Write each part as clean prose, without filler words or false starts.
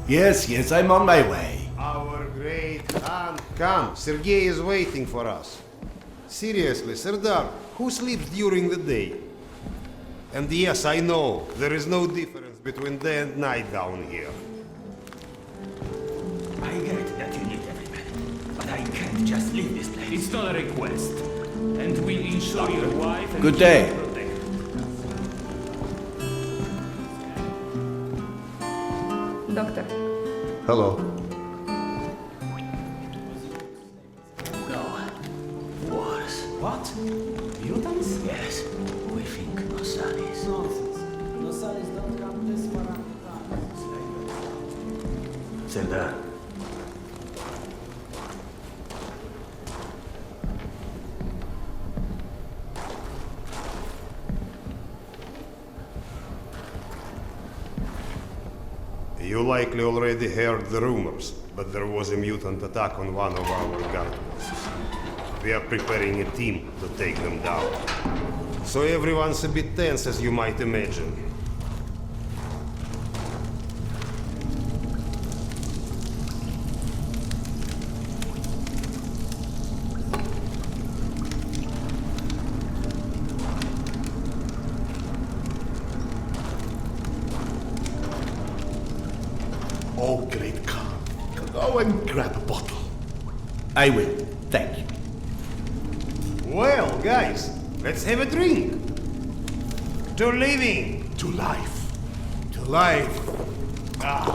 Yes, I'm on my way. Our great Khan. Come, Sergei is waiting for us. Seriously, Serdar, who sleeps during the day? And yes, I know, there is no difference between day and night down here. I get that you need every man, but I can't just leave this place. It's not a request. And we'll ensure your wife and Good day. children protected. Doctor. Hello. No. Wars. What? Mutants? Yes. We think nosalis. Nonsense. Nosalis don't come this far out. Serdar. You likely already heard the rumors, but there was a mutant attack on one of our guard posts. We are preparing a team to take them down. So everyone's a bit tense, as you might imagine. Oh, great Khan. Go and grab a bottle. I will, thank you. Well, guys, let's have a drink. To living. To life. To life. Ah,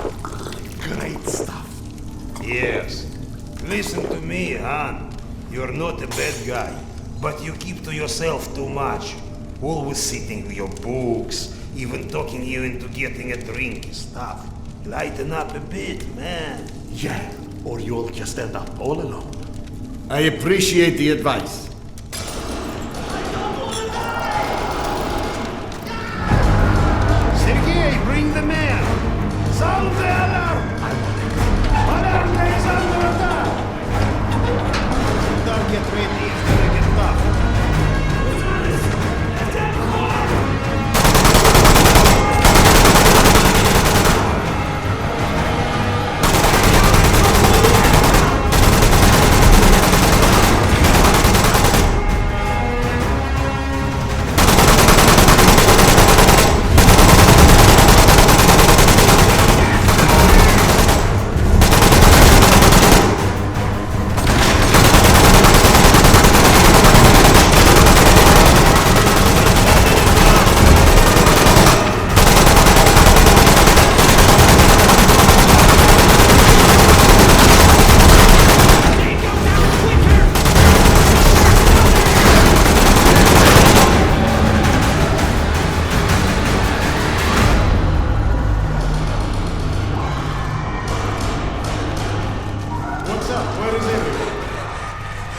great stuff. Yes. Listen to me, Han. You're not a bad guy, but you keep to yourself too much. Always sitting with your books, even talking you into getting a drink and stuff. Lighten up a bit, man. Yeah, or you'll just end up all alone. I appreciate the advice. Sergei, bring the man! Sound the alarm! Alarm is under attack! Don't get ready, it's gonna get tough.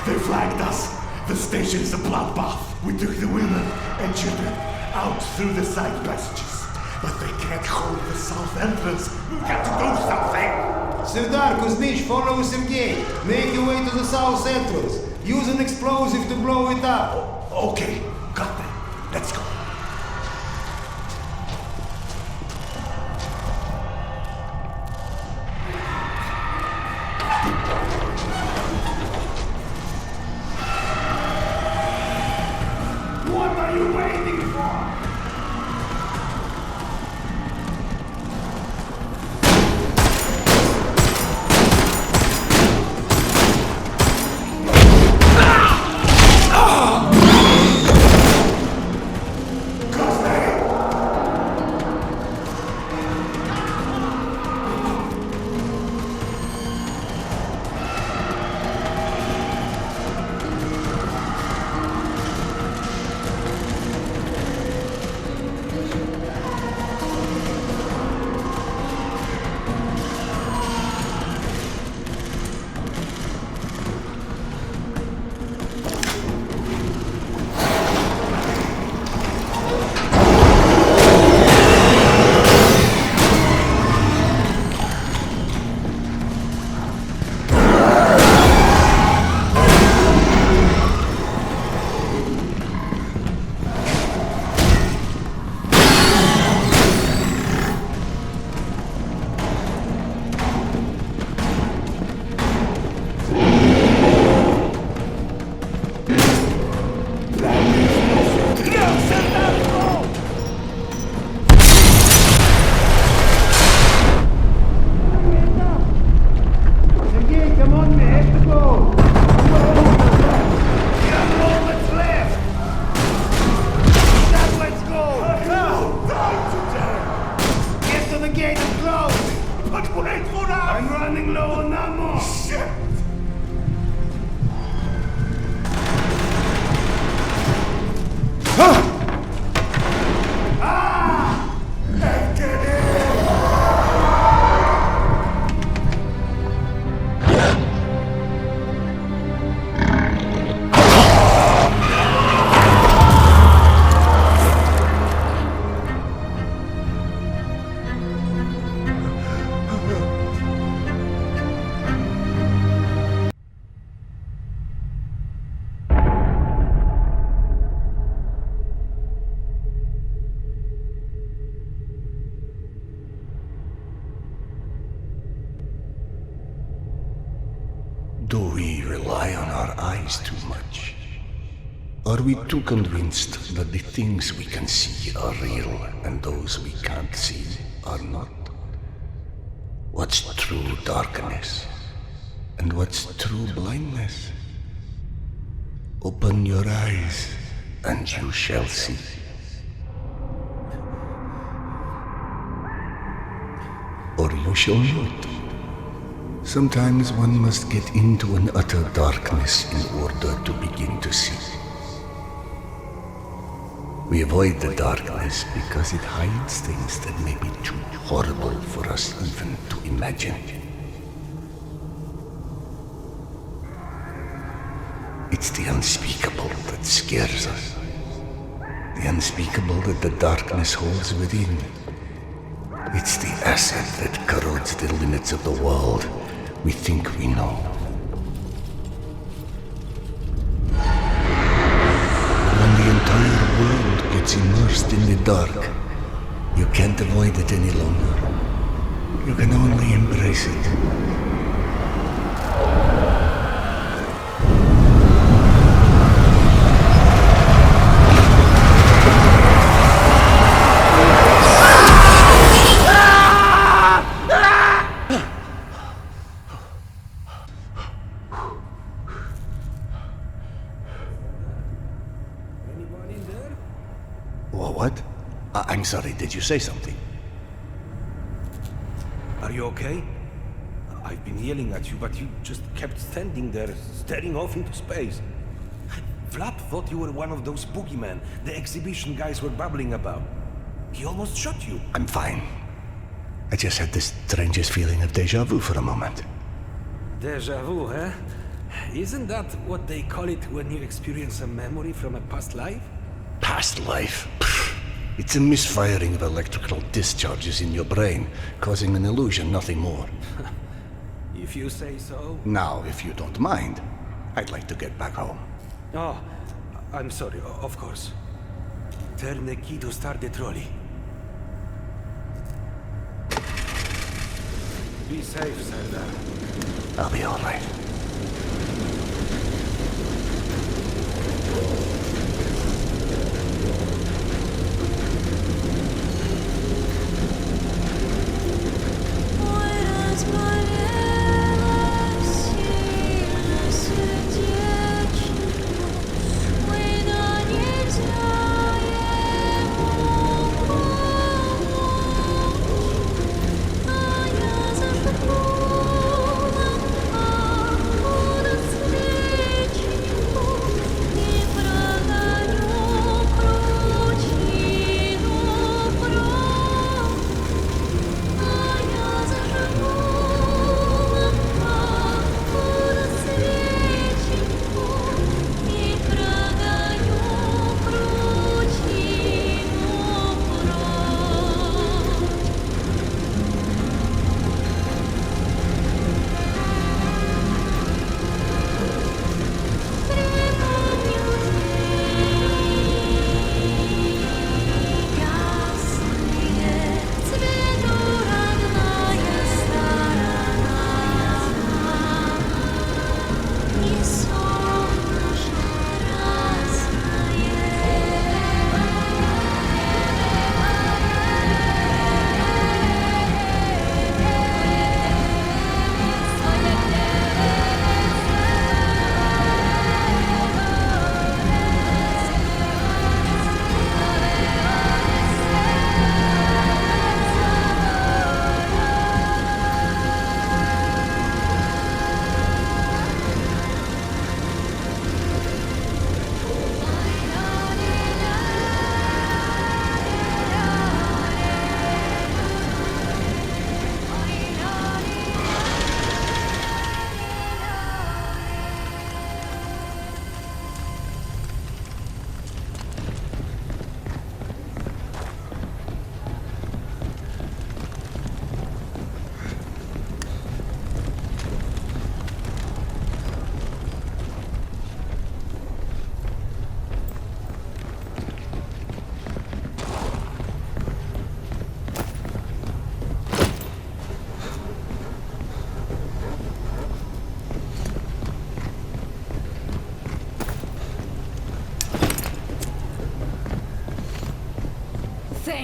They flagged us. The station's a bloodbath. We took the women and children out through the side passages. But they can't hold the south entrance. We've got to do something. Serdar, Kuznich, follow Sergei. Make your way to the south entrance. Use an explosive to blow it up. Okay, got that. Let's go. What are you waiting for? gate is closed! But wait for us! I'm running low on ammo! Shit! Do we rely on our eyes too much? Are we too convinced that the things we can see are real and those we can't see are not? What's true darkness? And what's true blindness? Open your eyes and you shall see. Or you shall not. Sometimes one must get into an utter darkness in order to begin to see. We avoid the darkness because it hides things that may be too horrible for us even to imagine. It's the unspeakable that scares us. The unspeakable that the darkness holds within. It's the acid that corrodes the limits of the world we think we know. When the entire world gets immersed in the dark, you can't avoid it any longer. You can only embrace it. What? I'm sorry, did you say something? Are you okay? I've been yelling at you, but you just kept standing there, staring off into space. Vlad thought you were one of those boogeymen the exhibition guys were babbling about. He almost shot you. I'm fine. I just had this strangest feeling of deja vu for a moment. Deja vu, huh? Isn't that what they call it when you experience a memory from a past life? Past life? Pfft. It's a misfiring of electrical discharges in your brain, causing an illusion, nothing more. If you say so. Now, if you don't mind, I'd like to get back home. Oh, I'm sorry, of course. Turn the key to start the trolley. Be safe, Sardar. I'll be all right.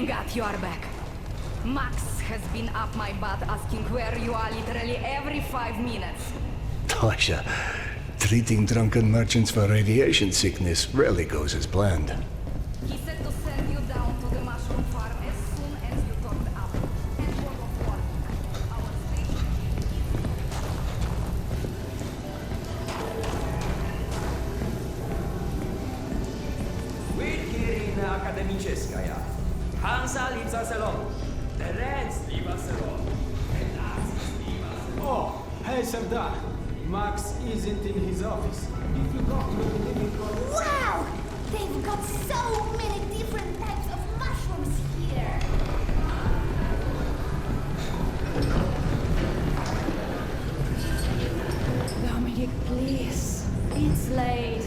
Thank God you are back. Max has been up my butt asking where you are literally every 5 minutes. Tasha, treating drunken merchants for radiation sickness rarely goes as planned. He said to send you down to the mushroom farm as soon as you turned up. And word of warning, our station Witgirina akademическая. Hansa leaves us alone. The Reds leave us alone. The Nazis leave us alone. Oh, hey Serdar. Max isn't in his office. If you go to the living quarters... Wow! They've got so many different types of mushrooms here. Dominic, please. It's late.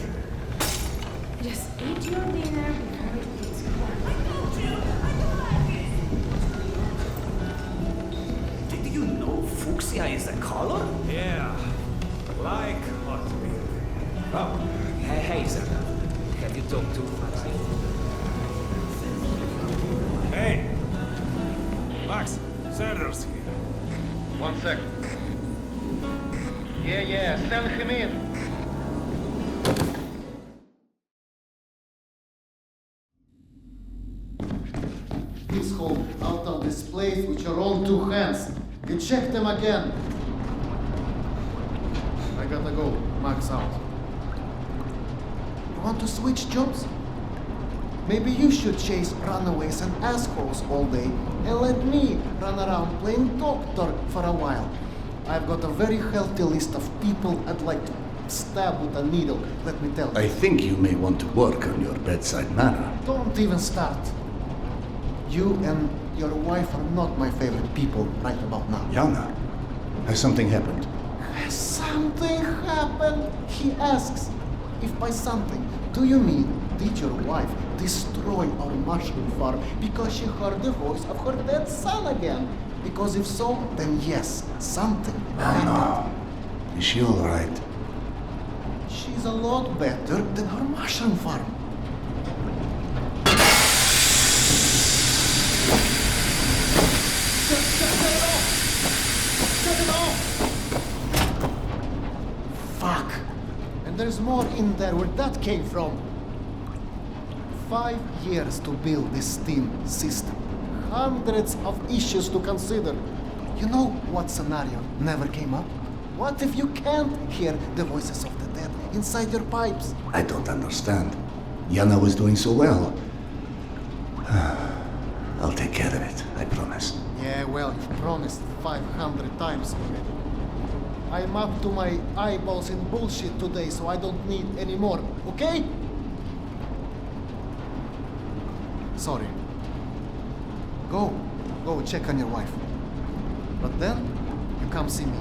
Just eat your dinner before it gets cold. I told you! I don't like it! Did you know fuchsia is a color? Yeah, like hot milk. Oh, hey, Zona. Have you talked to Partida? Hey! Max, Sanders here. 1 second. Yeah, send him in. This hole out of this place with your own 2 hands. You check them again. I gotta go. Max out. You want to switch jobs? Maybe you should chase runaways and assholes all day and let me run around playing doctor for a while. I've got a very healthy list of people I'd like to stab with a needle, let me tell you. I think you may want to work on your bedside manner. Don't even start. You and your wife are not my favorite people right about now. Yana, has something happened? Has something happened? He asks. If by something, do you mean did your wife destroy our mushroom farm because she heard the voice of her dead son again? Because if so, then yes, something. No. Is she alright? She's a lot better than her mushroom farm. Fuck! And there's more in there where that came from. 5 years to build this steam system. Hundreds of issues to consider. You know what scenario never came up? What if you can't hear the voices of the dead inside your pipes? I don't understand. Yana was doing so well. I'll take care of it, I promise. Yeah, well, you've promised 500 times already. I'm up to my eyeballs in bullshit today, so I don't need any more, okay? Sorry. Go check on your wife. But then, you come see me.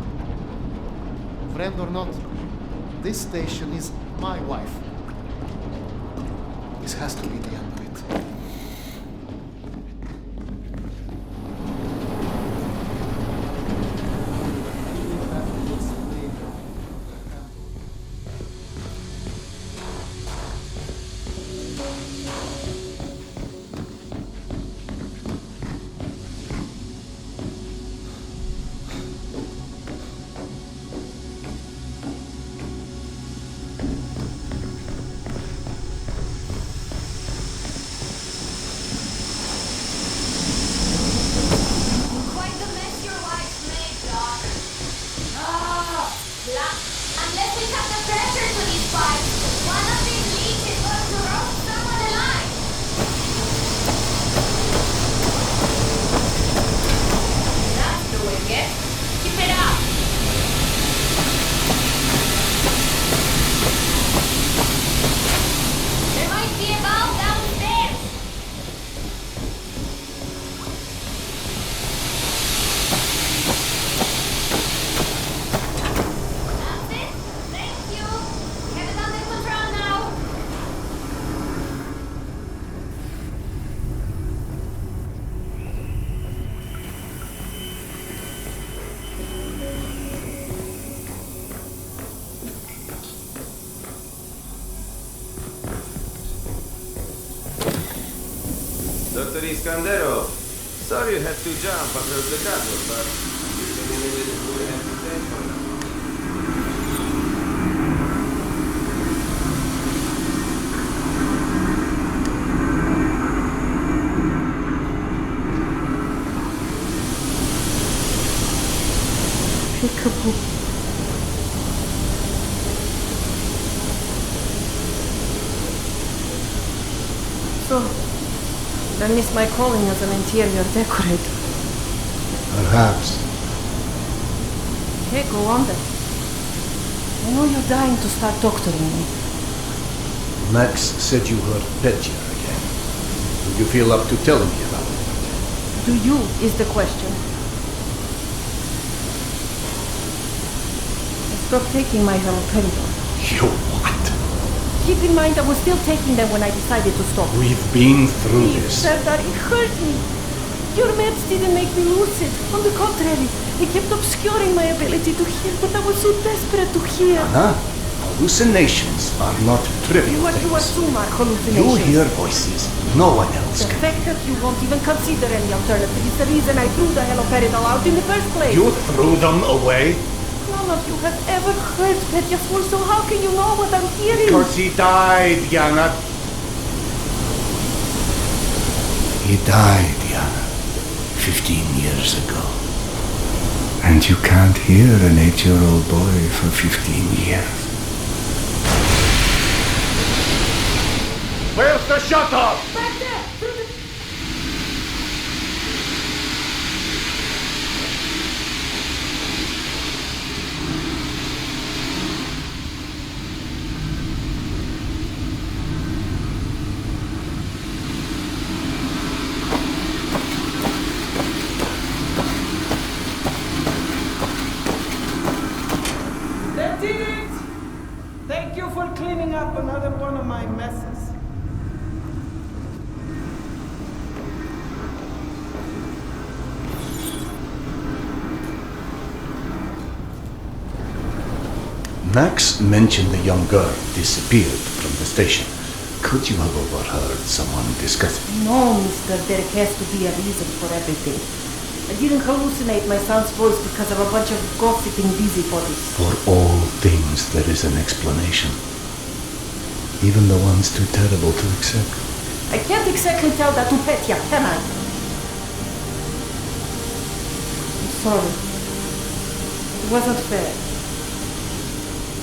Friend or not, this station is my wife. This has to be the end of it. Iskandero. Sorry you had to jump across the carpet, but we have to pay for that. Peekaboo. So, I missed my calling as an interior decorator. Perhaps. Okay, go on then. I know you're dying to start doctoring me. Max said you heard Petya again. Do you feel up to telling me about it? Do you, is the question. I stopped taking my haloperidol. You what? Keep in mind I was still taking them when I decided to stop. We've been through Please, this. Serdar, it hurt me. Your meds didn't make me lucid. On the contrary, they kept obscuring my ability to hear, but I was so desperate to hear. Anna, hallucinations are not trivial What you things. assume are hallucinations. You hear voices no one else The can. fact that you won't even consider any alternative is the reason I threw the haloperidol out in the first place. You threw them away? None of you have ever heard Petya's voice, so how can you know what I'm hearing? Because he died, Yana. He died, Yana. 15 years ago. And you can't hear an 8-year-old boy for 15 years. Where's the shutter? Back there! Through the... That did it! Thank you for cleaning up another one of my messes. Max mentioned the young girl disappeared from the station. Could you have overheard someone discussing? No, mister, there has to be a reason for everything. I didn't hallucinate my son's voice because of a bunch of gossiping busybodies. For all things there is an explanation. Even the ones too terrible to accept. I can't exactly tell that to Petya, can I? I'm sorry. It wasn't fair.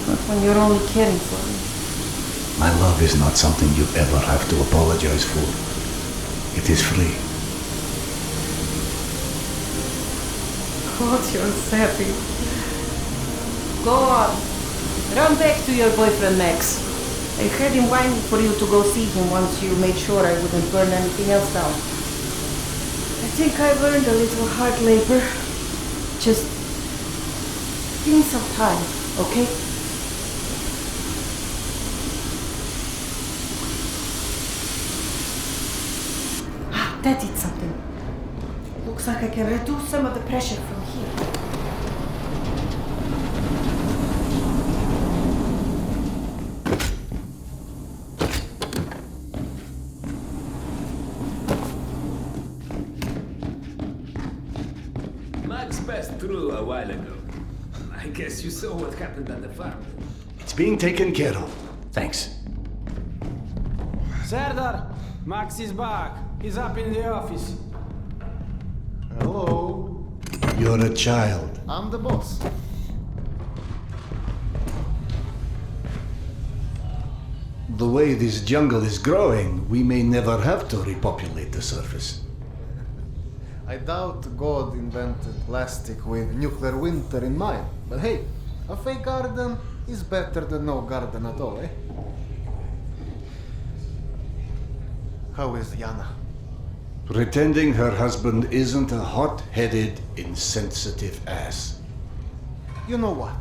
Not when you're only caring for me. My love is not something you ever have to apologize for. It is free. God, you're sappy. Go on. Run back to your boyfriend, Max. I had him whining for you to go see him once you made sure I wouldn't burn anything else down. I think I learned a little hard labor. Just give me some time, okay? Ah, that did something. Looks like I can reduce some of the pressure from here. Max passed through a while ago. I guess you saw what happened at the farm. It's being taken care of. Thanks. Serdar, Max is back. He's up in the office. Hello. You're a child. I'm the boss. The way this jungle is growing, we may never have to repopulate the surface. I doubt God invented plastic with nuclear winter in mind. But hey, a fake garden is better than no garden at all, eh? How is Yana? Pretending her husband isn't a hot-headed, insensitive ass. You know what?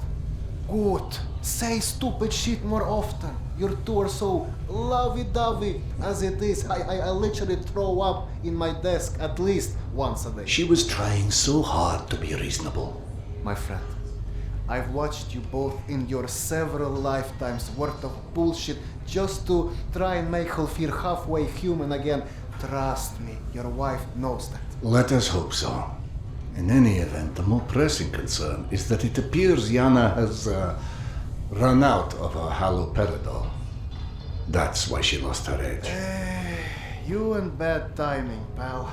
Good. Say stupid shit more often. Your two are so lovey-dovey as it is. I literally throw up in my desk at least once a day. She was trying so hard to be reasonable. My friend, I've watched you both in your several lifetimes worth of bullshit just to try and make her feel halfway human again Trust me, your wife knows that. Let us hope so. In any event, the more pressing concern is that it appears Yana has run out of her haloperidol. That's why she lost her edge. You and bad timing, pal.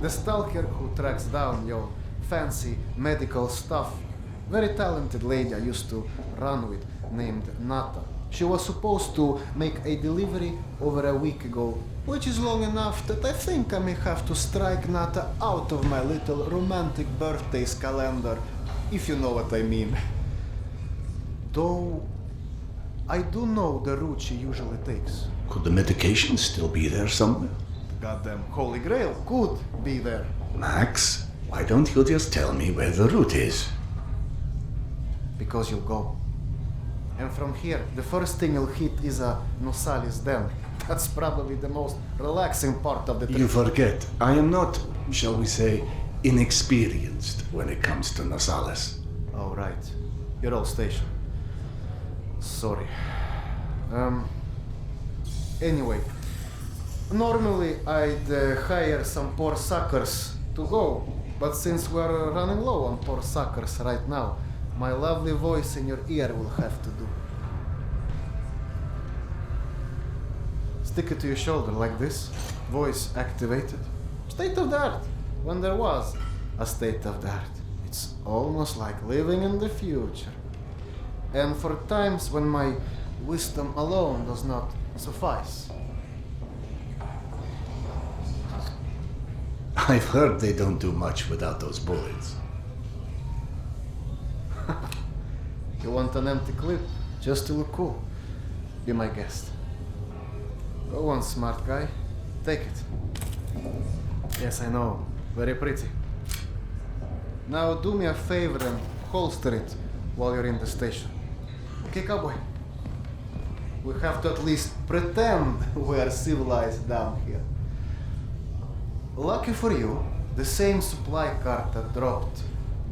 The stalker who tracks down your fancy medical stuff, very talented lady I used to run with, named Nata. She was supposed to make a delivery over a week ago, which is long enough that I think I may have to strike Nata out of my little romantic birthdays calendar, if you know what I mean. Though, I do know the route she usually takes. Could the medication still be there somewhere? Goddamn Holy Grail could be there. Max, why don't you just tell me where the route is? Because you'll go. And from here, the first thing you'll hit is a nosalis den. That's probably the most relaxing part of the trip. You forget, I am not, shall we say, inexperienced when it comes to nosalis. Oh, right. You're all stationed. Sorry. Anyway, normally I'd hire some poor suckers to go, but since we're running low on poor suckers right now, my lovely voice in your ear will have to do. Stick it to your shoulder like this, voice activated. State of the art, when there was a state of the art. It's almost like living in the future. And for times when my wisdom alone does not suffice. I've heard they don't do much without those bullets. You want an empty clip, just to look cool? Be my guest. Go on, smart guy. Take it. Yes, I know. Very pretty. Now do me a favor and holster it while you're in the station. Okay, cowboy? We have to at least pretend we are civilized down here. Lucky for you, the same supply cart that dropped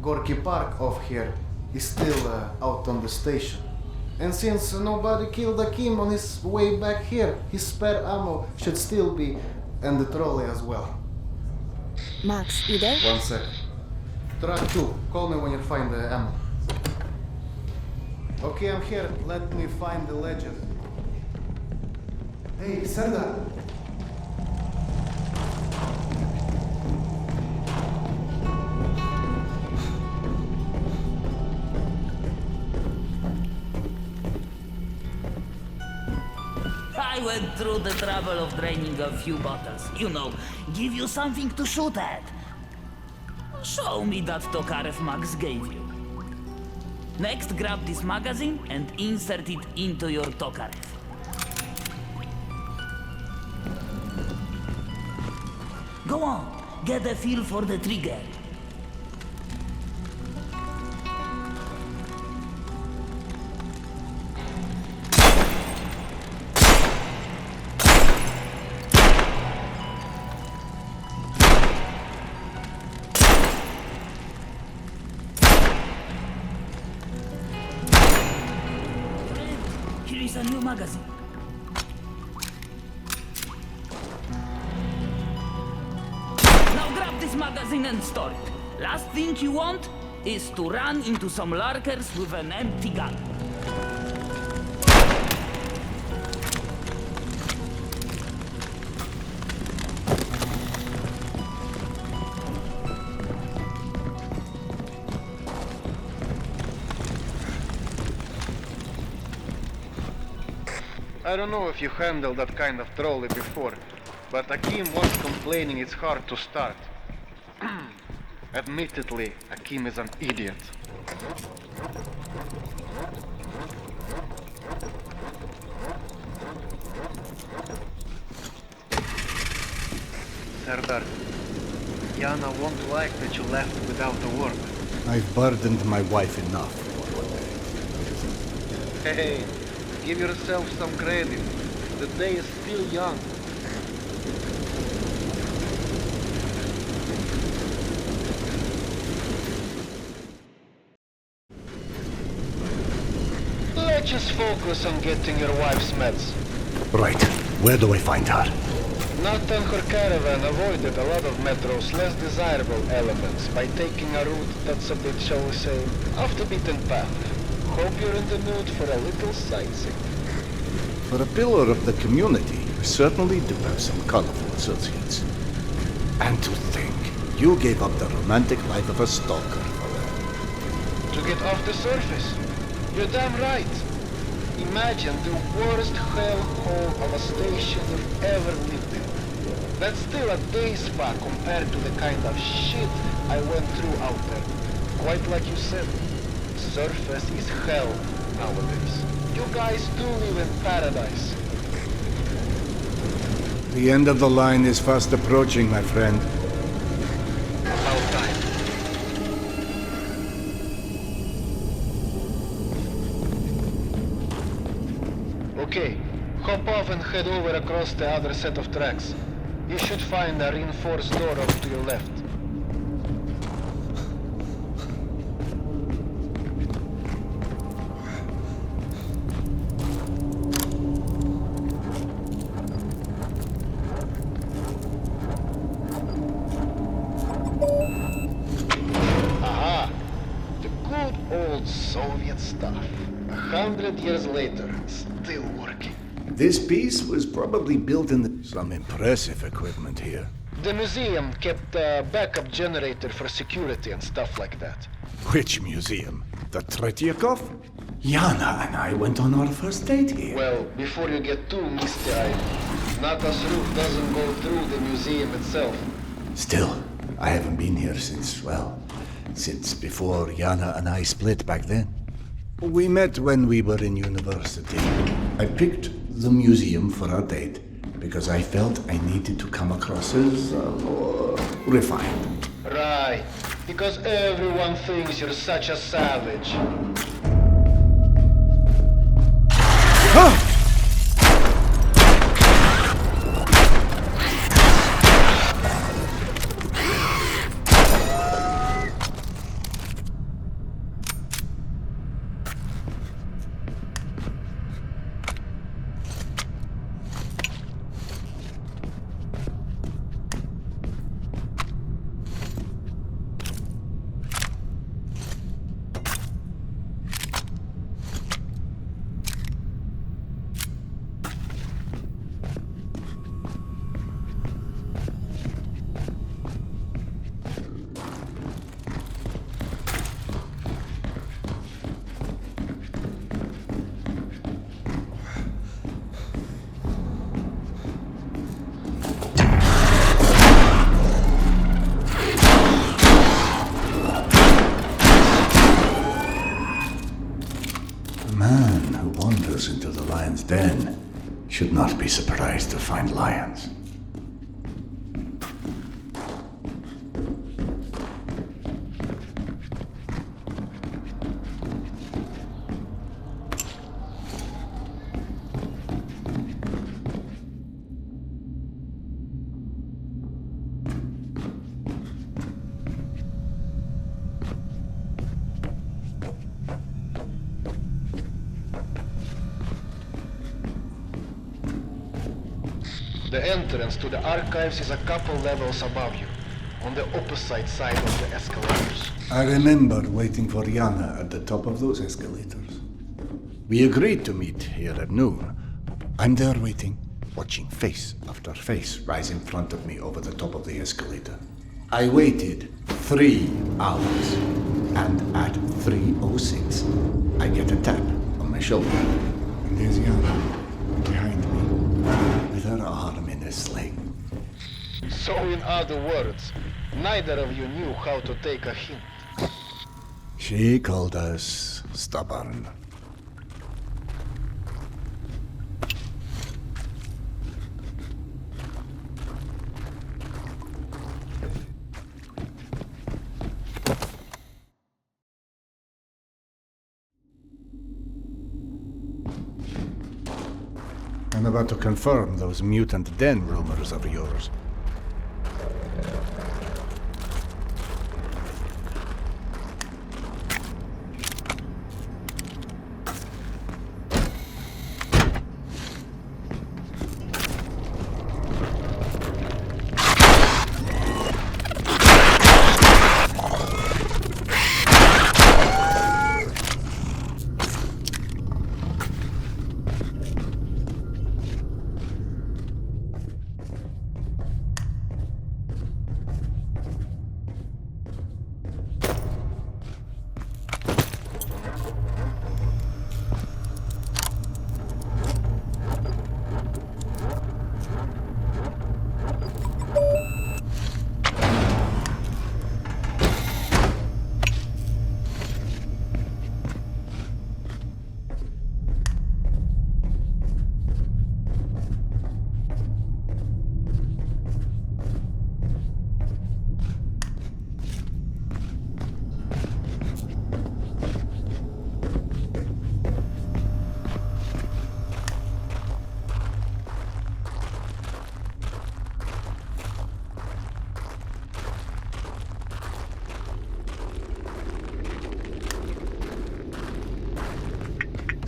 Gorky Park off here is still out on the station. And since nobody killed Akim on his way back here, his spare ammo should still be in the trolley as well. Max, you there? 1 sec. Track 2, call me when you find the ammo. Okay, I'm here. Let me find the ledger. Hey, Serdar. I went through the trouble of draining a few bottles. You know, give you something to shoot at. Show me that Tokarev Max gave you. Next, grab this magazine and insert it into your Tokarev. Go on, get a feel for the trigger. Here is a new magazine. This magazine and store it. Last thing you want is to run into some lurkers with an empty gun. I don't know if you handled that kind of trolley before, but Akim was complaining it's hard to start. Admittedly, Akim is an idiot. Serdar, Yana won't like that you left without a word. I've burdened my wife enough. Hey, give yourself some credit. The day is still young. Let's just focus on getting your wife's meds. Right. Where do I find her? Not and her caravan avoided a lot of Metro's less desirable elements by taking a route that's a bit, shall we say, off the beaten path. Hope you're in the mood for a little sightseeing. For a pillar of the community, you certainly do have some colorful associates. And to think, you gave up the romantic life of a stalker for that. To get off the surface? You're damn right. Imagine the worst hellhole of a station you've ever lived in. That's still a day spa compared to the kind of shit I went through out there. Quite like you said, surface is hell nowadays. You guys do live in paradise. The end of the line is fast approaching, my friend. About time. Okay, hop off and head over across the other set of tracks. You should find a reinforced door off to your left. Aha! The good old Soviet stuff. 100 years later, still working. This piece was probably built in some impressive equipment here. The museum kept a backup generator for security and stuff like that. Which museum? The Tretiakov? Yana and I went on our first date here. Well, before you get too misty-eyed, Nata's roof doesn't go through the museum itself. Still, I haven't been here since before Yana and I split back then. We met when we were in university. I picked the museum for our date because I felt I needed to come across as more refined. Right, because everyone thinks you're such a savage. Into the lion's den should not be surprised to find lions. The entrance to the archives is a couple levels above you, on the opposite side of the escalators. I remember waiting for Yana at the top of those escalators. We agreed to meet here at noon. I'm there waiting, watching face after face rise in front of me over the top of the escalator. I waited 3 hours, and at 3:06, I get a tap on my shoulder. And there's Yana, behind me, with her arm in a sling. So in other words, neither of you knew how to take a hint. She called us stubborn. I'm about to confirm those mutant den rumors of yours.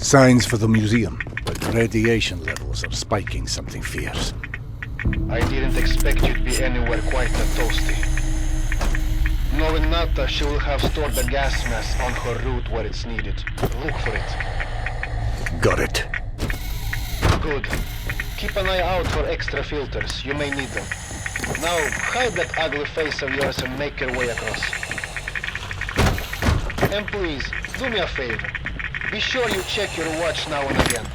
Signs for the museum, but the radiation levels are spiking something fierce. I didn't expect you to be anywhere quite that toasty. Knowing Nata, she will have stored the gas mask on her route where it's needed. Look for it. Got it. Good. Keep an eye out for extra filters. You may need them. Now, hide that ugly face of yours and make your way across. And please, do me a favor. Be sure you check your watch now and again.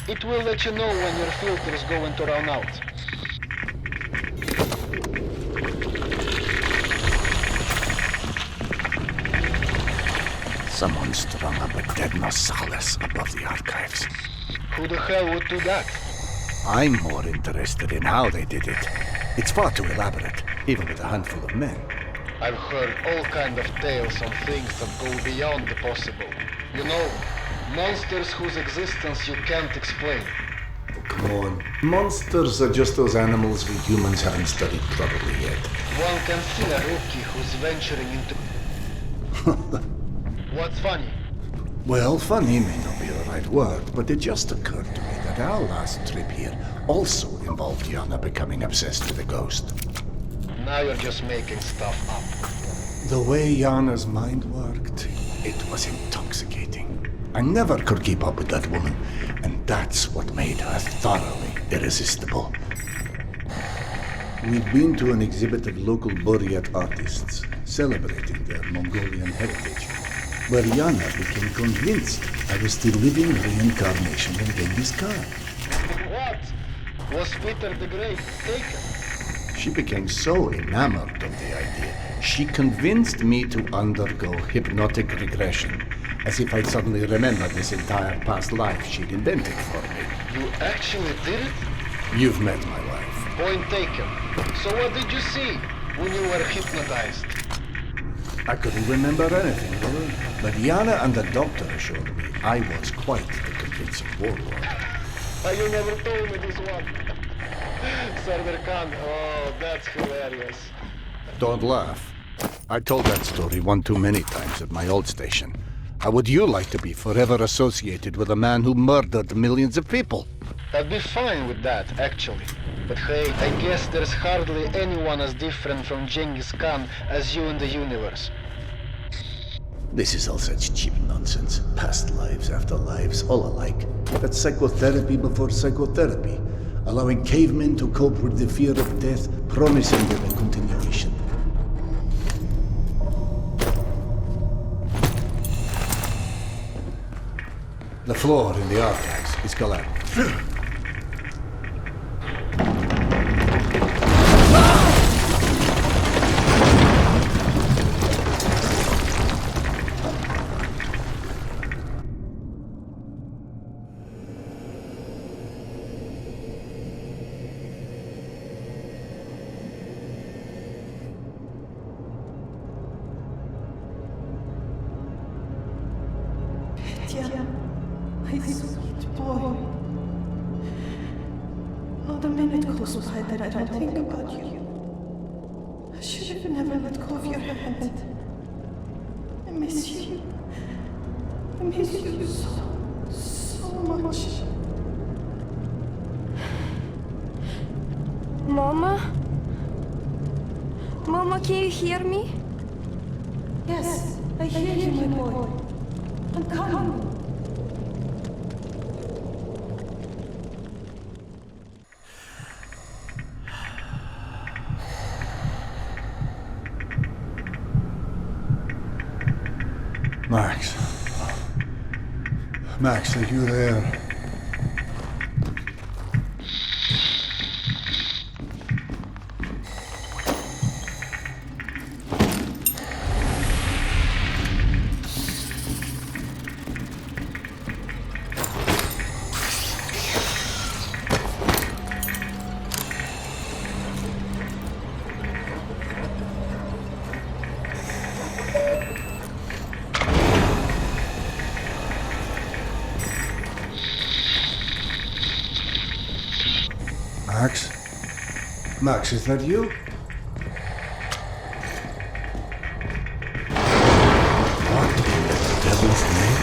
It will let you know when your filter is going to run out. Someone strung up a dead nosalis above the archives. Who the hell would do that? I'm more interested in how they did it. It's far too elaborate, even with a handful of men. I've heard all kind of tales on things that go beyond the possible. You know, monsters whose existence you can't explain. Oh, come on. Monsters are just those animals we humans haven't studied properly yet. One can see a rookie who's venturing into... What's funny? Well, funny may not be the right word, but it just occurred to me that our last trip here also involved Yana becoming obsessed with a ghost. Now you're just making stuff up. The way Yana's mind worked, it was intoxicating. I never could keep up with that woman, and that's what made her thoroughly irresistible. We'd been to an exhibit of local Buryat artists, celebrating their Mongolian heritage, where Yana became convinced I was the living reincarnation of Genghis Khan. What? Was Peter the Great taken? She became so enamored of the idea, she convinced me to undergo hypnotic regression, as if I'd suddenly remembered this entire past life she'd invented for me. You actually did it? You've met my wife. Point taken. So what did you see when you were hypnotized? I couldn't remember anything, really. But Yana and the doctor assured me I was quite the convincing warlord. You never told me this one. Sardar Khan, oh, that's hilarious. Don't laugh. I told that story one too many times at my old station. How would you like to be forever associated with a man who murdered millions of people? I'd be fine with that, actually. But hey, I guess there's hardly anyone as different from Genghis Khan as you in the universe. This is all such cheap nonsense. Past lives, afterlives, all alike. That's psychotherapy before psychotherapy. Allowing cavemen to cope with the fear of death, promising them a continuation. The floor in the archives is collapsed. My sweet boy. Not a minute goes by that I don't think about you. I should have never let go of your hand. I miss you. I miss you so much. Mama? Mama, can you hear me? Yes, I hear you, my boy. I'm coming. Max. Max, are you there? Max? Max, is that you? What in the devil's name?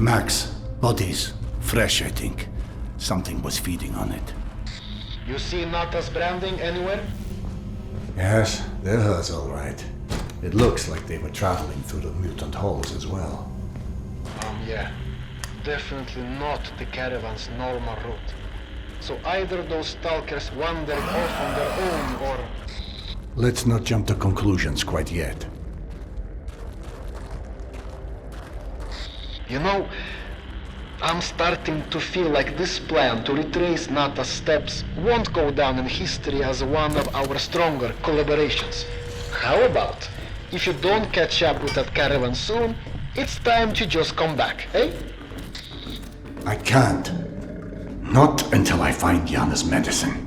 Max, bodies. Fresh, I think. Something was feeding on it. You see Nata's branding anywhere? Yes, they're hers all right. It looks like they were traveling through the mutant halls as well. Yeah. Definitely not the caravan's normal route. So either those stalkers wandered off on their own, or... Let's not jump to conclusions quite yet. You know, I'm starting to feel like this plan to retrace Nata's steps won't go down in history as one of our stronger collaborations. How about, if you don't catch up with that caravan soon, it's time to just come back, eh? I can't. Not until I find Yana's medicine.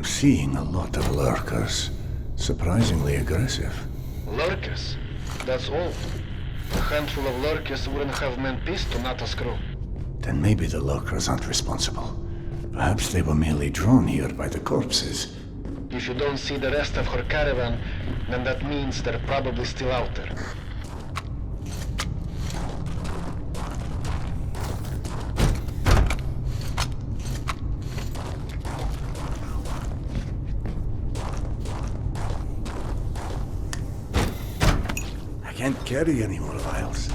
Seeing a lot of lurkers. Surprisingly aggressive. Lurkers? That's all. A handful of lurkers wouldn't have meant peace to Nata's crew. Then maybe the lurkers aren't responsible. Perhaps they were merely drawn here by the corpses. If you don't see the rest of her caravan, then that means they're probably still out there. I can't carry any more vials.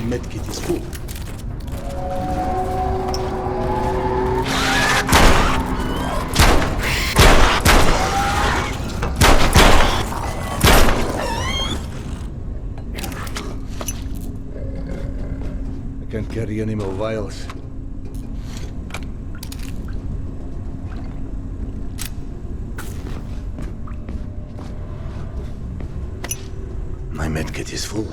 Medkit is full. Can't carry any more vials. My medkit is full.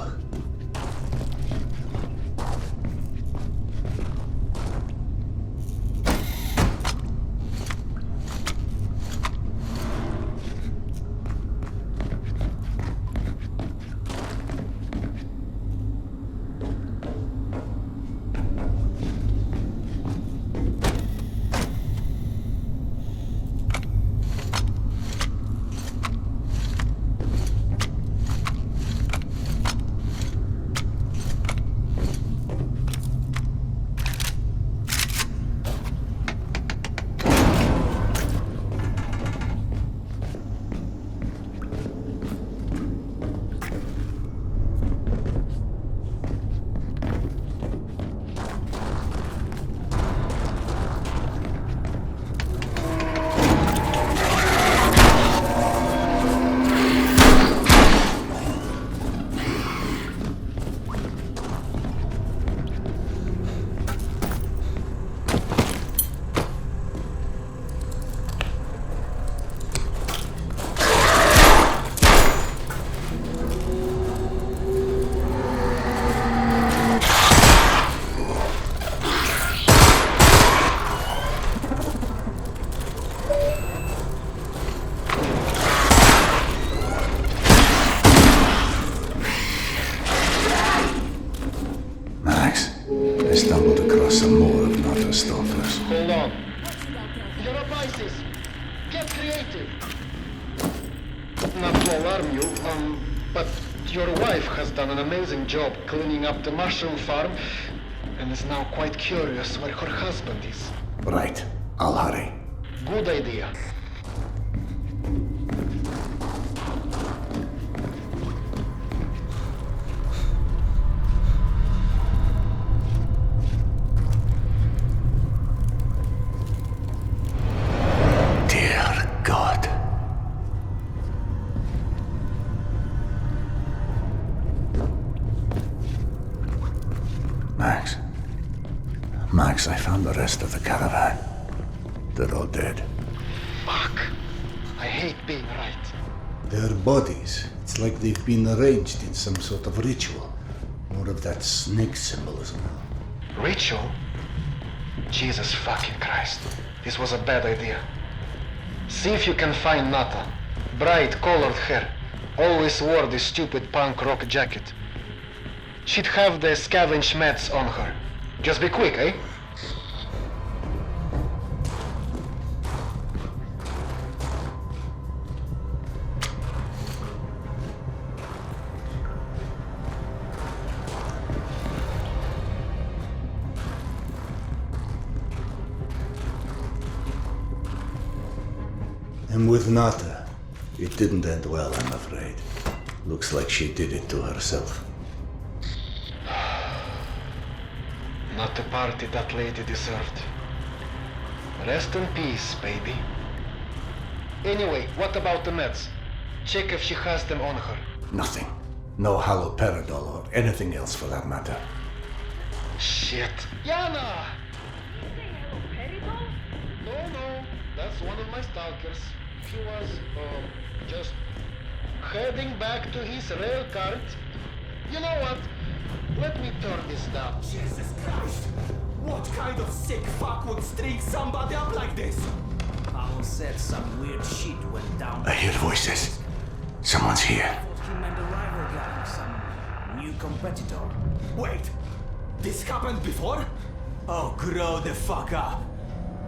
devices. Get creative. Not to alarm you, but your wife has done an amazing job cleaning up the mushroom farm and is now quite curious where her husband is. Right. I'll hurry. Good idea. Max, I found the rest of the caravan. They're all dead. Fuck. I hate being right. Their bodies, it's like they've been arranged in some sort of ritual. More of that snake symbolism. Ritual? Jesus fucking Christ. This was a bad idea. See if you can find Nata. Bright colored hair. Always wore this stupid punk rock jacket. She'd have the scavenge meds on her. Just be quick, eh? And with Nata, it didn't end well, I'm afraid. Looks like she did it to herself. Not the party that lady deserved. Rest in peace, baby. Anyway, what about the meds? Check if she has them on her. Nothing. No haloperidol or anything else for that matter. Shit. Yana! No. That's one of my stalkers. He was, just heading back to his rail cart. You know what? Let me turn this down. Jesus Christ! What kind of sick fuck would string somebody up like this? Paul said some weird shit went down. I hear voices. Someone's here. I thought he meant a rival guy, some new competitor. Wait! This happened before? Oh, grow the fuck up.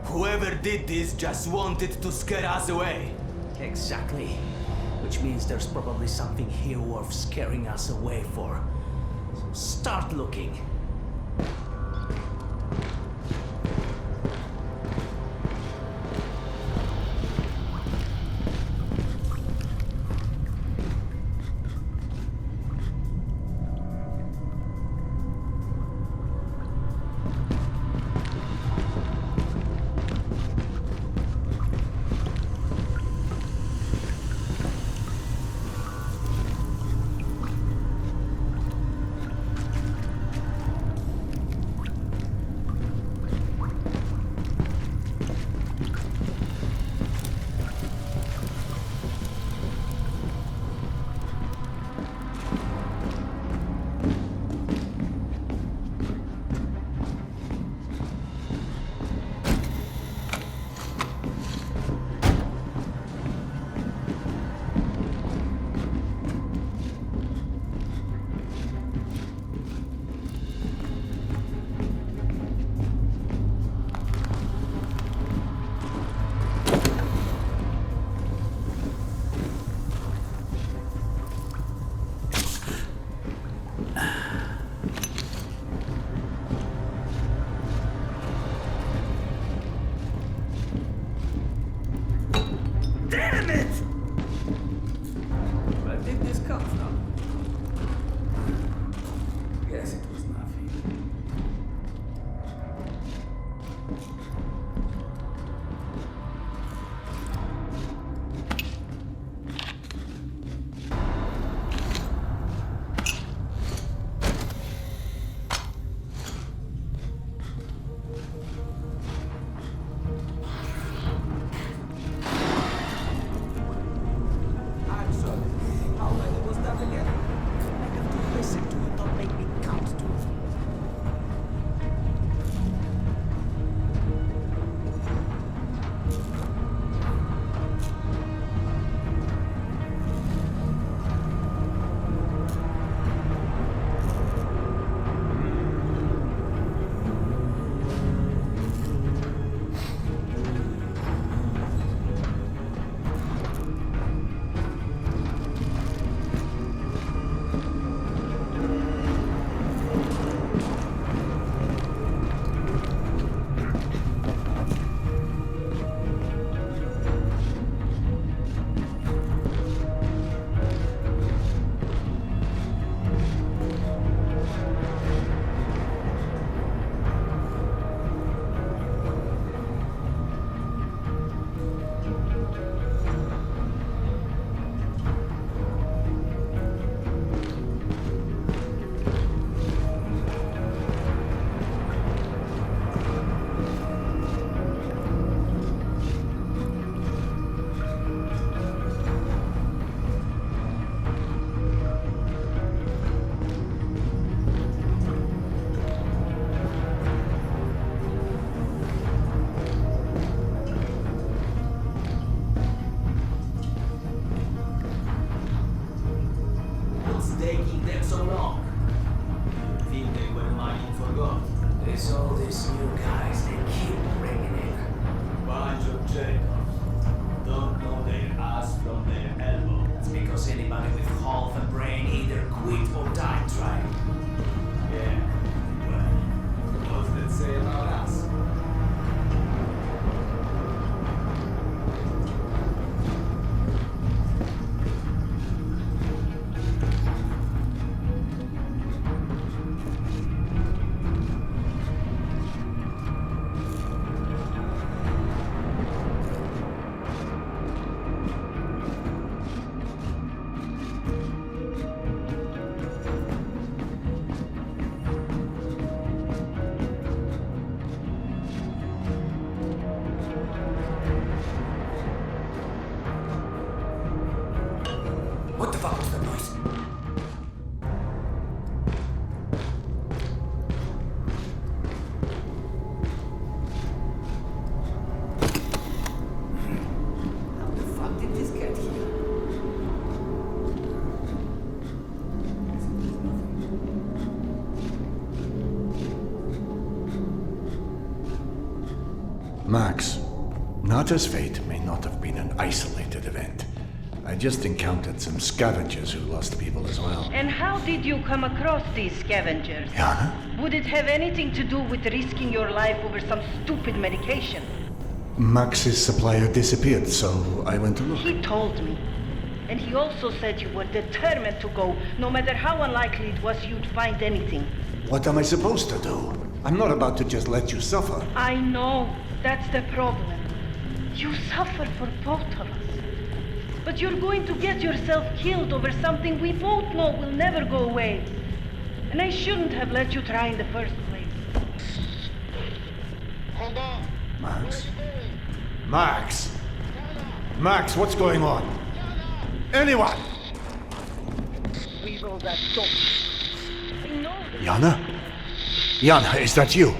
Whoever did this just wanted to scare us away. Exactly. Which means there's probably something here worth scaring us away for. So start looking. because anybody with half a brain either quit or died trying. Yeah. Well, what does that say about us? What the fuck was that noise? How the fuck did this get here? Max, Nata's fate may not have been an isolated event. I just encountered some scavengers who lost people as well. And how did you come across these scavengers? Yana? Would it have anything to do with risking your life over some stupid medication? Max's supplier disappeared, so I went to look. He told me. And he also said you were determined to go, no matter how unlikely it was you'd find anything. What am I supposed to do? I'm not about to just let you suffer. I know. That's the problem. You suffer for both of us. But you're going to get yourself killed over something we both know will never go away. And I shouldn't have let you try in the first place. Hold on. Max? Max! Max, what's going on? Anyone! We know that don't. Yana? Yana, is that you?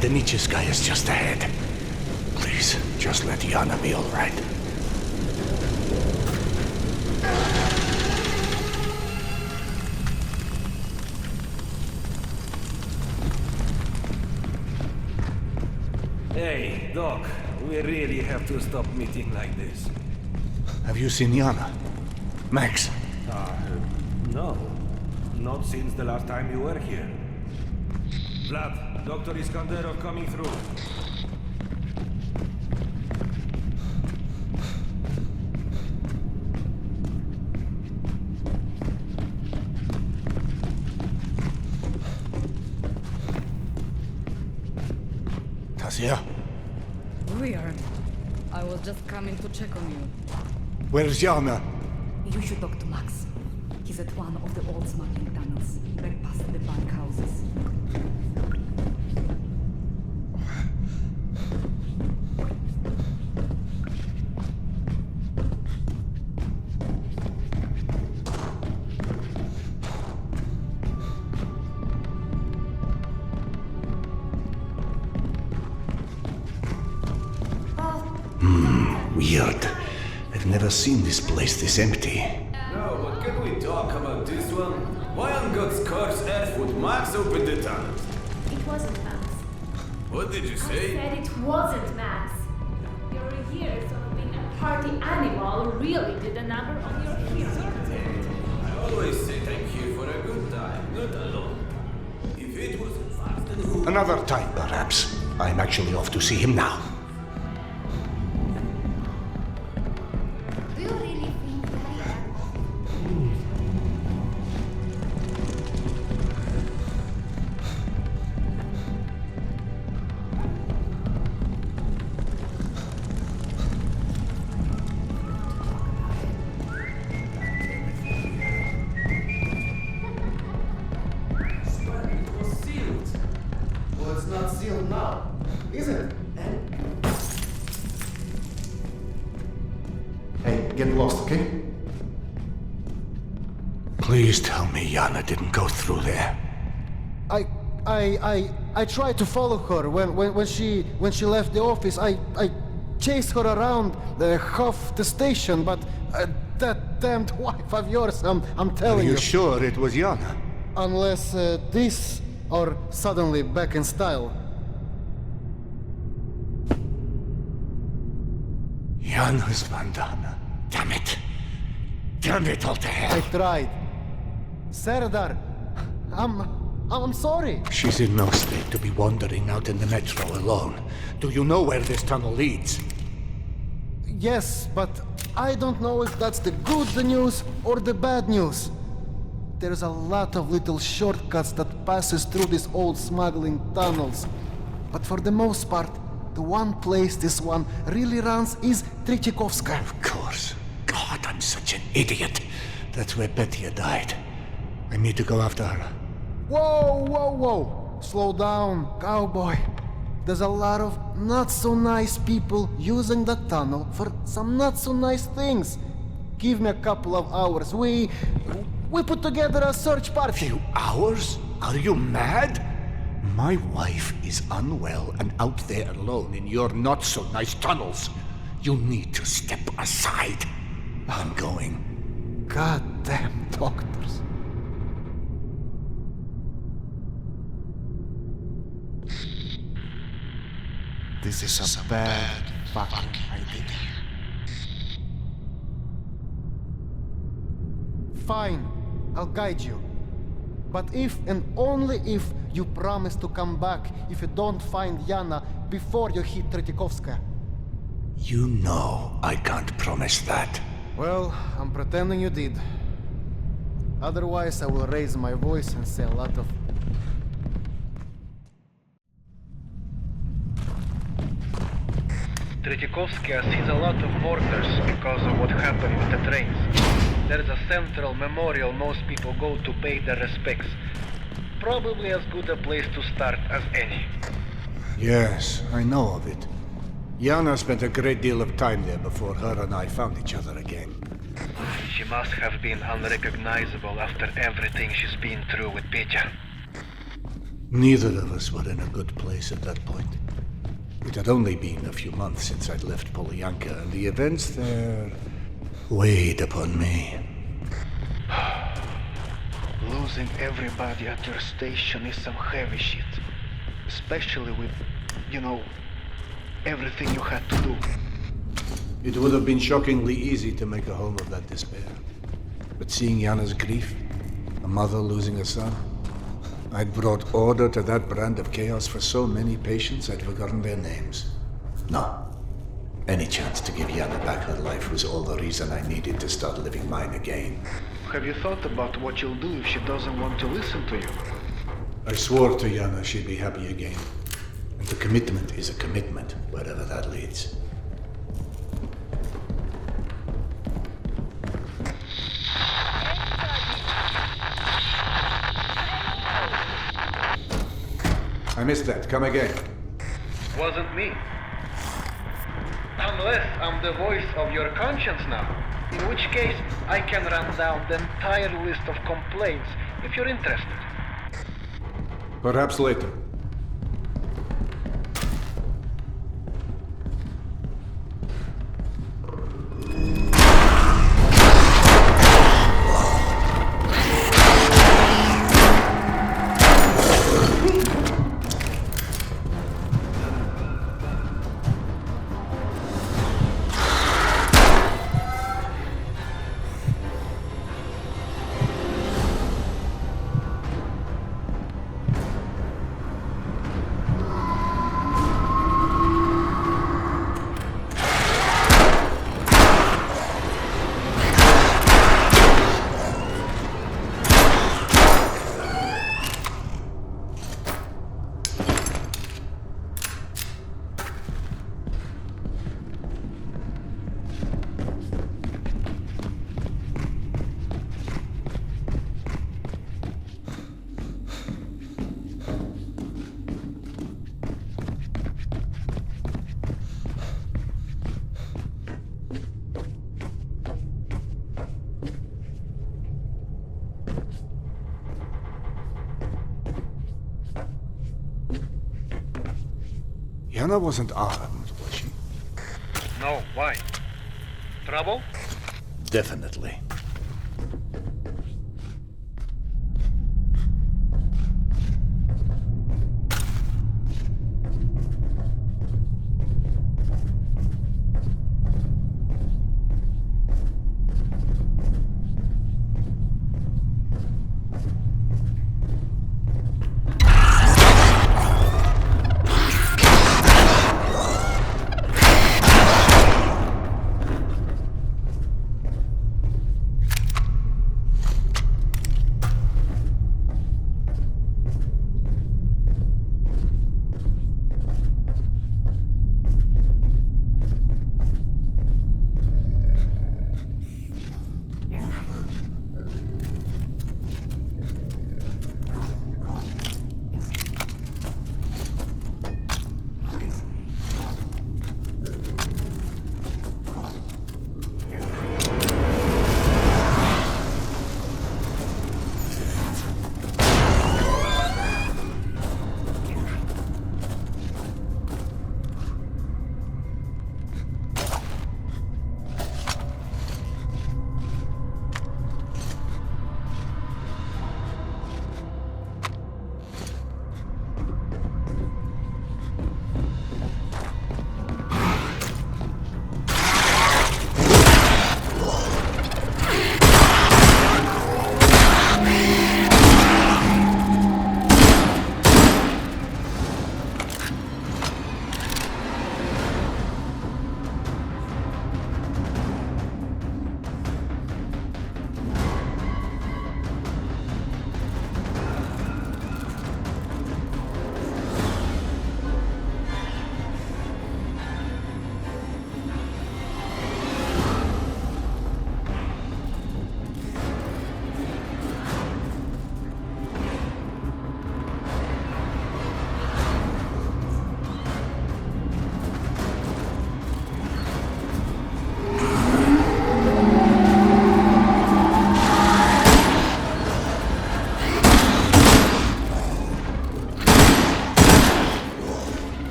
The Nietzsche sky is just ahead. Please, just let Yana be all right. Hey, Doc, we really have to stop meeting like this. Have you seen Yana? Max? No. Not since the last time you were here. Vlad, Dr. Iskanderov coming through. Tasia, Weird. I was just coming to check on you. where's Yana? You should talk to Max. He's at one of the old smuggling tunnels, back past the bank houses. Weird. I've never seen this place this empty. No, but can we talk about this one? Why on God's curse earth would Max open the tunnels? It wasn't Max. What did you I say? said it wasn't Max. Your years of being a party animal really did a number on your hearing. I always say thank you for a good time, not alone. If it wasn't fast and who... Another time, perhaps. I'm actually off to see him now. Do you really think that? It was sealed. Well, it's not sealed now, is it? Hey, get lost, okay? Please tell me Yana didn't go through there. I tried to follow her when she left the office. I chased her around half the station, but that damned wife of yours, I'm telling you. Are you sure it was Yana? Unless this are suddenly back in style. Yana's bandana. Damn it. Damn it all to hell. I tried. Serdar, I'm sorry. She's in no state to be wandering out in the metro alone. Do you know where this tunnel leads? Yes, but I don't know if that's the good news or the bad news. There's a lot of little shortcuts that passes through these old smuggling tunnels. But for the most part, the one place this one really runs is Tretikovskaya. Of course. God, I'm such an idiot. That's where Petya died. I need to go after her. Whoa! Slow down, cowboy. There's a lot of not-so-nice people using the tunnel for some not-so-nice things. Give me a couple of hours. We put together a search party. Few hours? Are you mad? My wife is unwell and out there alone in your not-so-nice tunnels. You need to step aside. I'm going. Goddamn doctors. This is a bad fucking idea. Fine, I'll guide you. But if and only if you promise to come back if you don't find Yana before you hit Tretikovskaya. You know I can't promise that. Well, I'm pretending you did. Otherwise, I will raise my voice and say a lot of... Tretikovskaya sees a lot of workers because of what happened with the trains. There's a central memorial most people go to pay their respects. Probably as good a place to start as any. Yes, I know of it. Yana spent a great deal of time there before her and I found each other again. She must have been unrecognizable after everything she's been through with Petya. Neither of us were in a good place at that point. It had only been a few months since I'd left Polyanka, and the events there weighed upon me. Losing everybody at your station is some heavy shit. Especially with, everything you had to do. It would have been shockingly easy to make a home of that despair. But seeing Yana's grief, a mother losing a son, I'd brought order to that brand of chaos for so many patients I'd forgotten their names. No. Any chance to give Yana back her life was all the reason I needed to start living mine again. Have you thought about what you'll do if she doesn't want to listen to you? I swore to Yana she'd be happy again. And the commitment is a commitment, wherever that leads. I missed that. Come again. Wasn't me. Unless I'm the voice of your conscience now. In which case, I can run down the entire list of complaints if you're interested. Perhaps later. Yana wasn't armed, was she? No, why? Trouble? Definitely.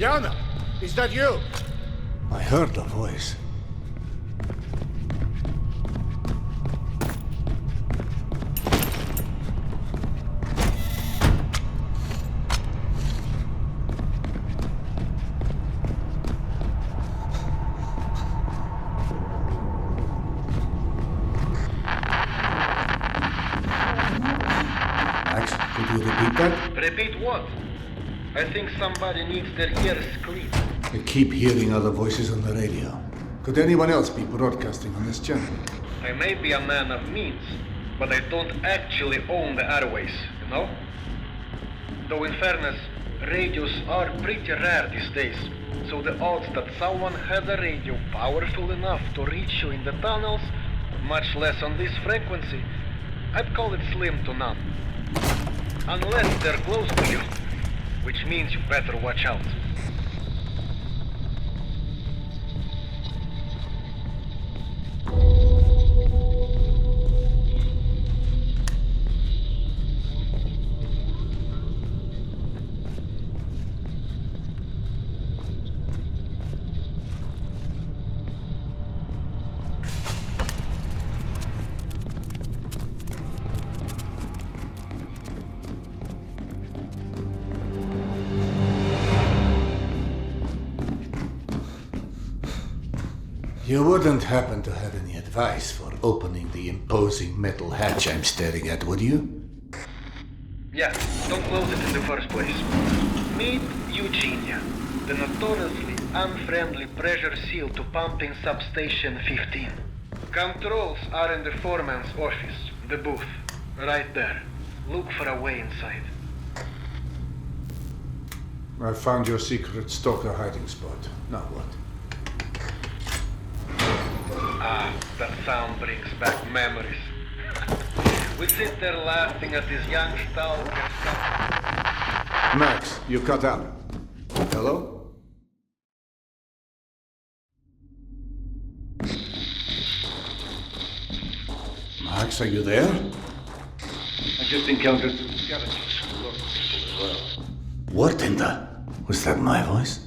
Yana, is that you? I heard a voice. Max, could you repeat that? Repeat what? I think somebody needs their ears cleaned. I keep hearing other voices on the radio. Could anyone else be broadcasting on this channel? I may be a man of means, but I don't actually own the airways, you know? Though in fairness, radios are pretty rare these days, so the odds that someone had a radio powerful enough to reach you in the tunnels, much less on this frequency, I'd call it slim to none. Unless they're close to you, which means you better watch out. You wouldn't happen to have any advice for opening the imposing metal hatch I'm staring at, would you? Yeah, don't close it in the first place. Meet Eugenia, the notoriously unfriendly pressure seal to pumping substation 15. Controls are in the foreman's office, the booth, right there. Look for a way inside. I found your secret stalker hiding spot. Now what? Ah, that sound brings back memories. We sit there laughing at these young stalkers. Max, you cut out. Hello? Max, are you there? I just encountered some skeletons who look as well. What in the... Was that my voice?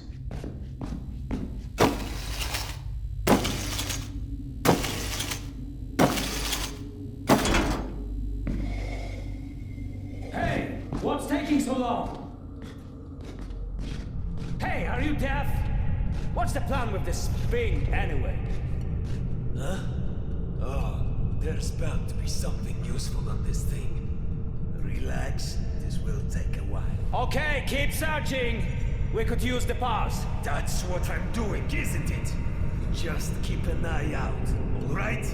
What's taking so long? Hey, are you deaf? What's the plan with this thing, anyway? Huh? Oh, there's bound to be something useful on this thing. Relax, this will take a while. Okay, keep searching! We could use the parts. That's what I'm doing, isn't it? Just keep an eye out, alright?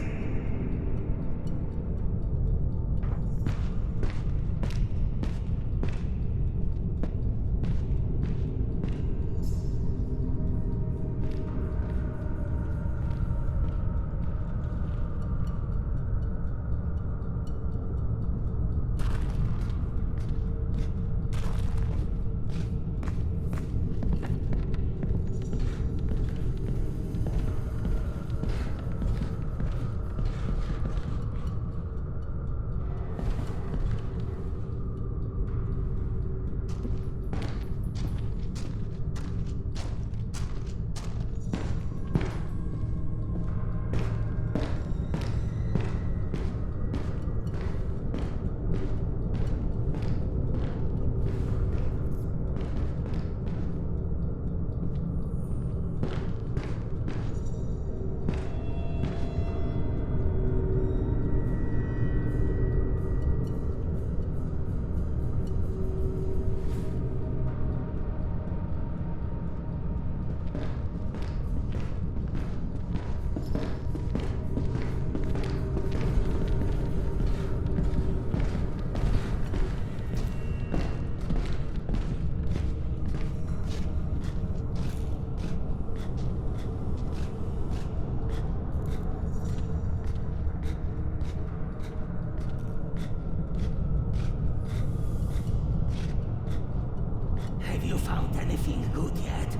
Found anything good yet?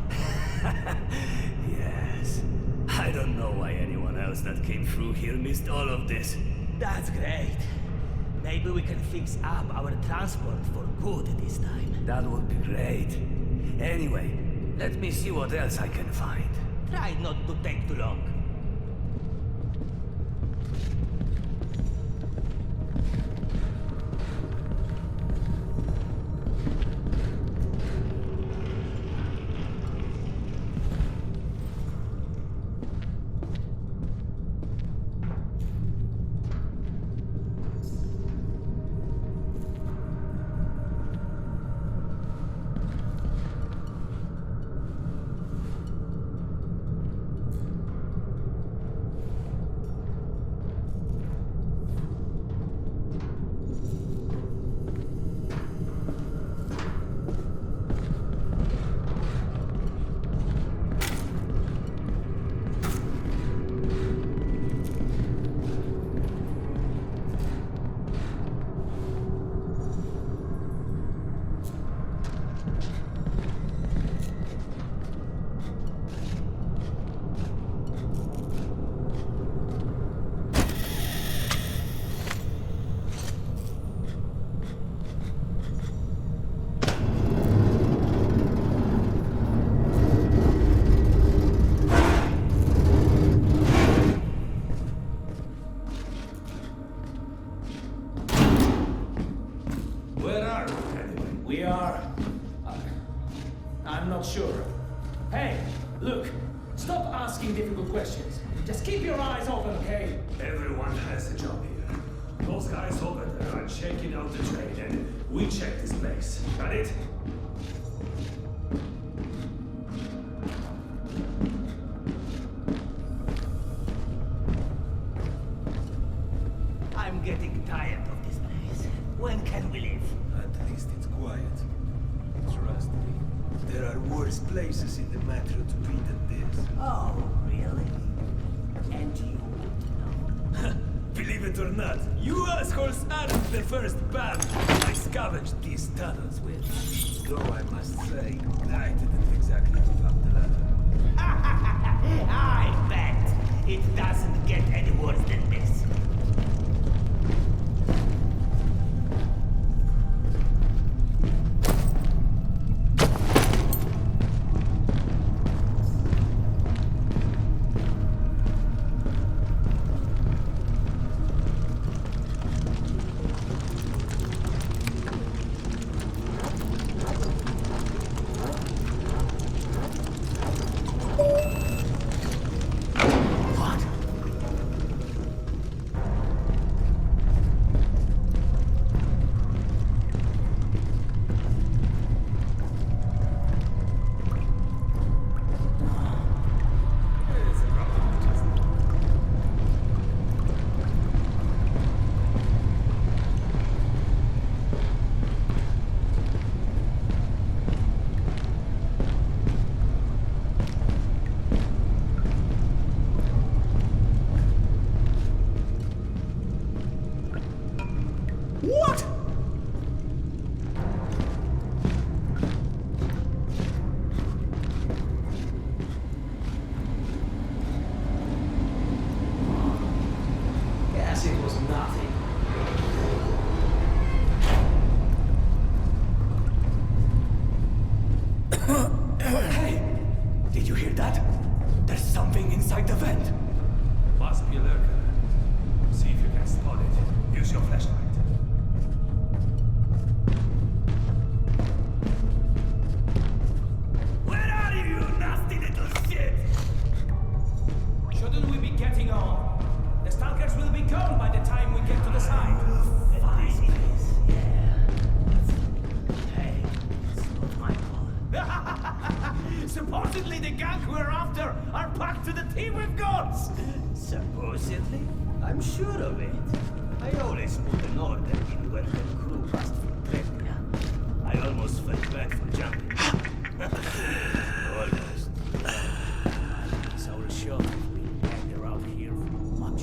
Yes. I don't know why anyone else that came through here missed all of this. That's great. Maybe we can fix up our transport for good this time. That would be great. Anyway, Let me see what else I can find. Try not to take too long. I'm not sure. Hey, look, stop asking difficult questions. Just keep your eyes open, okay? Everyone has a job here. Those guys over there are checking out the train, and we check this place. Got it? I'm getting tired of this place. When can we leave? At least it's quiet. Trust me. There are worse places in the metro to be than this. Oh, really? And you would know. Believe it or not, you assholes aren't the first band I scavenged these tunnels with. Though I must say, I didn't exactly give up the ladder. I bet it doesn't get any worse than this. Supposedly the gang we're after are back to the team with guns! Supposedly? I'm sure of it. I always put an order in when the crew passed through Partida. I almost felt bad for jumping. Almost. It's our show. We've been around here for much.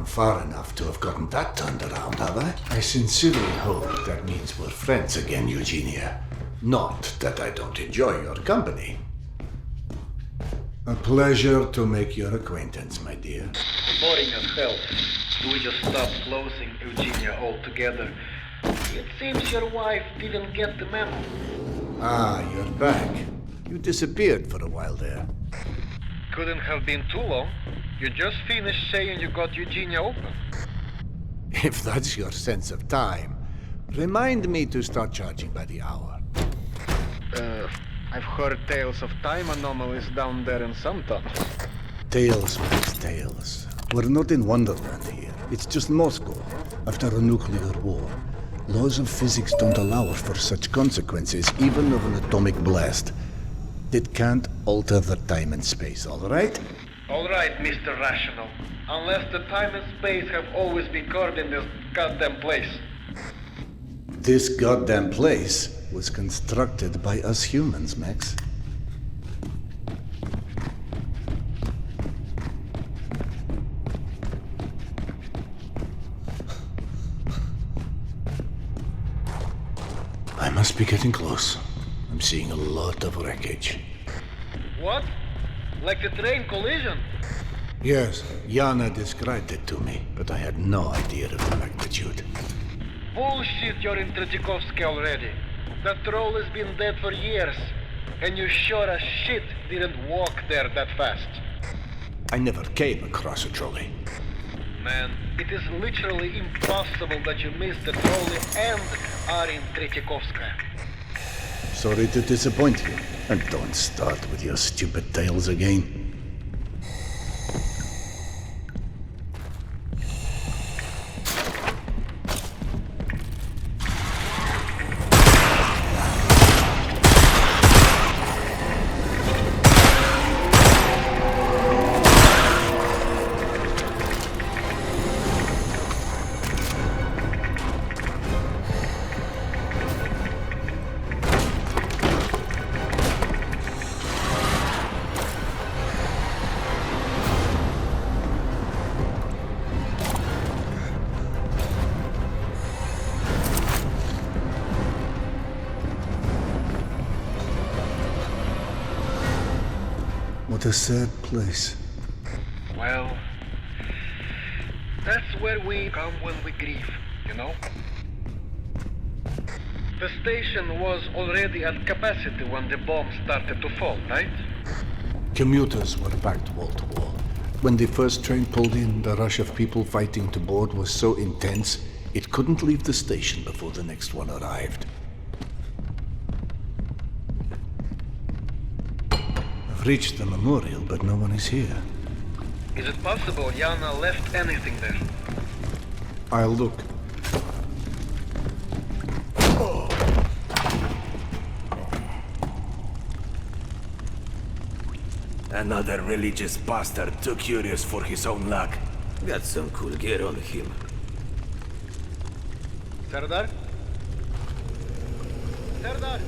come far enough to have gotten that turned around, have I? I sincerely hope that means we're friends again, Eugenia. Not that I don't enjoy your company. A pleasure to make your acquaintance, my dear. Boring as hell. We just stopped closing Eugenia altogether. It seems your wife didn't get the memo. Ah, you're back. You disappeared for a while there. Couldn't have been too long. You just finished saying you got Eugenia open. If that's your sense of time, remind me to start charging by the hour. I've heard tales of time anomalies down there in some tunnels. Tales, Max, tales. We're not in Wonderland here. It's just Moscow, after a nuclear war. Laws of physics don't allow for such consequences, even of an atomic blast. It can't alter the time and space, all right? All right, Mr. Rational. Unless the time and space have always been carved in this goddamn place. This goddamn place was constructed by us humans, Max. I must be getting close. I'm seeing a lot of wreckage. What? Like a train collision? Yes, Yana described it to me, but I had no idea of the magnitude. Bullshit, you're in Tretyakovsky already. That troll has been dead for years, and you sure as shit didn't walk there that fast. I never came across a trolley. Man, it is literally impossible that you missed the trolley and are in Tretyakovskaya. Sorry to disappoint you, and don't start with your stupid tales again. What a sad place. Well, that's where we come when we grieve, you know? The station was already at capacity when the bomb started to fall, right? Commuters were packed wall to wall. When the first train pulled in, the rush of people fighting to board was so intense, it couldn't leave the station before the next one arrived. I've reached the memorial, but no one is here. Is it possible Yana left anything there? I'll look. Another religious bastard too curious for his own luck. Got some cool gear on him. Serdar? Serdar!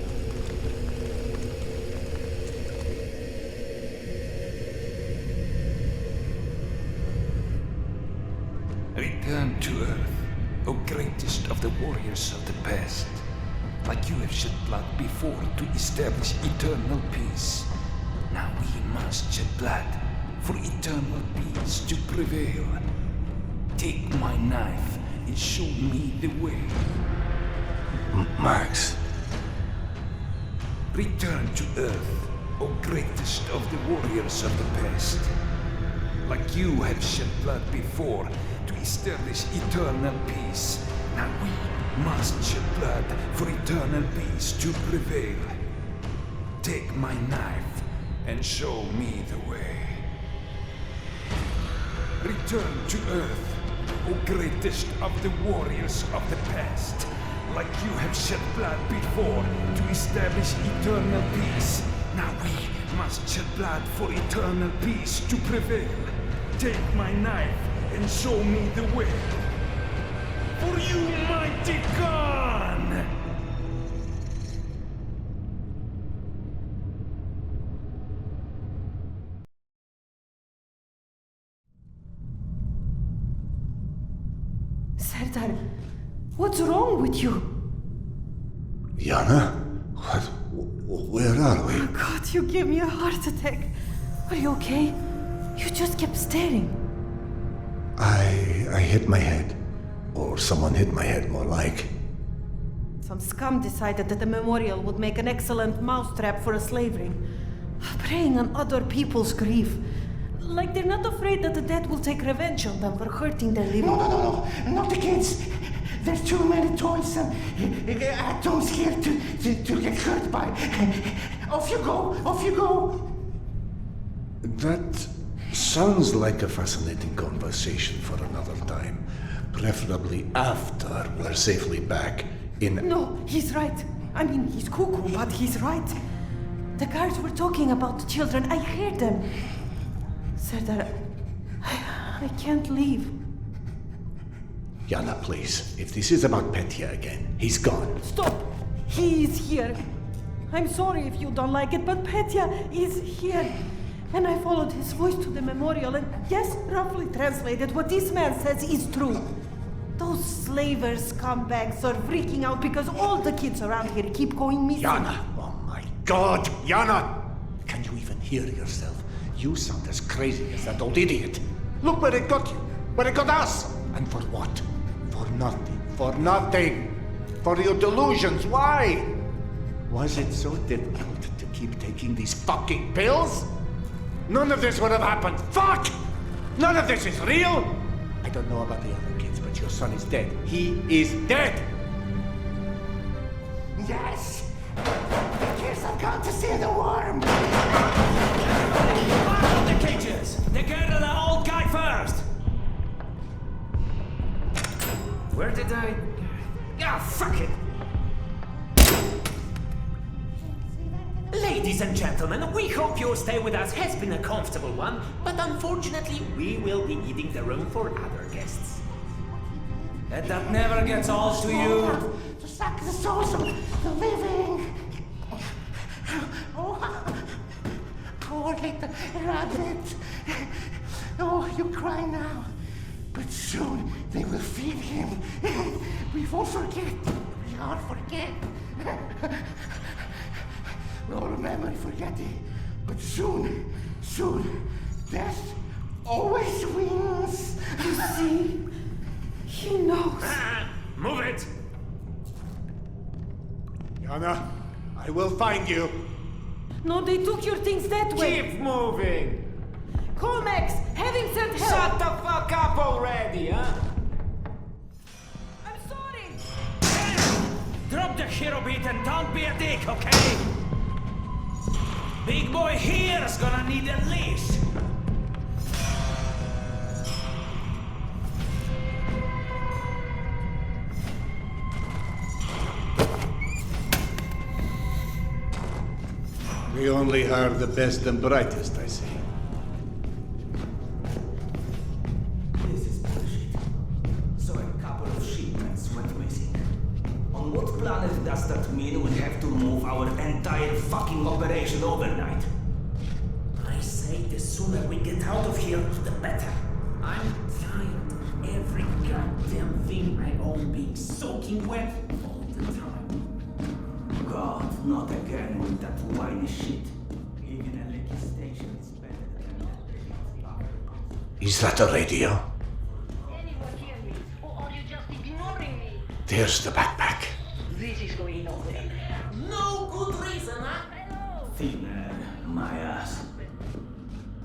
Return to Earth, O greatest of the warriors of the past. Like you have shed blood before to establish eternal peace. Now we must shed blood for eternal peace to prevail. Take my knife and show me the way. Max. Return to Earth, O greatest of the warriors of the past. Like you have shed blood before to establish eternal peace. Now we must shed blood for eternal peace to prevail. Take my knife and show me the way. Return to Earth, O greatest of the warriors of the past. Like you have shed blood before to establish eternal peace. Now we must shed blood for eternal peace to prevail. Take my knife and show me the way. For you, mighty Khan! doctor. What's wrong with you? Yana? What? Where are we? Oh God, you gave me a heart attack. Are you okay? You just kept staring. I hit my head. Or someone hit my head, more like. Some scum decided that the memorial would make an excellent mousetrap for a slave ring. Preying on other people's grief. Like they're not afraid that the dead will take revenge on them for hurting their living. No, not the kids. There's too many toys and atoms here to get hurt by. Off you go. That sounds like a fascinating conversation for another time. Preferably after we're safely back in... No, he's right. I mean, he's cuckoo, but he's right. The guards were talking about the children. I heard them. Serdar, I can't leave. Yana, please. If this is about Petya again, he's gone. Stop! He is here. I'm sorry if you don't like it, but Petya is here. And I followed his voice to the memorial, and yes, roughly translated, what this man says is true. Those slavers scumbags are freaking out because all the kids around here keep going missing. Yana! Oh my God! Yana! Can you even hear yourself? You sound as crazy as that old idiot. Look where it got you. Where it got us. And for what? For nothing. For nothing. For your delusions. Why? Was it so difficult to keep taking these fucking pills? None of this would have happened. Fuck! None of this is real. I don't know about the other kids, but your son is dead. He is dead. Yes. The kids have gone to see the worm. Out of the cages! The girl and the old guy first! Where did I... Ah, fuck it! Ladies and gentlemen, we hope your stay with us has been a comfortable one, but unfortunately we will be needing the room for other guests. That never gets old to you. To suck the souls of the living. Oh, poor little rabbit. Oh, you cry now. But soon they will feed him. We won't forget. We won't forget. We'll remember forgetting. But soon, death always wins. You see? He knows. Move it! Yana, I will find you. No, they took your things that way. Keep moving! Comex, have him sent help. Shut the fuck up already, huh? I'm sorry. Drop the hero beat and don't be a dick, okay? Big boy here's gonna need a leash. We only hire the best and brightest, I see. This is bullshit. So a couple of shipments went missing. On what planet does that mean we have to move our entire fucking operation overnight? I say the sooner we get out of here, the better. I'm tired of every goddamn thing I own being soaking wet all the time. God, not again with that whiny shit. Even a liquor station is better than that. Is that a radio? Anyone hear me? Or are you just ignoring me? There's the backpack. This is going nowhere. No good reason, huh? Hello! Thinner, my ass.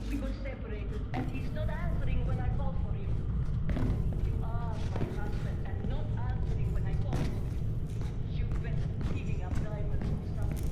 We got separated, and he's not answering when I call for him. You are my husband, and not answering when I call. You better giving up diamonds or something.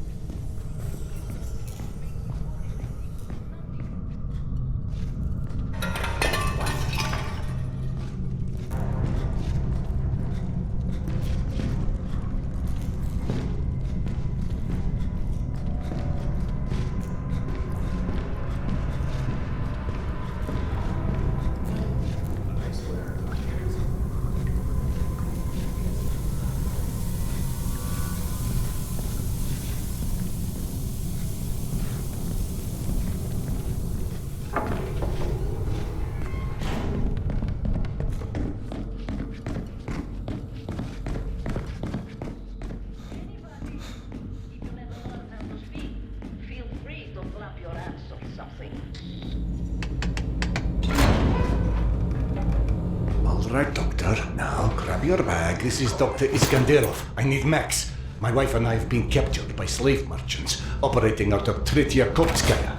right, Doctor. Now, grab your bag. This is Dr. Iskanderov. I need Max. My wife and I have been captured by slave merchants operating out of Tretyakovskaya.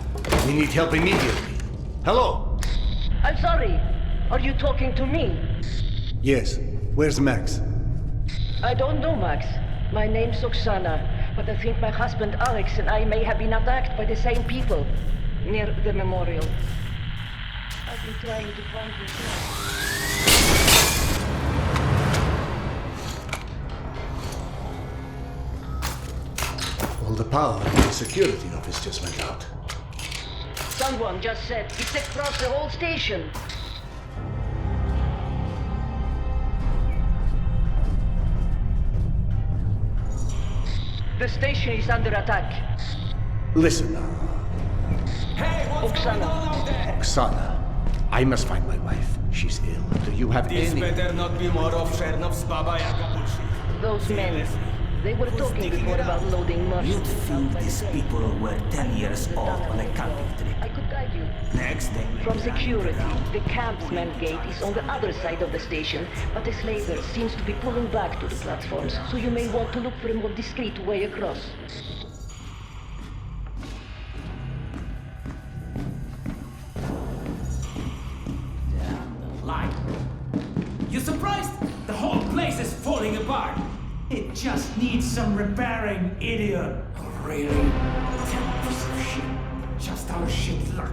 We need help immediately. Hello? I'm sorry. Are you talking to me? Yes. Where's Max? I don't know, Max. My name's Oksana, but I think my husband Alex and I may have been attacked by the same people near the memorial. I've been trying to find you. All the power in the security office just went out. Someone just said it's across the whole station. The station is under attack. Listen now. Hey, what's going on out there? Oksana, I must find my wife. She's ill. Do you have This any... better not be more of Chernov's Baba Yaga bullshit. Those men, they were talking before about loading mushrooms. You'd think these people were 10 years old on a camping trip. I could guide you. Next day. From security, the campsman gate is on the other side of the station, but the slaver seems to be pulling back to the platforms, so you may want to look for a more discreet way across. Lie. You surprised? The whole place is falling apart. It just needs some repairing, idiot. Really? Damn piece of shit. Just our shit luck.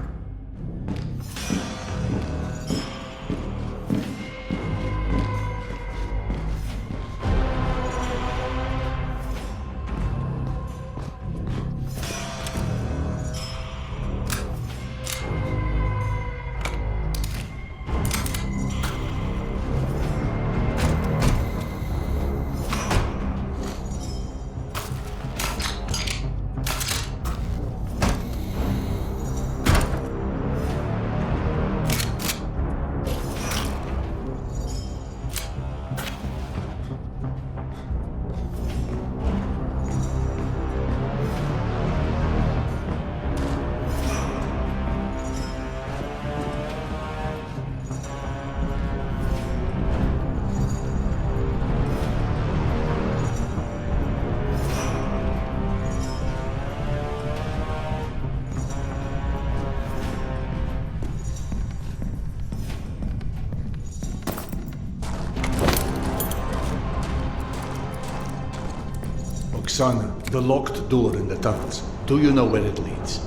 Zona, the locked door in the tunnels. Do you know where it leads?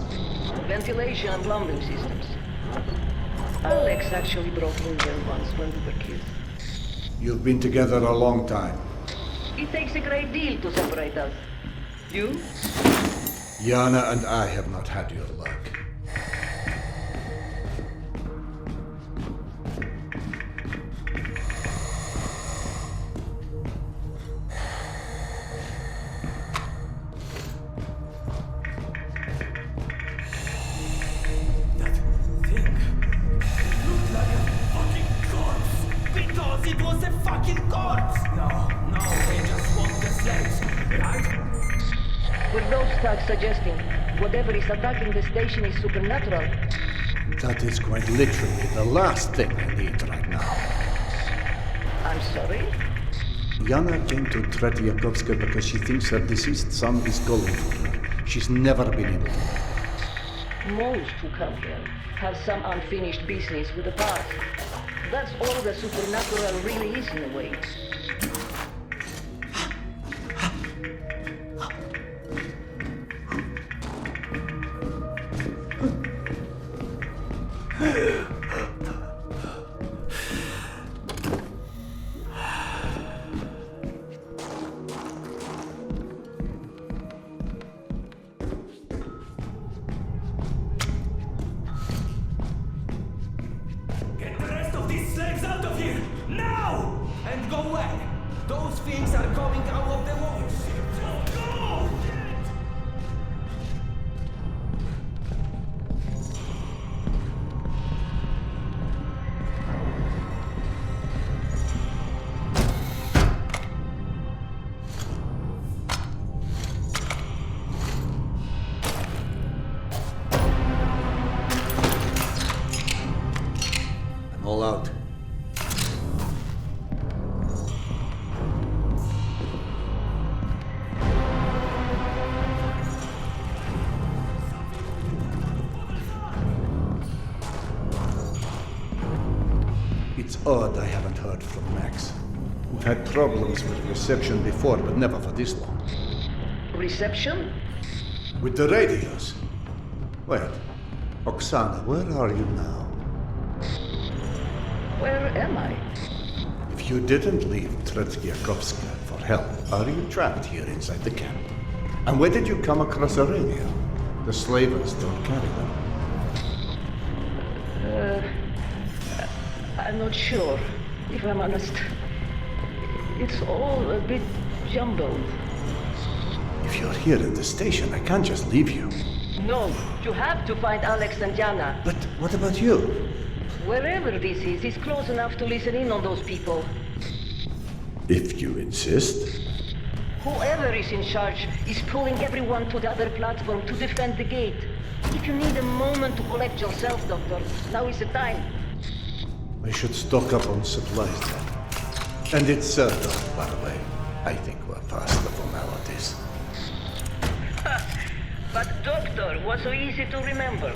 Ventilation and plumbing systems. Alex actually broke in there once when we were kids. You've been together a long time. It takes a great deal to separate us. You? Yana and I have not had your luck. Suggesting whatever is attacking the station is supernatural. That is quite literally the last thing I need right now. I'm sorry? Yana came to Tretyakovskaya because she thinks her deceased son is going for her. She's never been able to. Most who come here have some unfinished business with the past. That's all the supernatural really is in a way. All out. odd I haven't heard from Max. We've had problems with reception before, but never for this long. Reception? With the radios. Wait, Oksana, where are you now? Where am I? If you didn't leave Tretsyakovska for help, are you trapped here inside the camp? And where did you come across a radio? The slavers don't carry them. I'm not sure, if I'm honest. It's all a bit jumbled. If you're here at the station, I can't just leave you. No, you have to find Alex and Jana. But what about you? Wherever this is close enough to listen in on those people. If you insist. Whoever is in charge is pulling everyone to the other platform to defend the gate. If you need a moment to collect yourself, Doctor, now is the time. I should stock up on supplies then. And it's by the way. I think we're past the formalities. But Doctor was so easy to remember.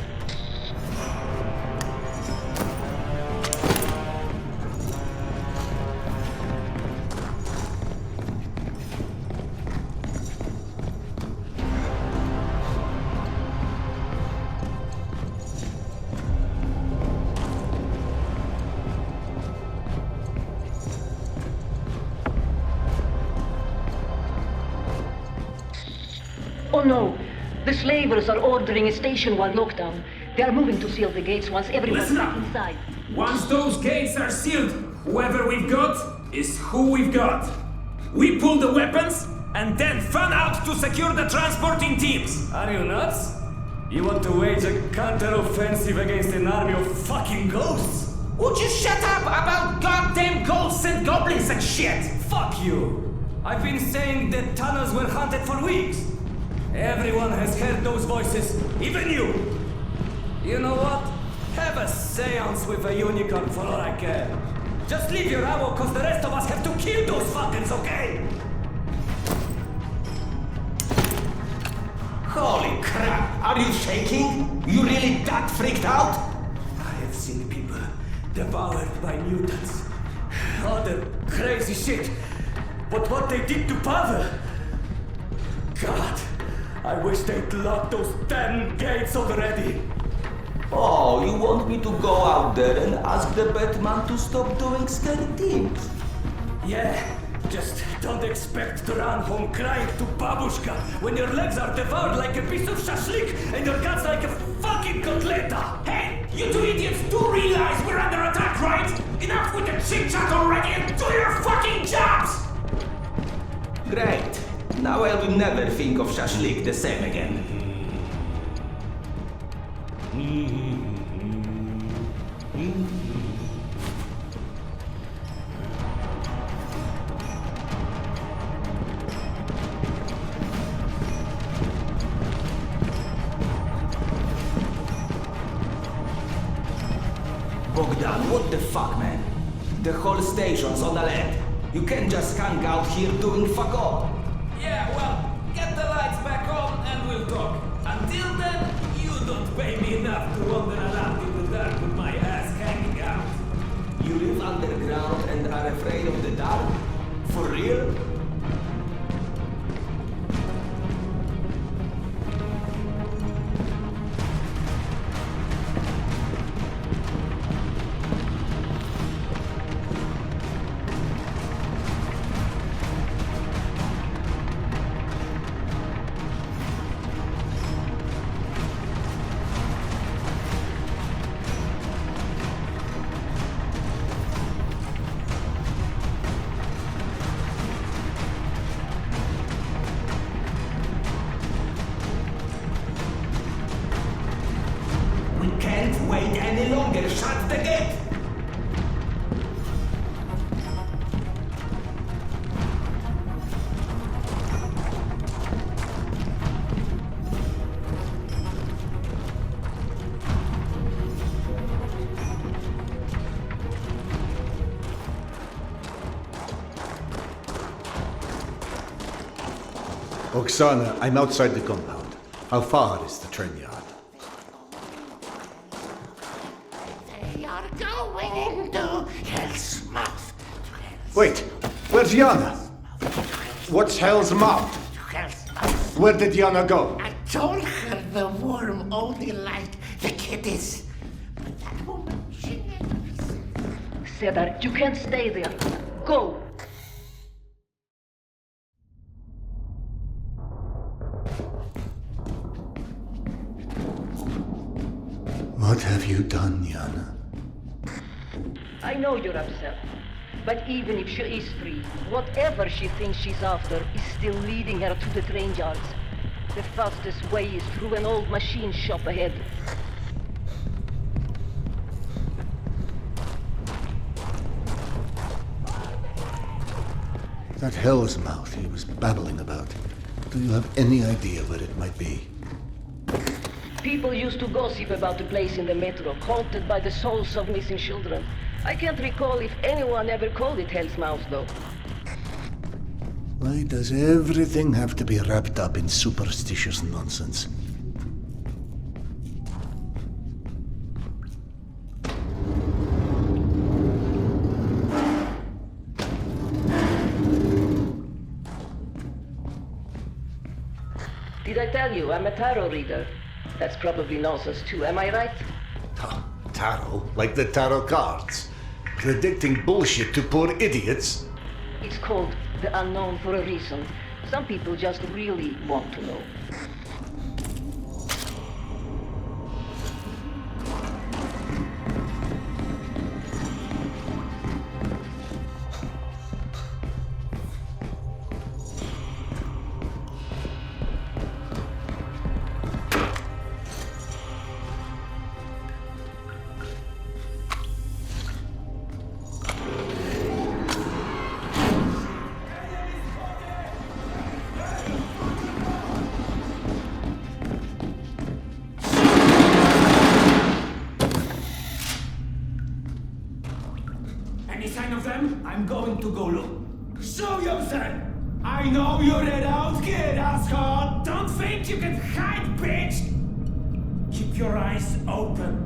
Oh no! The slavers are ordering a station-wide lockdown. They are moving to seal the gates once everyone's back inside. Once those gates are sealed, whoever we've got is who we've got. We pull the weapons and then fan out to secure the transporting teams. Are you nuts? You want to wage a counter-offensive against an army of fucking ghosts? Would you shut up about goddamn ghosts and goblins and shit? Fuck you! I've been saying that tunnels were haunted for weeks. Everyone has heard those voices, even you! You know what? Have a seance with a unicorn for all I care. Just leave your ammo, cause the rest of us have to kill those fuckers, okay? Holy crap! Are you shaking? You really that freaked out? I have seen people devoured by mutants. Other crazy shit. But what they did to Pavel... God... I wish they'd locked those damn gates already. Oh, you want me to go out there and ask the Batman to stop doing scary things? Yeah, just don't expect to run home crying to babushka when your legs are devoured like a piece of shashlik and your guts like a fucking kotleta. Hey, you two idiots do realize we're under attack, right? Enough with the chit-chat already and do your fucking jobs! Great. Now I will never think of shashlik the same again. Bogdan, what the fuck, man? The whole station's on alert. You can't just hang out here doing fuck all. Yeah, well, get the lights back on and we'll talk. Until then, you don't pay me enough to wander around in the dark with my ass hanging out. You live underground and are afraid of the dark? For real? Can't wait any longer. Shut the gate! Oksana, I'm outside the compound. How far is the train yard? They are are going into Hell's Mouth. Wait, where's Yana? What's Hell's Mouth? Hell's Mouth. Where did Yana go? I told her the worm only liked the kitties. But that woman, she never listened. Cedar, you can't stay there. Go! What have you done, Yana? I know you're upset. But even if she is free, whatever she thinks she's after is still leading her to the train yards. The fastest way is through an old machine shop ahead. That Hell's Mouth he was babbling about. Do you have any idea where it might be? People used to gossip about the place in the metro, haunted by the souls of missing children. I can't recall if anyone ever called it Hell's Mouth, though. Why does everything have to be wrapped up in superstitious nonsense? Did I tell you I'm a tarot reader? That's probably nonsense too, am I right? Tarot? Like the tarot cards? Predicting bullshit to poor idiots? It's called the unknown for a reason. Some people just really want to know. Any sign of them? I'm going to go look. Show yourself! I know you're an out kid, asshole! Don't think you can hide, bitch! Keep your eyes open.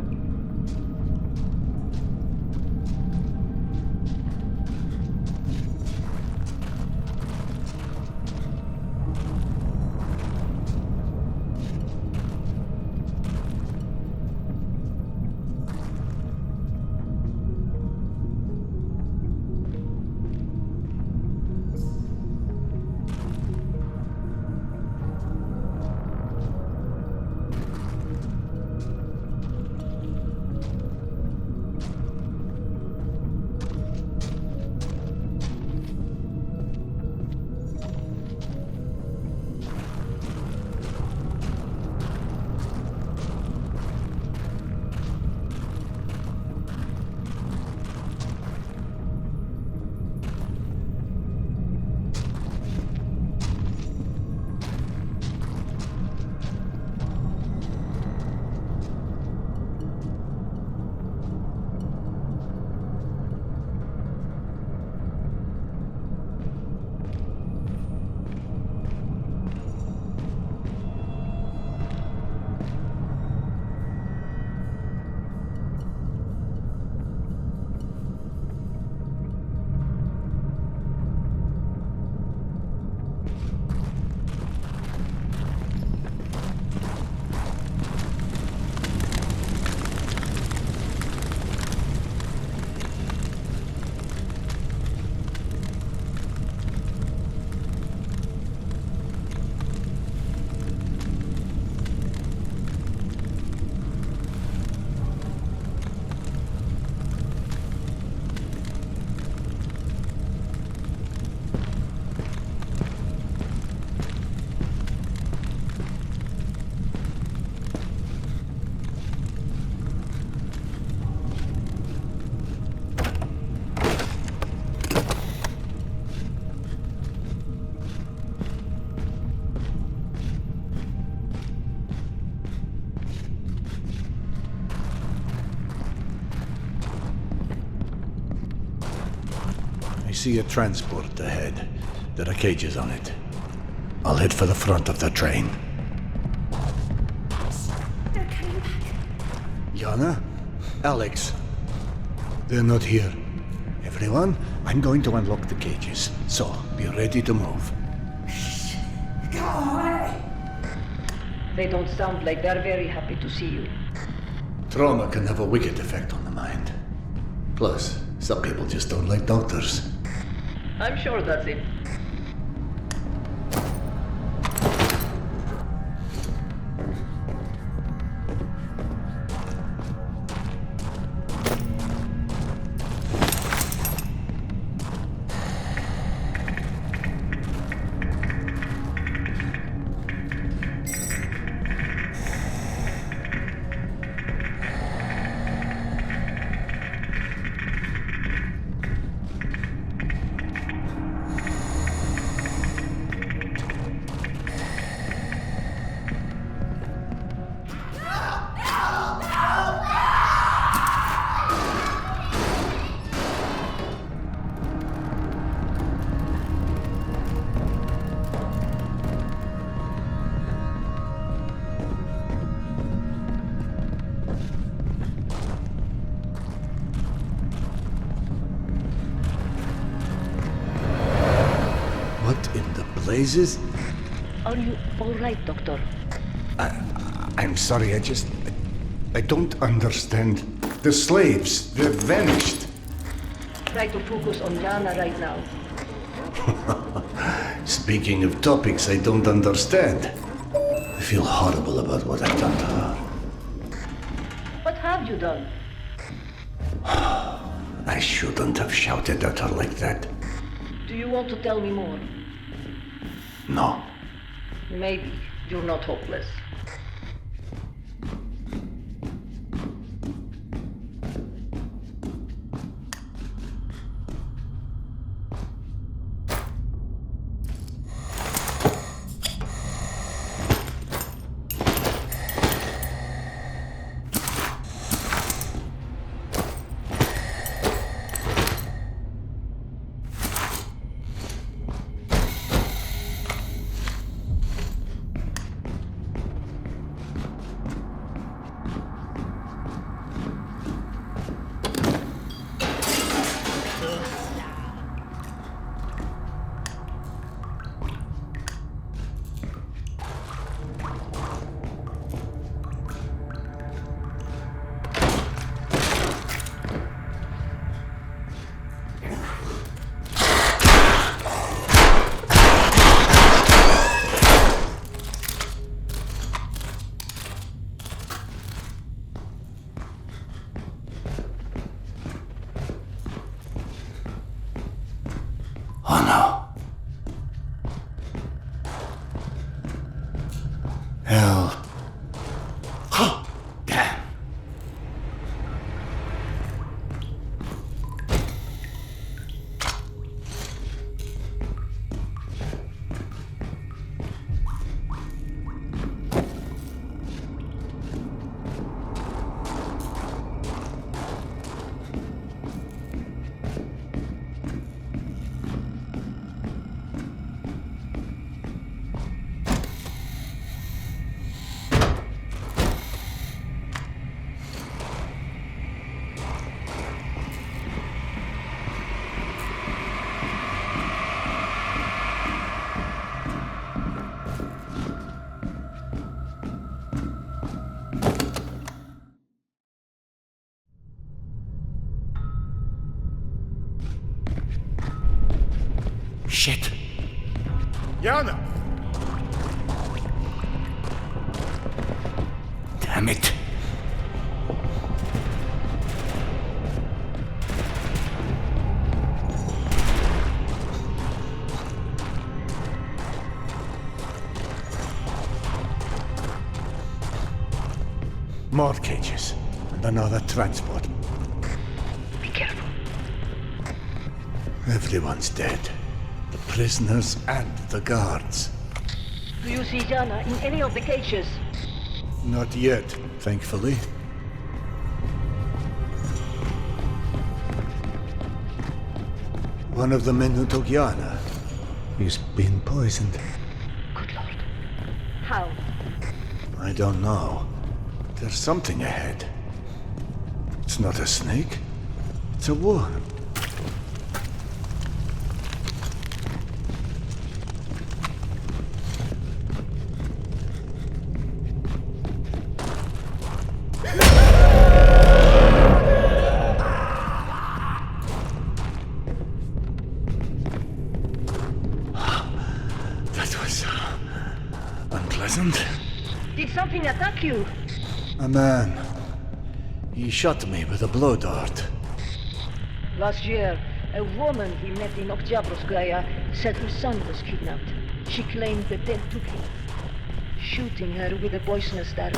I see a transport ahead. There are cages on it. I'll head for the front of the train. They're coming back. Yana? Alex, They're not here. Everyone, I'm going to unlock the cages. So, be ready to move. Go away! They don't sound like they're very happy to see you. Trauma can have a wicked effect on the mind. Plus, some people just don't like doctors. I'm sure that's it. Blazes? Are you all right, Doctor? I'm sorry, I don't understand. The slaves, they've vanished. Try to focus on Jana right now. Speaking of topics I don't understand, I feel horrible about what I've done to her. What have you done? I shouldn't have shouted at her like that. Do you want to tell me more? No. Maybe you're not hopeless. Oh no. Hell. Oh, damn. Shit. Yana! Damn it. More cages. And another transport. Be careful. Everyone's dead. The prisoners and the guards. Do you see Jana in any of the cages? Not yet, thankfully. One of the men who took Yana is being poisoned. Good Lord. How? I don't know. There's something ahead. It's not a snake. It's a war. That was unpleasant. Did something attack you? A man. He shot me with a blow dart. Last year, a woman he met in Oktябрьskaya said her son was kidnapped. She claimed the dead took him, shooting her with a poisonous dart.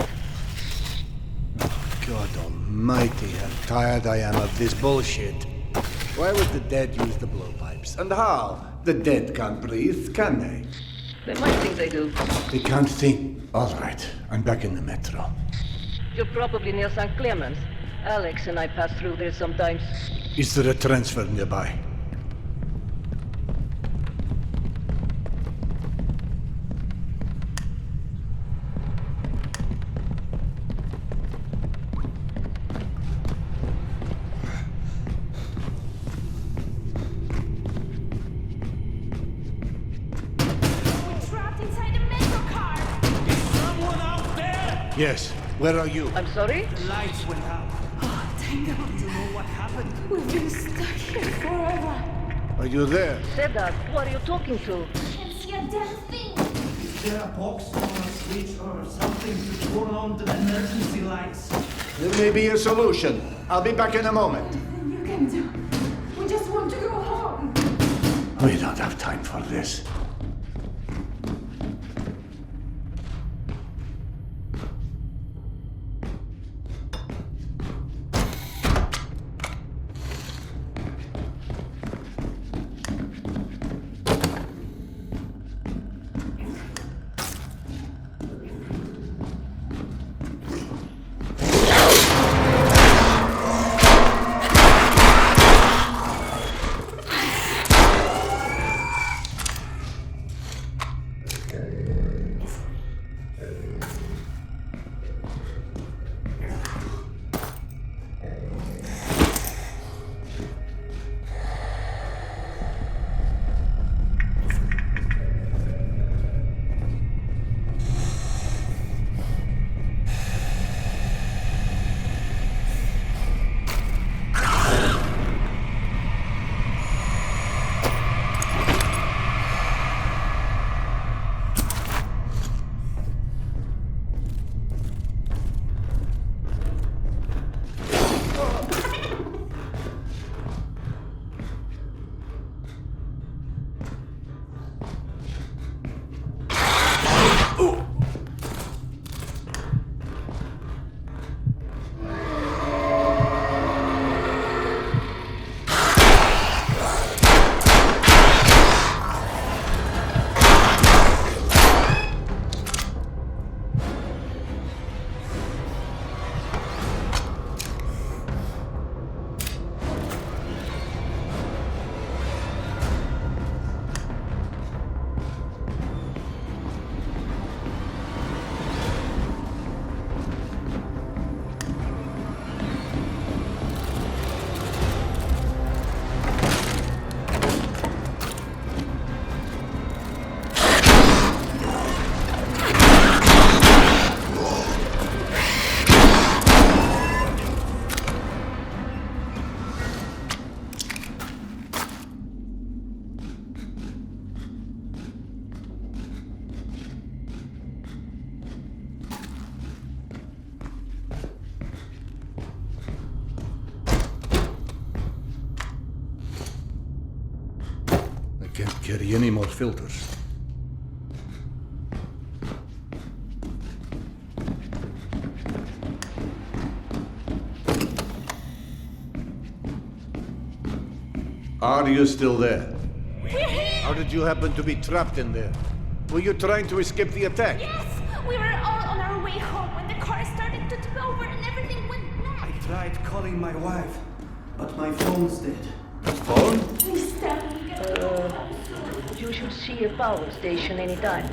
God almighty, how tired I am of this bullshit. Why would the dead use the blowpipes? And how? The dead can't breathe, can they? They might think they do. They can't think. All right, I'm back in the metro. You're probably near St. Clements. Alex and I pass through there sometimes. Is there a transfer nearby? Yes. Where are you? I'm sorry? The lights went out. Oh, thank God. You know what happened? We've been stuck here forever. Are you there? Sedat, who are you talking to? Can't see a damn thing. Is there a box or a switch or something to turn on the emergency lights? There may be a solution. I'll be back in a moment. Nothing you can do. We just want to go home. We don't have time for this. Can't carry any more filters. Are you still there? We're here! How did you happen to be trapped in there? Were you trying to escape the attack? Yes! We were all on our way home when the car started to tip over and everything went black. I tried calling my wife, but my phone's dead. Phone? Please tell me. You should see a power station anytime.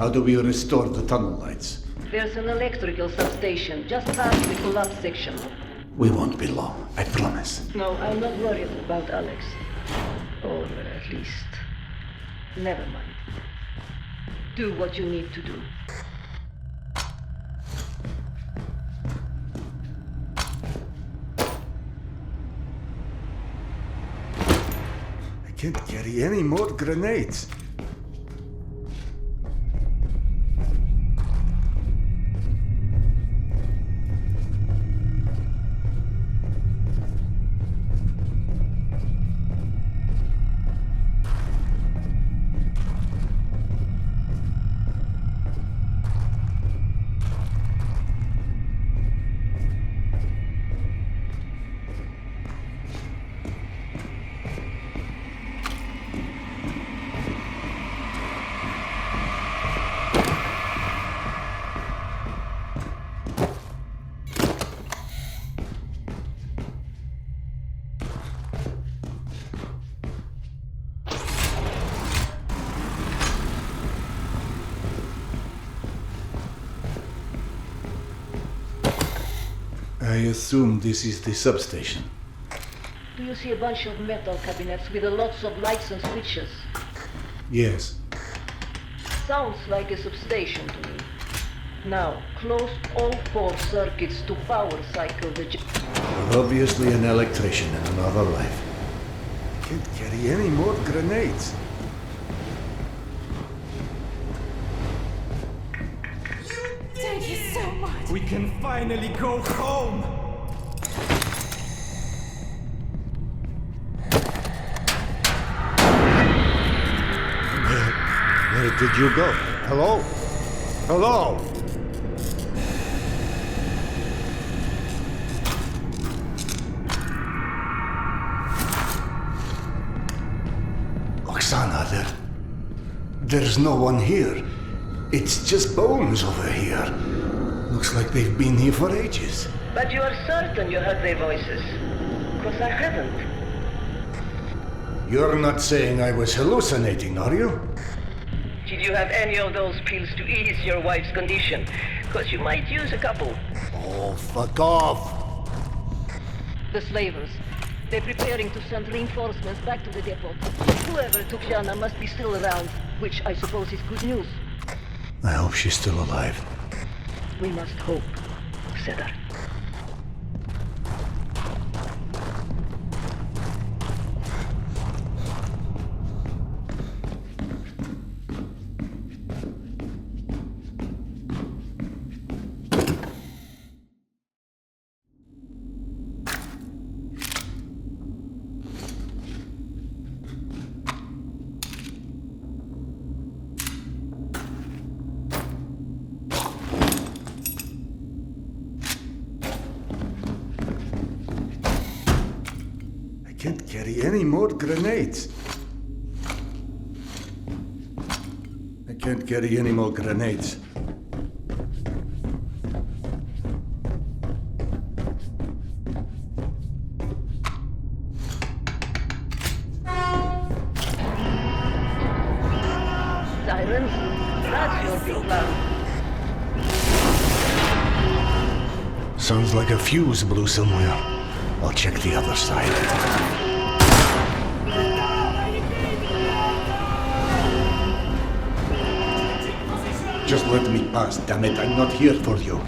How do we restore the tunnel lights? There's an electrical substation just past the collapse section. We won't be long, I promise. No, I'm not worried about Alex. Or at least... Never mind. Do what you need to do. I can't carry any more grenades. I assume this is the substation. Do you see a bunch of metal cabinets with lots of lights and switches? Yes. Sounds like a substation to me. Now, close all 4 circuits to power cycle the... You're obviously an electrician in another life. Can't carry any more grenades. Thank you so much. We can finally go home! Where did you go? Hello? Hello? Oksana, there's no one here. It's just bones over here. Looks like they've been here for ages. But you are certain you heard their voices? Because I haven't. You're not saying I was hallucinating, are you? Did you have any of those pills to ease your wife's condition? Because you might use a couple. Oh, fuck off! The slavers. They're preparing to send reinforcements back to the depot. Whoever took Jana must be still around, which I suppose is good news. I hope she's still alive. We must hope, Cedar. Can't carry any more grenades. I can't carry any more grenades. Sirens? That's your big plan. Sounds like a fuse blew somewhere. I'll check the other side. Just let me pass, damn it. I'm not here for you.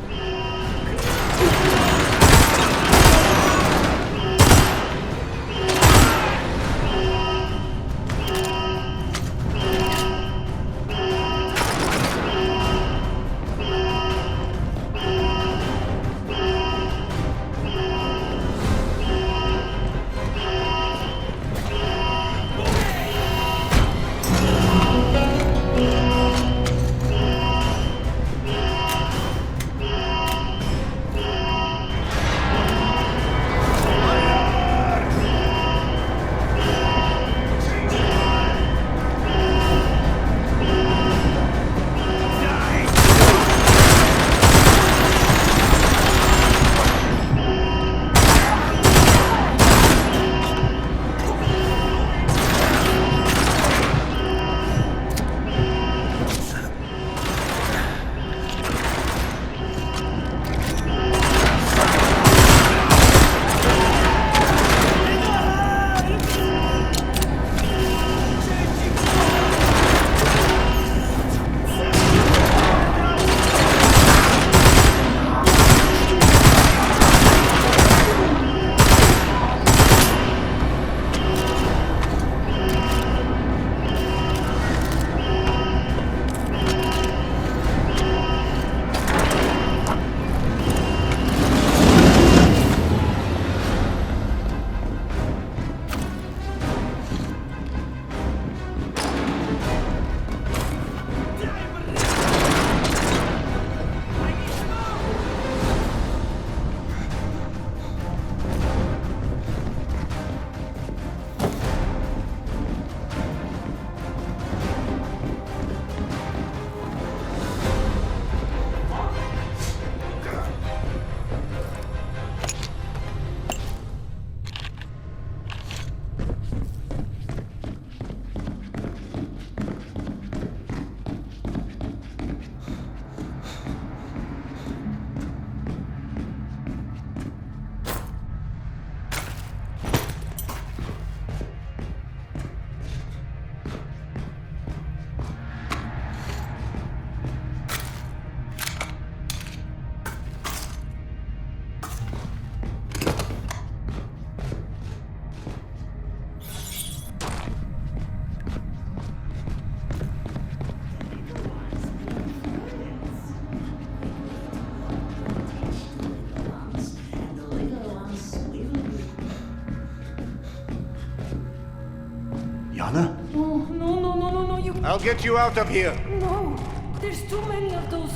I'll get you out of here. No, there's too many of those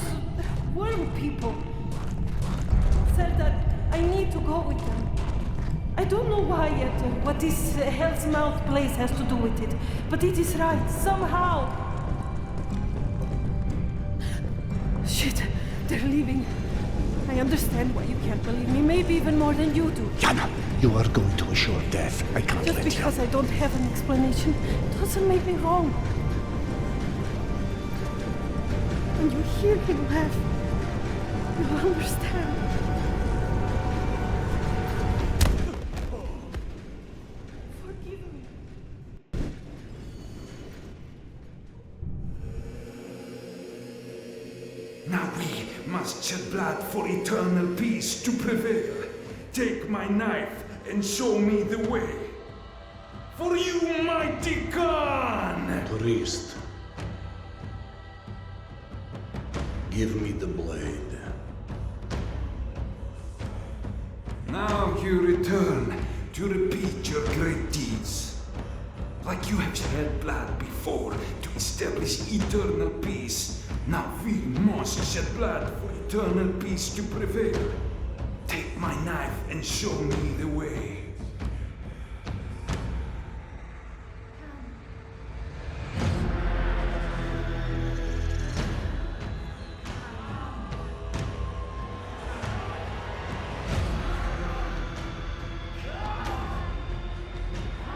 worm people. Zelda, I need to go with them. I don't know why yet, what this Hell's Mouth place has to do with it, but it is right, somehow. Shit, they're leaving. I understand why you can't believe me, maybe even more than you do. Yana, you are going to a sure death. I can't Just let because you. I don't have an explanation doesn't make me wrong. When you hear him laugh, you'll understand. Forgive me. Now we must shed blood for eternal peace to prevail. Take my knife and show me the way. For you, mighty Khan! Priest, give me the blade. Now you return to repeat your great deeds. Like you have shed blood before to establish eternal peace, now we must shed blood for eternal peace to prevail. Take my knife and show me the way.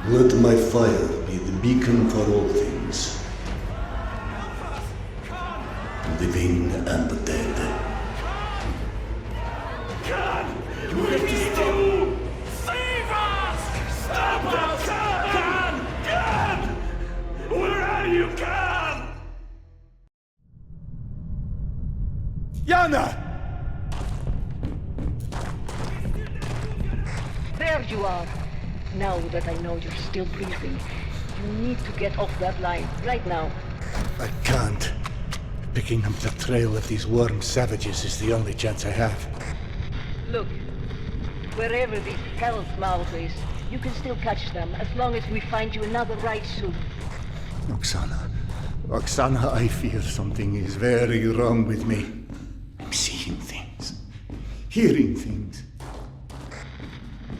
Let my fire be the beacon for all things, living and the dead. God! We need you! Save us! Stop us! God! God! Where are you, God? Yana! There you are. Now that I know you're still breathing, you need to get off that line, right now. I can't. Picking up the trail of these worm savages is the only chance I have. Look, wherever this Hell's Mouth is, you can still catch them as long as we find you another ride soon. Oksana, I fear something is very wrong with me. I'm seeing things, hearing things.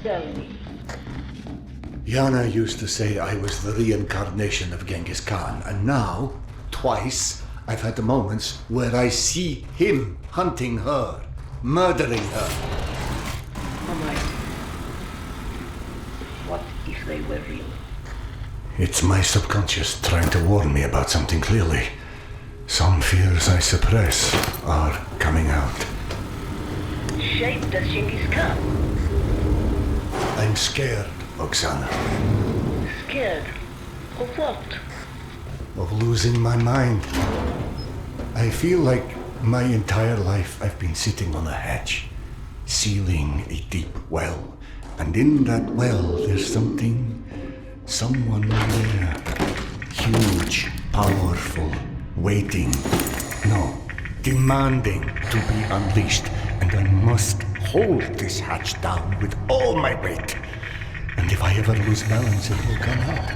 Tell me. Yana used to say I was the reincarnation of Genghis Khan, and now, twice, I've had the moments where I see him hunting her, murdering her. Oh my. What if they were real? It's my subconscious trying to warn me about something clearly. Some fears I suppress are coming out. Shaped as Genghis Khan. I'm scared, Oksana. Scared? Of what? Of losing my mind. I feel like my entire life I've been sitting on a hatch, sealing a deep well. And in that well, there's someone there. Huge, powerful, waiting. No, demanding to be unleashed. And I must hold this hatch down with all my weight. And if I ever lose balance, it will come out.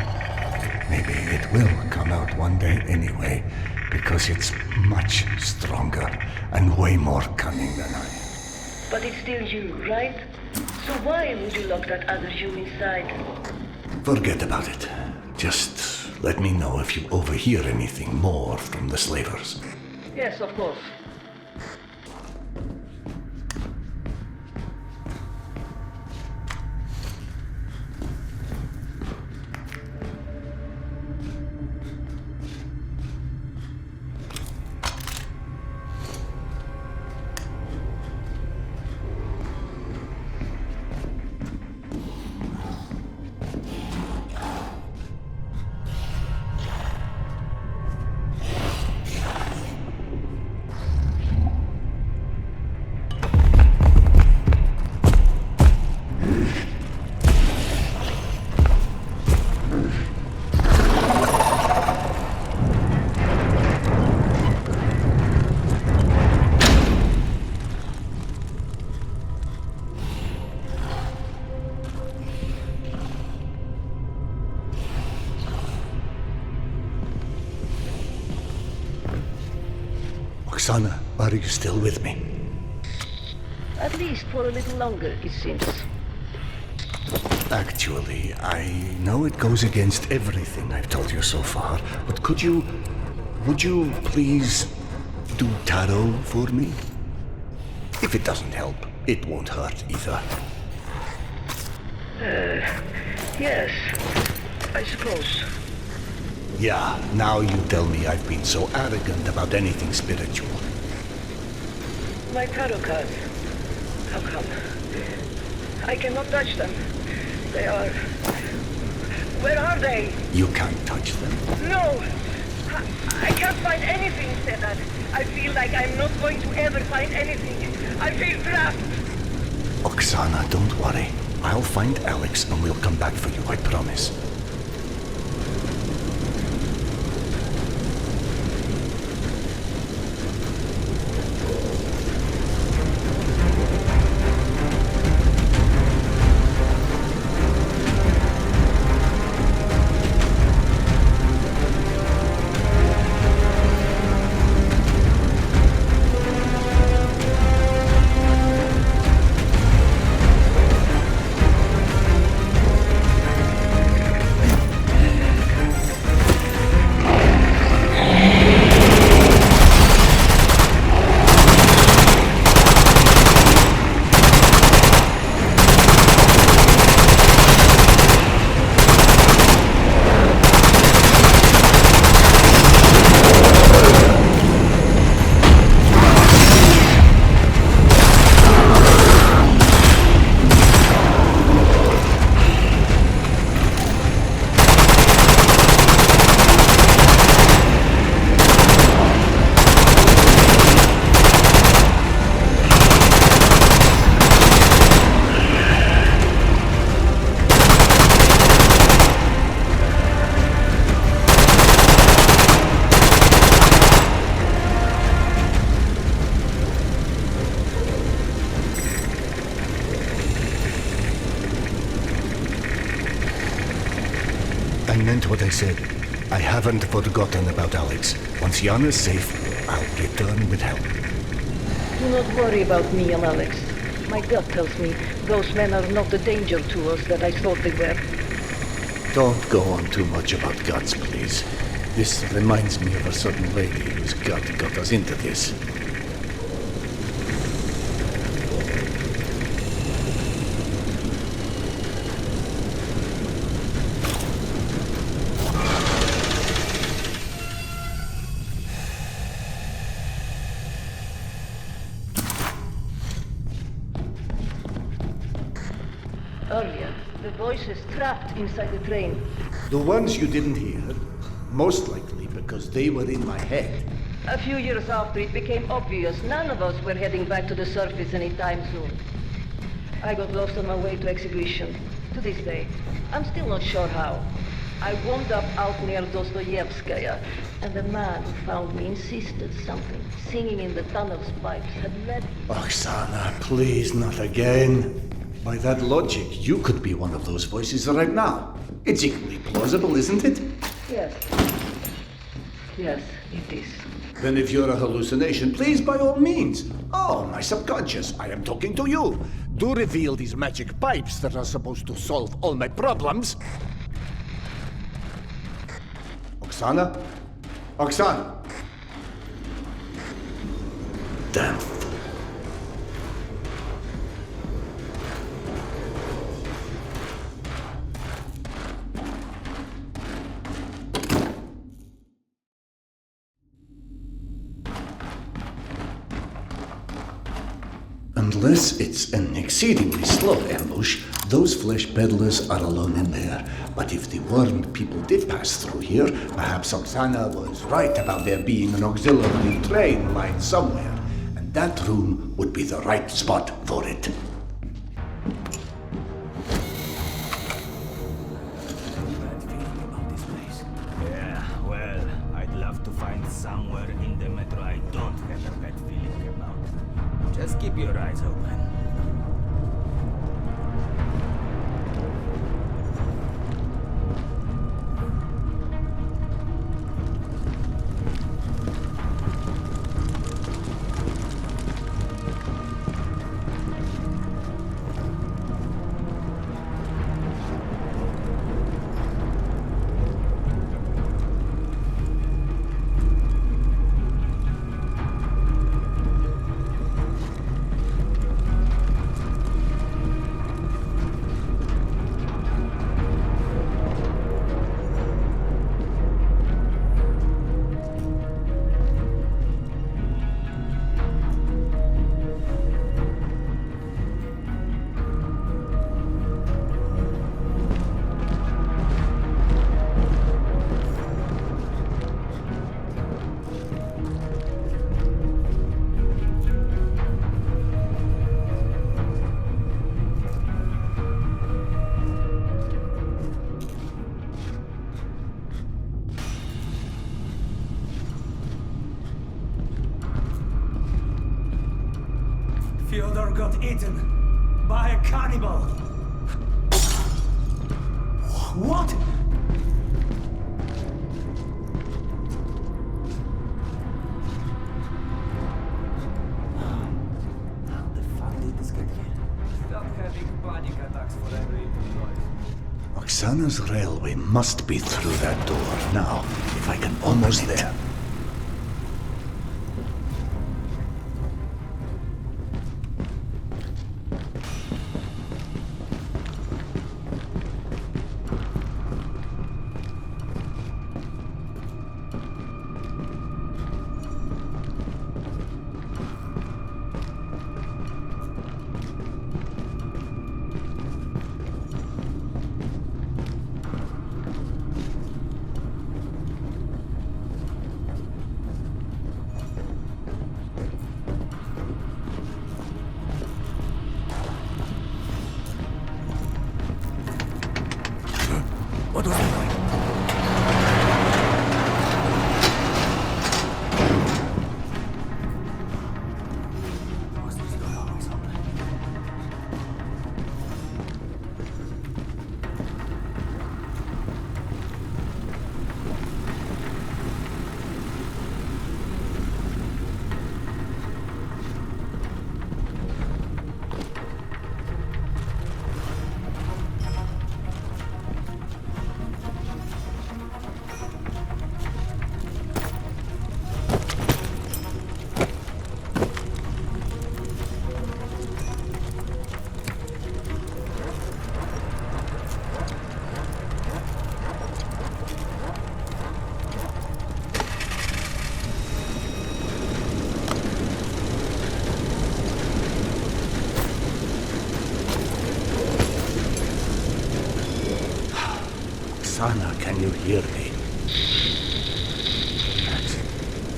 Maybe it will come out one day anyway, because it's much stronger and way more cunning than I am. But it's still you, right? So why would you lock that other you inside? Forget about it. Just let me know if you overhear anything more from the slavers. Yes, of course. Oksana, are you still with me? At least for a little longer, it seems. Actually, I know it goes against everything I've told you so far, but would you please do tarot for me? If it doesn't help, it won't hurt either. Yes, I suppose. Yeah, now you tell me I've been so arrogant about anything spiritual. My tarot cards. How come? I cannot touch them. They are... Where are they? You can't touch them. No! I can't find anything, Sedat. I feel like I'm not going to ever find anything. I feel trapped. Oksana, don't worry. I'll find Alex and we'll come back for you, I promise. I meant what I said. I haven't forgotten about Alex. Once Yana's safe, I'll return with help. Do not worry about me and Alex. My gut tells me those men are not the danger to us that I thought they were. Don't go on too much about guts, please. This reminds me of a certain lady whose gut got us into this. Earlier, the voices trapped inside the train. The ones you didn't hear, most likely because they were in my head. A few years after it became obvious none of us were heading back to the surface anytime soon. I got lost on my way to exhibition. To this day, I'm still not sure how. I wound up out near Dostoevskaya, and the man who found me insisted something singing in the tunnel's pipes had led me. Oksana, please, not again. By that logic, you could be one of those voices right now. It's equally plausible, isn't it? Yes. Yes, it is. Then if you're a hallucination, please, by all means. Oh, my subconscious, I am talking to you. Do reveal these magic pipes that are supposed to solve all my problems. Oksana? Oksana! Damn fool. Unless it's an exceedingly slow ambush, those flesh peddlers are alone in there. But if the warned people did pass through here, perhaps Oksana was right about there being an auxiliary train line somewhere, and that room would be the right spot for it. Yeah, well, I'd love to find somewhere in the metro I don't have a bad feeling about. Just keep your eyes open. eaten by a cannibal. What? How the fuck did this get here? Stop having panic attacks for every little noise. Oksana's railway must be through that door. Now, if I can almost there. What was that? Zona, can you hear me?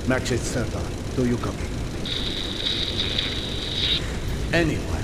Max, it's Serdar. Do you copy? Anyone?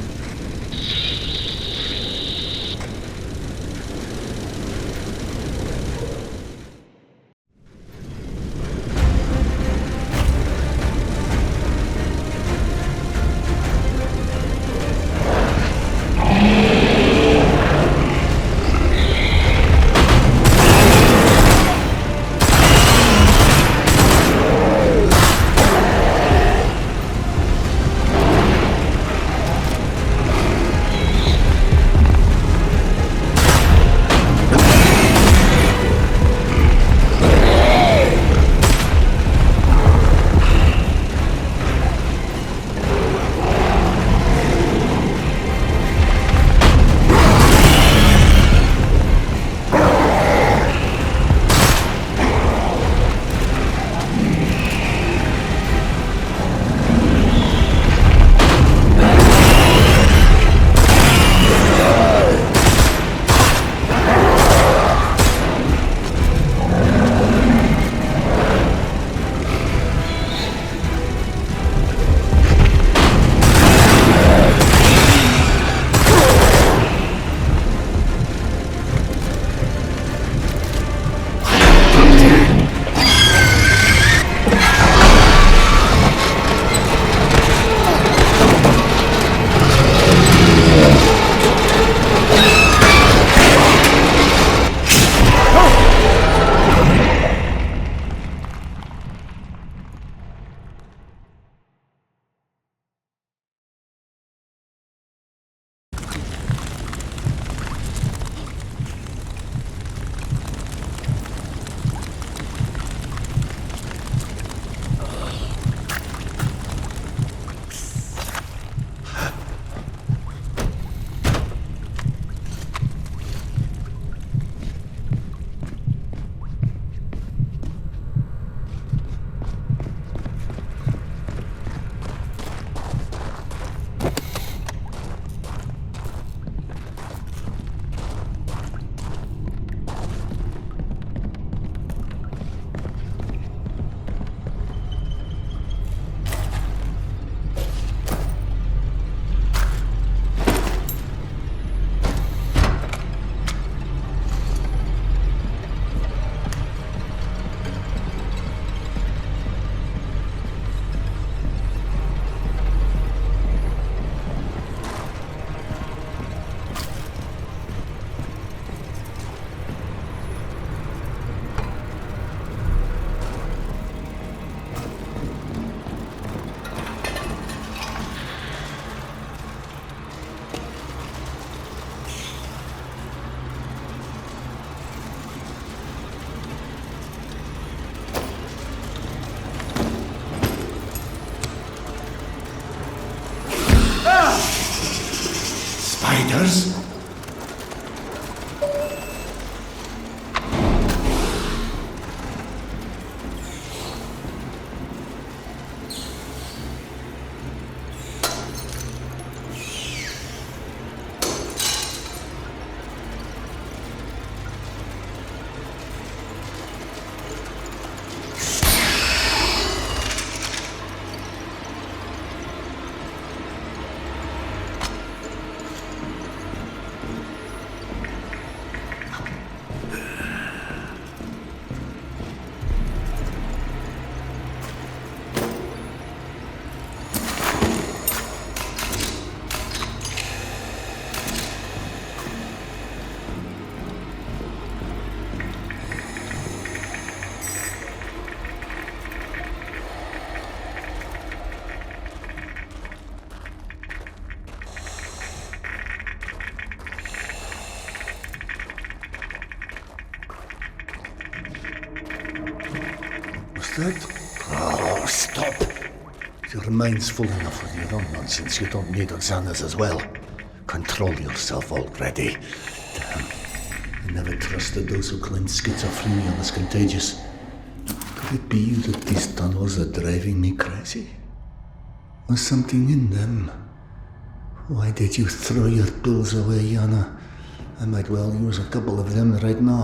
Spiders? That? Oh, stop! Your mind's full enough with your own nonsense. You don't need Xana's as well. Control yourself already. Damn. I never trusted those who claim schizophrenia was contagious. Could it be that these tunnels are driving me crazy? Was something in them? Why did you throw your pills away, Yana? I might well use a couple of them right now.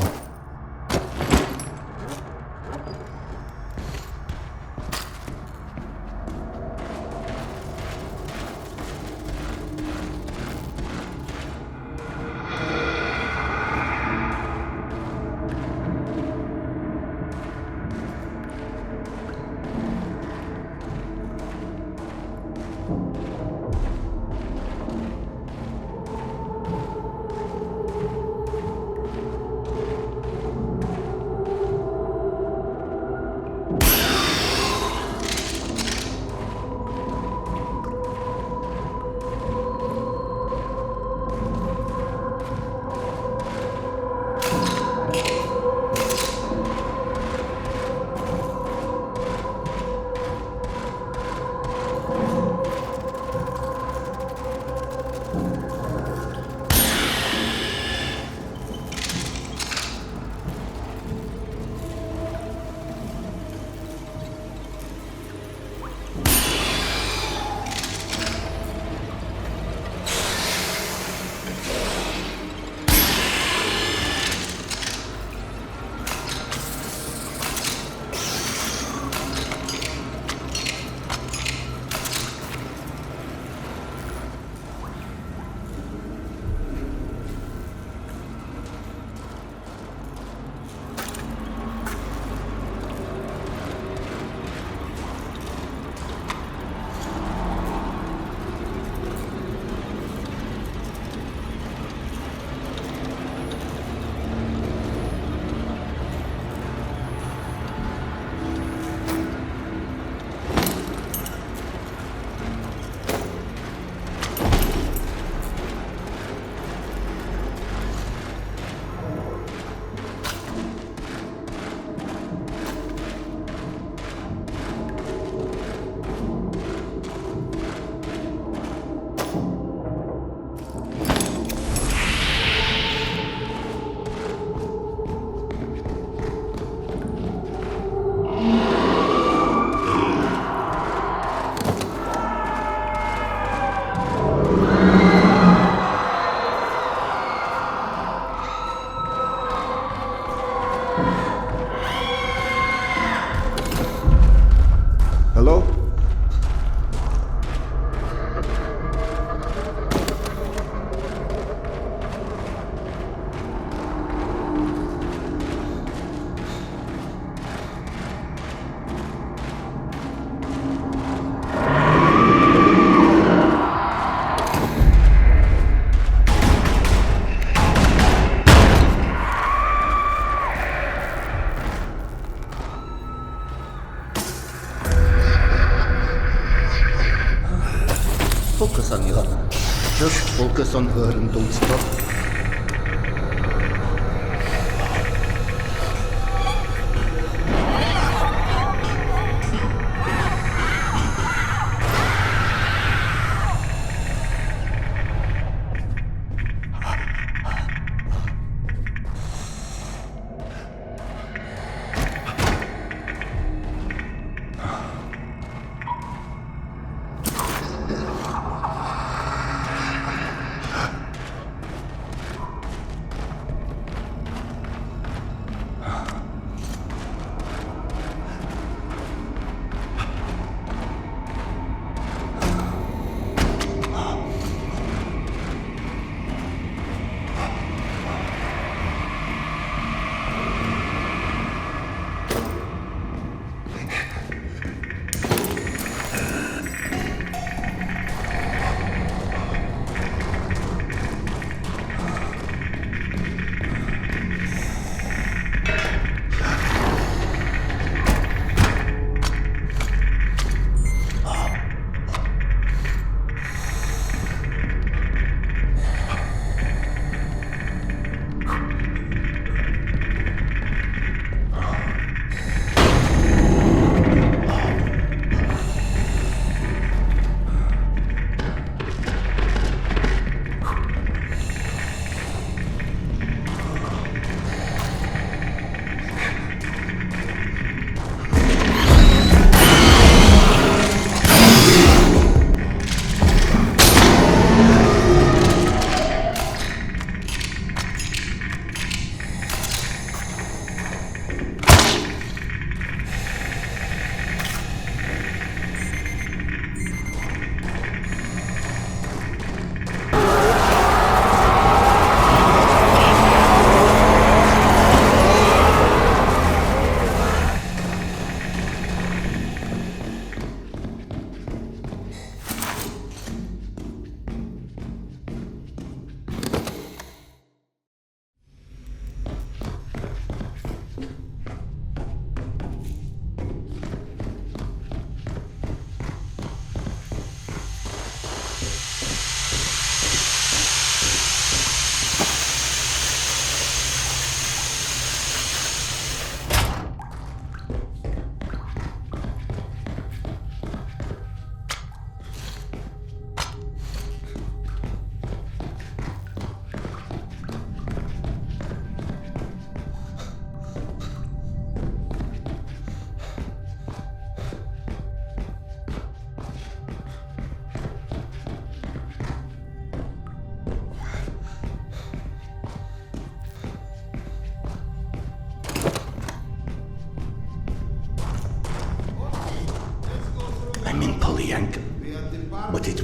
Focus on Yana. Just focus on her and don't stop.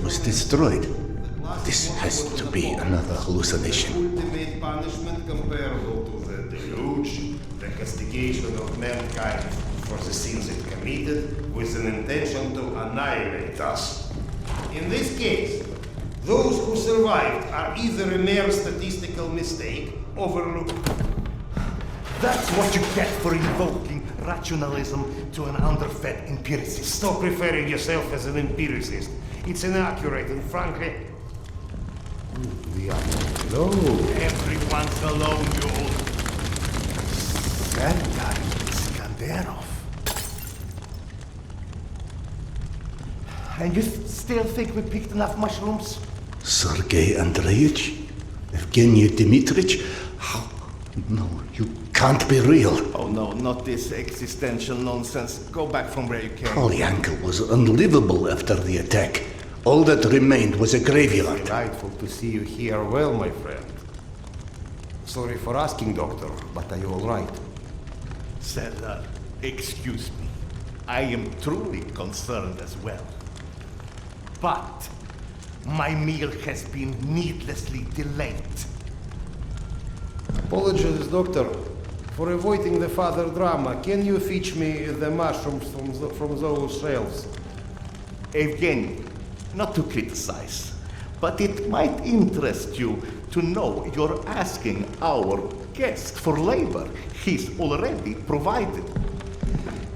was destroyed. This has to be another hallucination. Ultimate punishment comparable to the deluge, the castigation of mankind for the sins it committed with an intention to annihilate us. In this case, those who survived are either a mere statistical mistake, overlooked. That's what you get for invoking rationalism to an underfed empiricist. Stop referring yourself as an empiricist. It's inaccurate and frankly... We are alone. Everyone's alone, you old... Sergei Skanderov. And you still think we picked enough mushrooms? Sergei Andreevich? Evgeny Dmitrich? How? No, you can't be real. Oh no, not this existential nonsense. Go back from where you came. Polyanka was unlivable after the attack. All that remained was a graveyard. Delightful to see you here well, my friend. Sorry for asking, Doctor, but are you all right? Serdar, excuse me. I am truly concerned as well. But my meal has been needlessly delayed. Apologies, Doctor. For avoiding the further drama, can you fetch me the mushrooms from those shelves? Evgeny, not to criticize, but it might interest you to know you're asking our guest for labor he's already provided.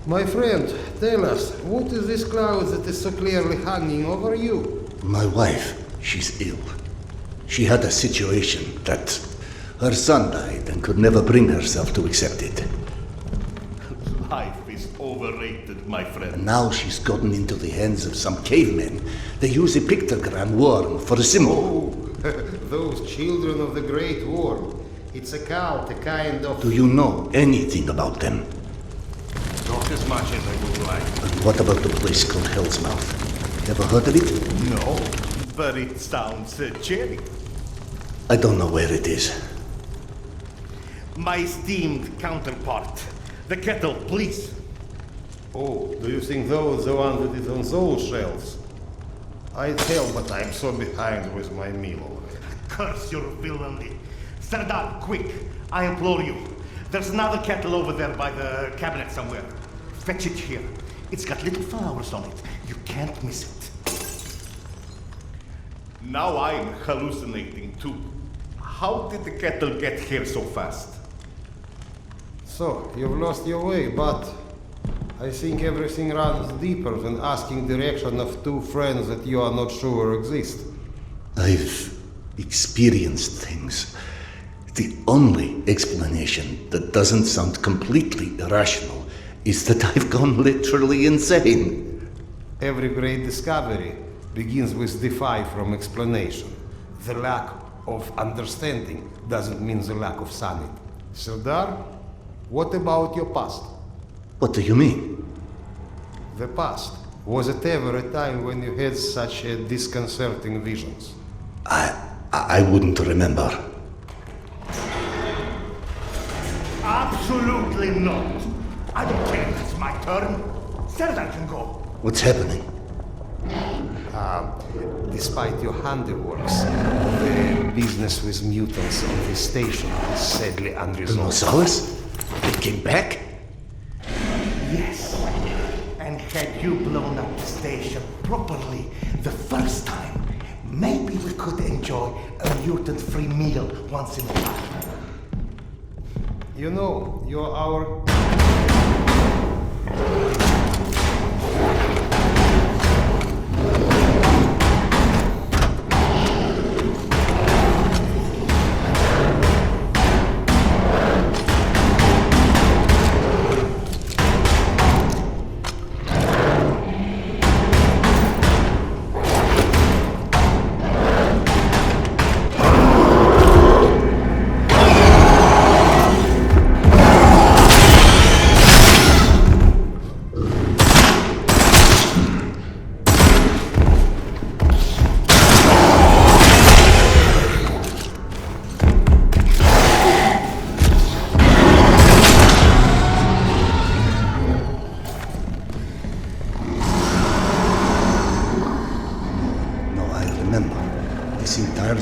My friend, tell us, what is this cloud that is so clearly hanging over you? My wife, she's ill. She had a situation that her son died and could never bring herself to accept it. Life is overrated, my friend. And now she's gotten into the hands of some cavemen. They use a pictogram worm for a symbol. Oh, those children of the Great War. It's a cult, a kind of... Do you know anything about them? Not as much as I would like. And what about the place called Hell's Mouth? Ever heard of it? No, but it sounds cherry. I don't know where it is. My esteemed counterpart, the kettle, please. Oh, do you think those the one that is on those shelves? I tell, but I'm so behind with my meal. Curse your villainy. Serdar, quick, I implore you. There's another kettle over there by the cabinet somewhere. Fetch it here. It's got little flowers on it. You can't miss it. Now I'm hallucinating too. How did the kettle get here so fast? So, you've lost your way, but I think everything runs deeper than asking direction of two friends that you are not sure exist. I've experienced things. The only explanation that doesn't sound completely irrational is that I've gone literally insane. Every great discovery begins with defy from explanation. The lack of understanding doesn't mean the lack of sanity. Serdar, what about your past? What do you mean? The past. Was it ever a time when you had such disconcerting visions? I wouldn't remember. Absolutely not. I don't care if it's my turn. Serdar can go. What's happening? Despite your handiworks, the business with mutants on this station is sadly The unresolved. nosalis? They came back? Yes. And had you blown up the station properly the first time, maybe we could enjoy a mutant-free meal once in a while. You know, you're our...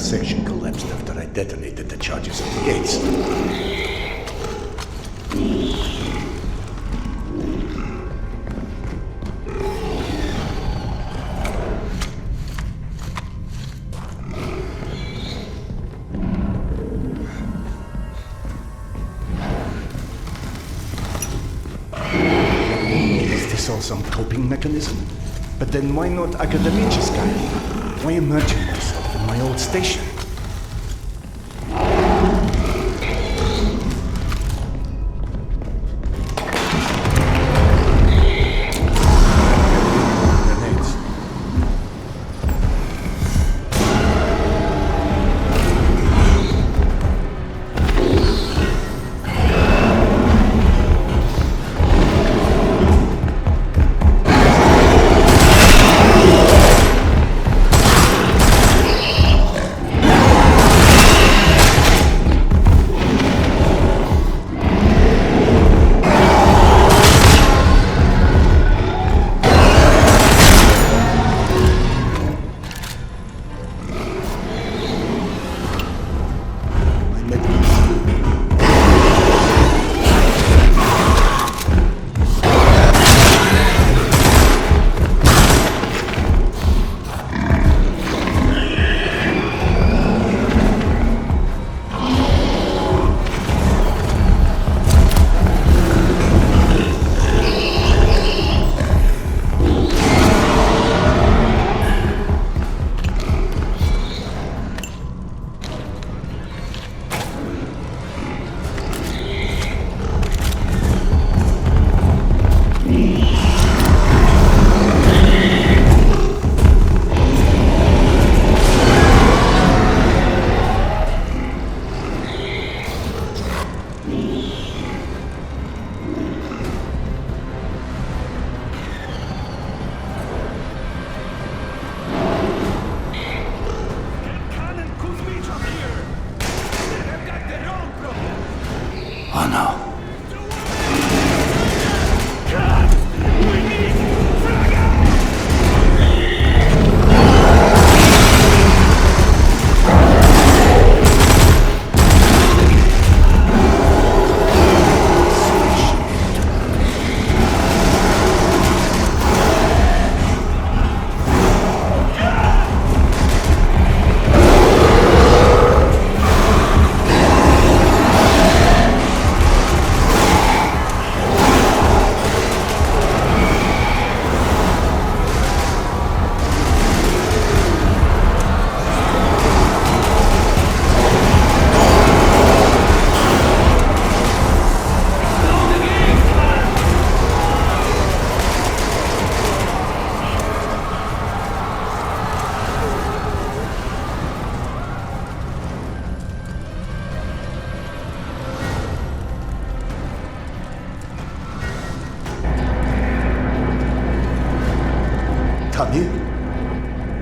section collapsed after I detonated the charges at the gates. Some coping mechanism? But then why not academicis guy? Why imagine myself in my old station?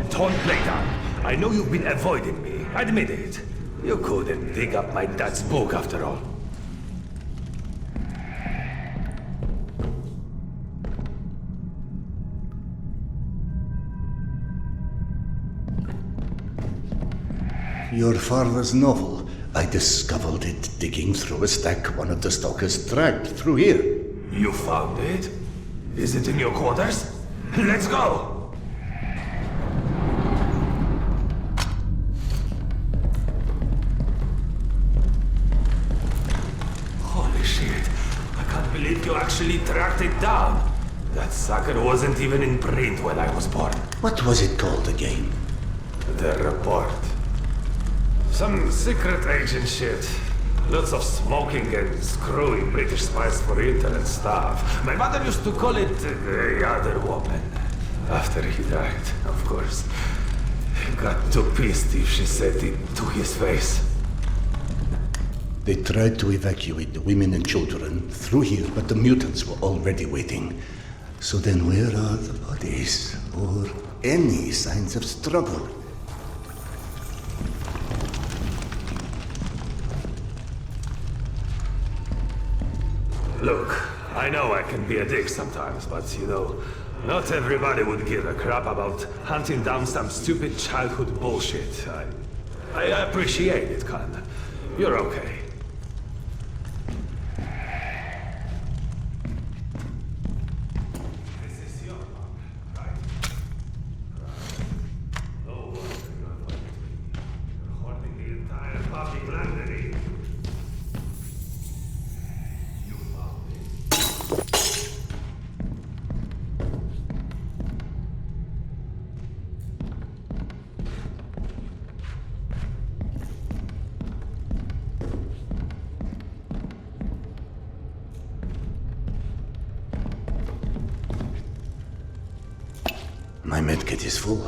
Don't play down. I know you've been avoiding me. Admit it. You couldn't dig up my dad's book after all. Your father's novel. I discovered it digging through a stack one of the stalkers dragged through here. You found it? Is it in your quarters? Let's go! Holy shit. I can't believe you actually tracked it down. That sucker wasn't even in print when I was born. What was it called again? The report. Some secret agent shit. Lots of smoking and screwing British spies for intel and stuff. My mother used to call it the other woman. After he died, of course. He got too pissed if she said it to his face. They tried to evacuate the women and children through here, but the mutants were already waiting. So then where are the bodies? Or any signs of struggle? Look, I know I can be a dick sometimes, but you know, not everybody would give a crap about hunting down some stupid childhood bullshit. I appreciate it, Khan. You're okay. My medkit is full.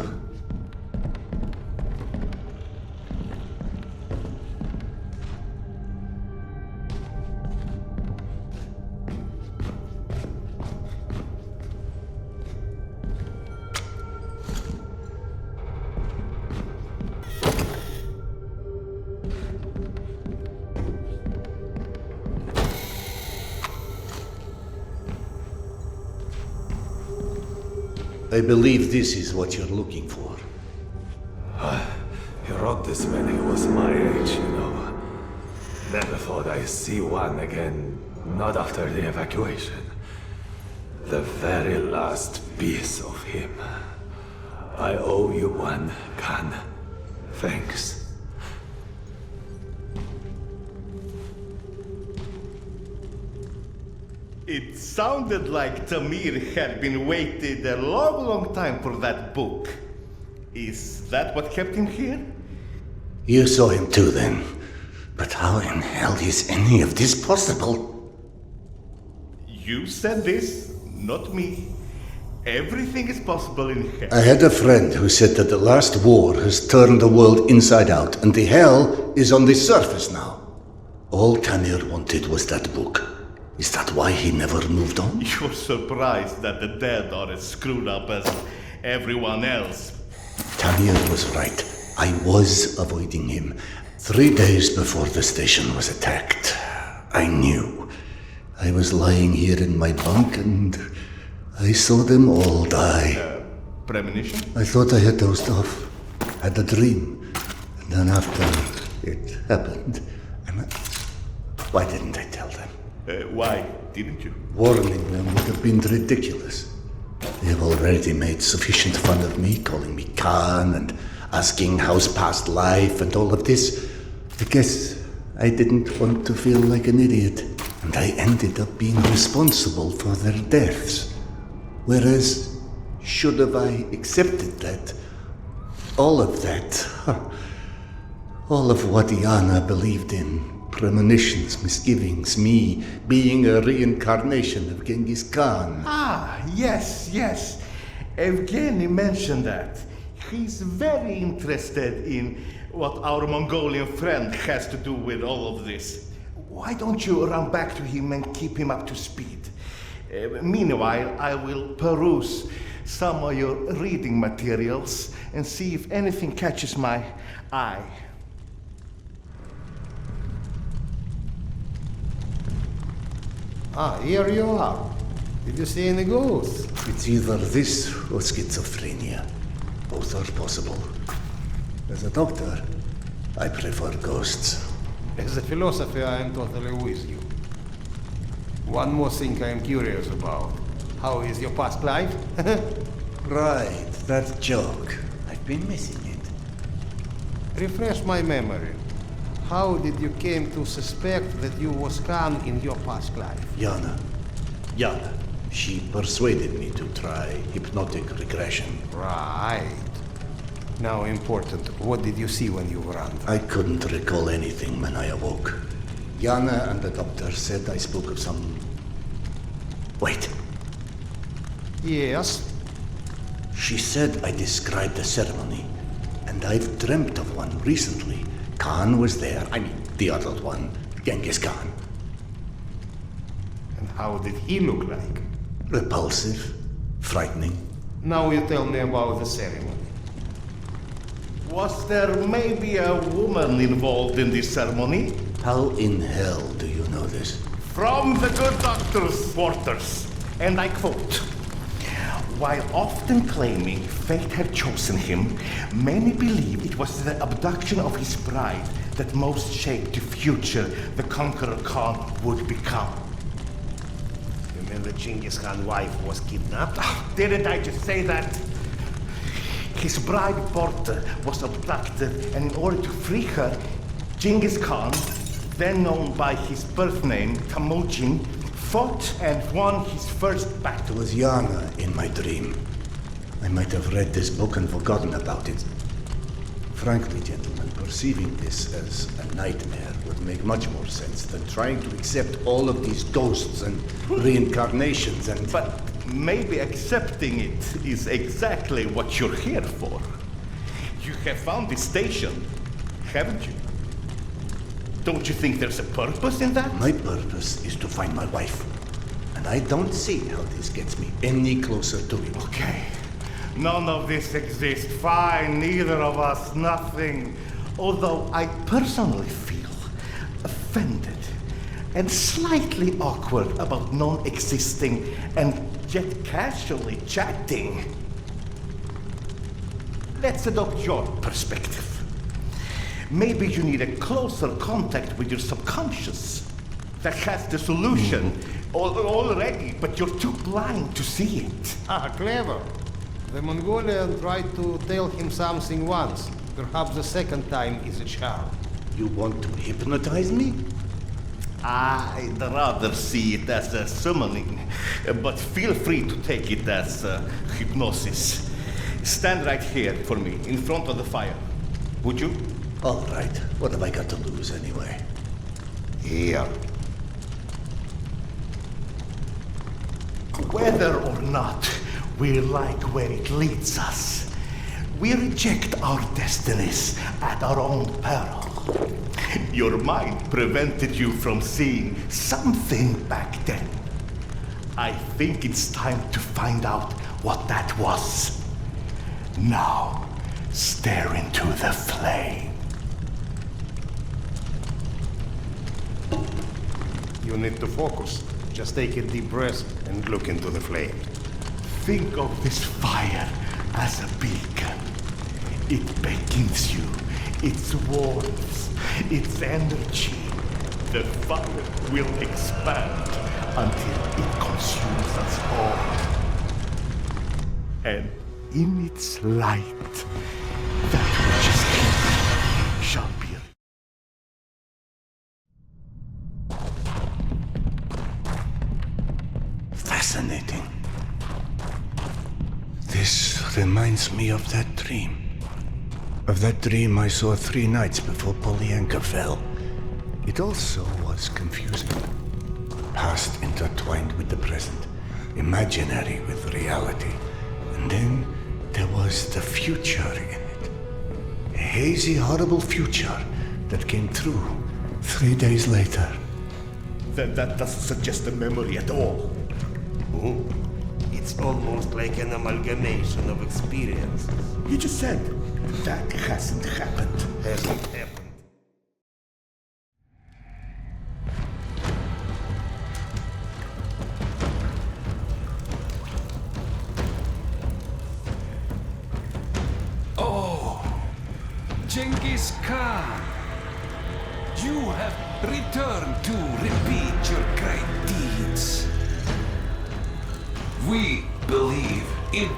I believe this is what you're looking for. He wrote this when he was my age, you know. Never thought I'd see one again, not after the evacuation. The very last piece of him. I owe you one, Khan. Thanks. It sounded like Tamir had been waiting a long, long time for that book. Is that what kept him here? You saw him too then. But how in hell is any of this possible? You said this, not me. Everything is possible in hell. I had a friend who said that the last war has turned the world inside out, and the hell is on the surface now. All Tamir wanted was that book. Is that why he never moved on? You're surprised that the dead are as screwed up as everyone else. Tamir was right. I was avoiding him. 3 days before the station was attacked. I knew. I was lying here in my bunk and I saw them all die. Premonition? I thought I had dozed off. Had a dream. And then after it happened, why didn't I tell them? Why didn't you? Warning them would have been ridiculous. They have already made sufficient fun of me, calling me Khan and asking how's past life and all of this. I guess I didn't want to feel like an idiot, and I ended up being responsible for their deaths. Whereas, should have I accepted that, all of that, all of what Yana believed in, premonitions, misgivings, me being a reincarnation of Genghis Khan. Ah, yes. Evgeny mentioned that. He's very interested in what our Mongolian friend has to do with all of this. Why don't you run back to him and keep him up to speed? Meanwhile, I will peruse some of your reading materials and see if anything catches my eye. Ah, here you are. Did you see any ghosts? It's either this or schizophrenia. Both are possible. As a doctor, I prefer ghosts. As a philosopher, I am totally with you. One more thing I am curious about. How is your past life? Right, that joke. I've been missing it. Refresh my memory. How did you came to suspect that you was Khan in your past life? Yana. She persuaded me to try hypnotic regression. Right. Now important, what did you see when you were under? I couldn't recall anything when I awoke. Yana and the doctor said I spoke of some... Wait. Yes? She said I described a ceremony, and I've dreamt of one recently. Khan was there. I mean, the other one, Genghis Khan. And how did he look like? Repulsive, frightening. Now you tell me about the ceremony. Was there maybe a woman involved in this ceremony? How in hell do you know this? From the good doctor's quarters, and I quote, while often claiming fate had chosen him, many believe it was the abduction of his bride that most shaped the future the Conqueror Khan would become. You mean the Genghis Khan wife was kidnapped? Didn't I just say that? His bride Porta was abducted, and in order to free her, Genghis Khan, then known by his birth name Temujin, fought and won his first battle. It was Yana in my dream. I might have read this book and forgotten about it. Frankly, gentlemen, perceiving this as a nightmare would make much more sense than trying to accept all of these ghosts and reincarnations and... But maybe accepting it is exactly what you're here for. You have found this station, haven't you? Don't you think there's a purpose in that? My purpose is to find my wife. And I don't see how this gets me any closer to it. Okay. None of this exists. Fine, neither of us, nothing. Although I personally feel offended and slightly awkward about non-existing and yet casually chatting. Let's adopt your perspective. Maybe you need a closer contact with your subconscious that has the solution already, but you're too blind to see it. Ah, clever. The Mongolian tried to tell him something once. Perhaps the second time is a charm. You want to hypnotize me? I'd rather see it as a summoning, but feel free to take it as hypnosis. Stand right here for me, in front of the fire. Would you? All right. What have I got to lose anyway? Here. Whether or not we like where it leads us, we reject our destinies at our own peril. Your mind prevented you from seeing something back then. I think it's time to find out what that was. Now, stare into the flame. You need to focus. Just take a deep breath and look into the flame. Think of this fire as a beacon. It beckons you, its warmth, its energy. The fire will expand until it consumes us all. And in its light, that which is hidden shall be. Fascinating. This reminds me of that dream. Of that dream I saw 3 nights before Polyanka fell. It also was confusing. Past intertwined with the present, imaginary with reality. And then there was the future in it. A hazy, horrible future that came through 3 days later. Then that doesn't suggest a memory at all. Oh, it's almost like an amalgamation of experiences. You just said that hasn't happened. Hasn't happened. Oh, Genghis Khan, you have returned to repeat your great deeds. We believe in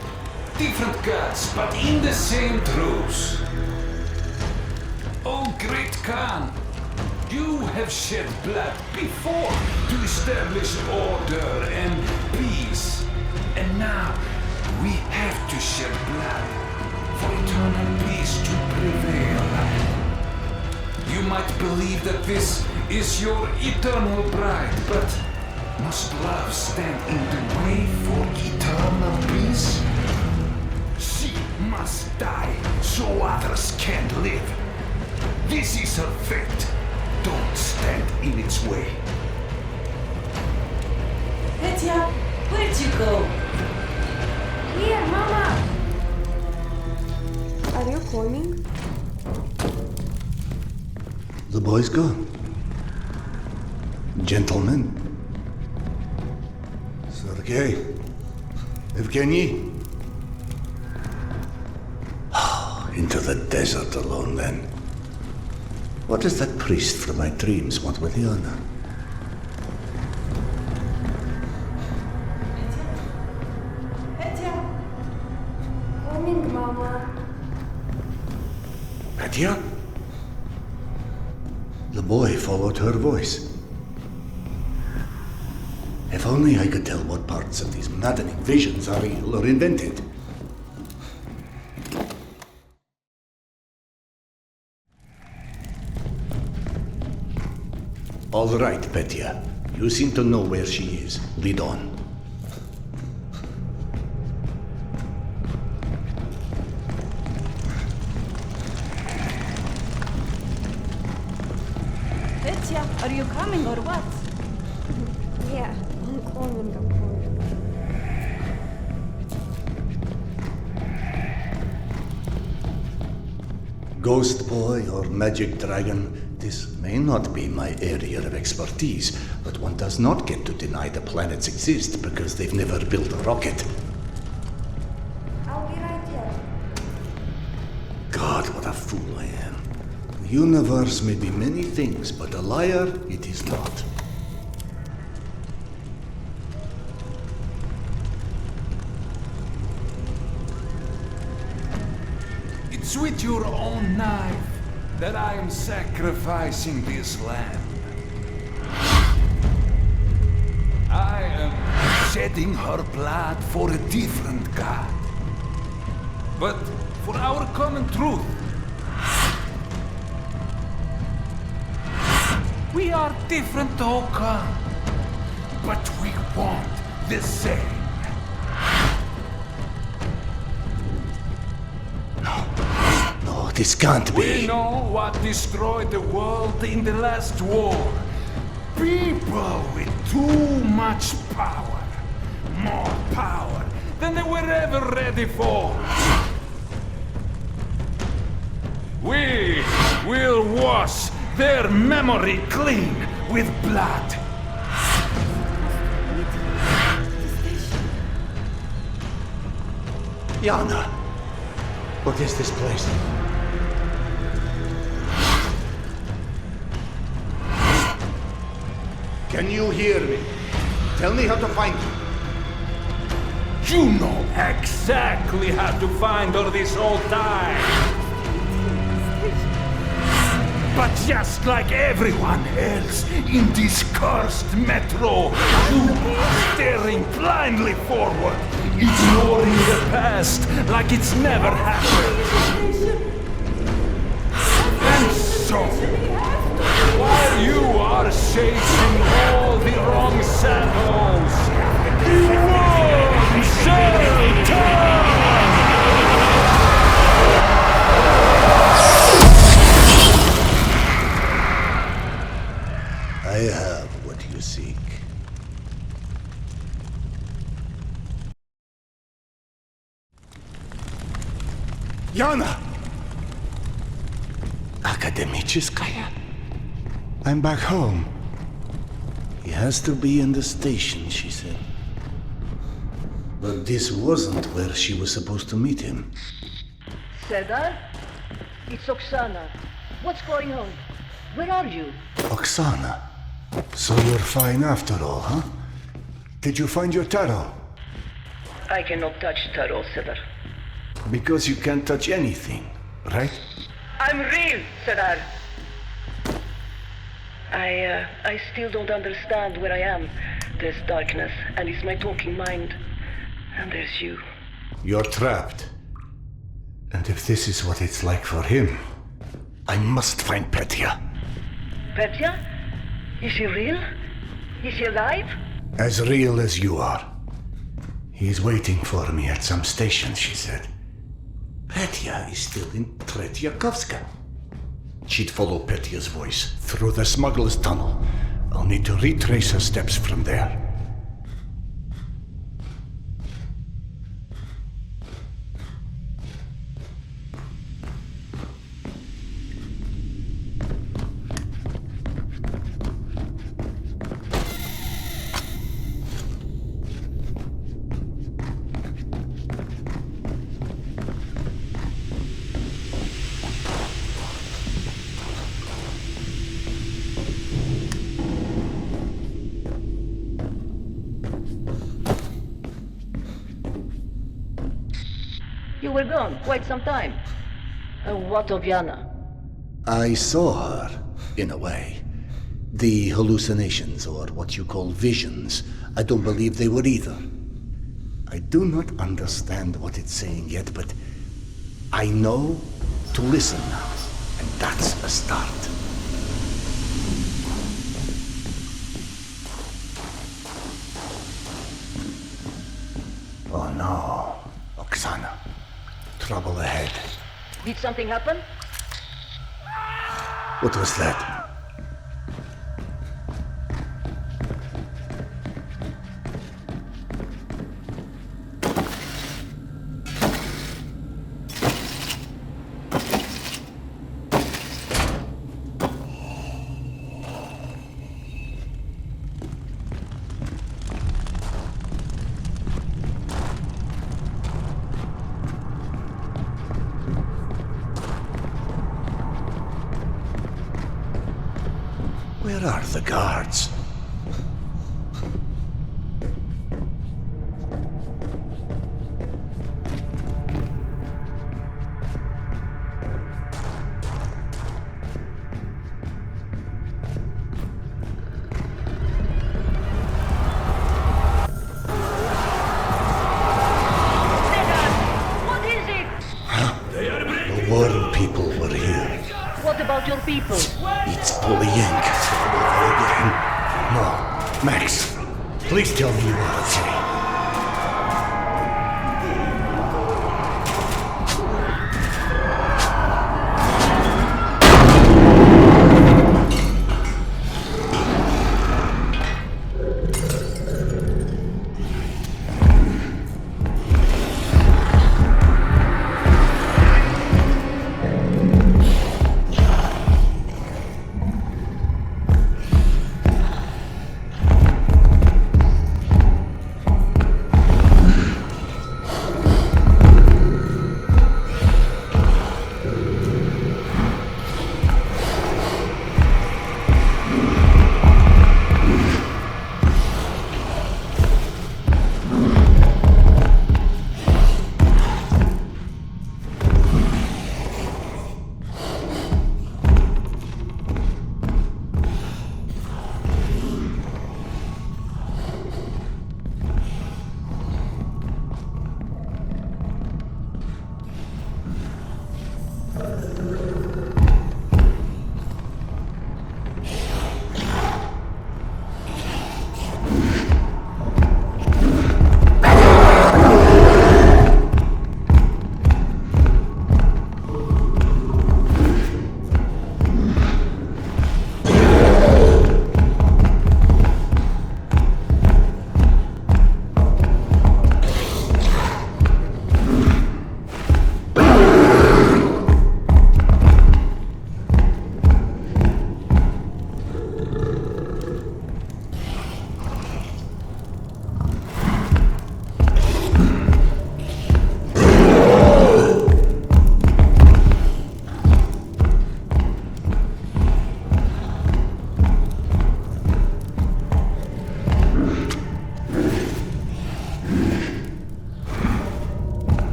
different gods, but in the same truths. Oh, great Khan, you have shed blood before to establish order and peace. And now we have to shed blood for eternal peace to prevail. You might believe that this is your eternal bride, but must love stand in the way for eternal peace? She must die so others can live. This is her fate. Don't stand in its way. Petya, where'd you go? Here, Mama! Are you coming? The boy's gone. Gentlemen. Sergei, Evgeny? Into the desert alone, then. What does that priest from my dreams want with Yana? Petya! Coming, Mama. Petya? The boy followed her voice. If only I could tell what parts of these maddening visions are real or invented. All right, Petya. You seem to know where she is. Lead on. Petya, are you coming or what? Yeah, I'm coming. Ghost boy or magic dragon, this may not be my area of expertise, but one does not get to deny the planets exist because they've never built a rocket. I'll be right there. God, what a fool I am. The universe may be many things, but a liar it is not. It's with your own knife that I am sacrificing this land. I am shedding her blood for a different god. But for our common truth. We are different, Oka, but we want the same. No, this can't be. We know what destroyed the world in the last war. People with too much power. More power than they were ever ready for. We will wash their memory clean with blood. Yana, what is this place? Can you hear me? Tell me how to find you. You know exactly how to find her this whole time. But just like everyone else in this cursed metro, you are staring blindly forward, ignoring the past like it's never happened. And so, while you are chasing all the wrong shadows, one shall turn! I have what you seek. Yana! Akademicheskaya? I'm back home. He has to be in the station, she said. But this wasn't where she was supposed to meet him. Sedar? It's Oksana. What's going on? Where are you? Oksana? So you're fine after all, huh? Did you find your tarot? I cannot touch tarot, Sedar. Because you can't touch anything, right? I'm real, Sedar. I still don't understand where I am. There's darkness, and it's my talking mind. And there's you. You're trapped. And if this is what it's like for him, I must find Petya. Petya? Is he real? Is he alive? As real as you are. He's waiting for me at some station, she said. Petya is still in Tretyakovska. She'd follow Petya's voice through the smuggler's tunnel. I'll need to retrace her steps from there. you were gone quite some time. What of Yana? I saw her, in a way. The hallucinations, or what you call visions, I don't believe they were either. I do not understand what it's saying yet, but I know to listen now, and that's a start. Oh no, Oksana. Trouble ahead. Did something happen? What was that? Where are the guards? What is it? The world people were here. What about your people? It's bullying. Again. No. Max, please tell me you are okay.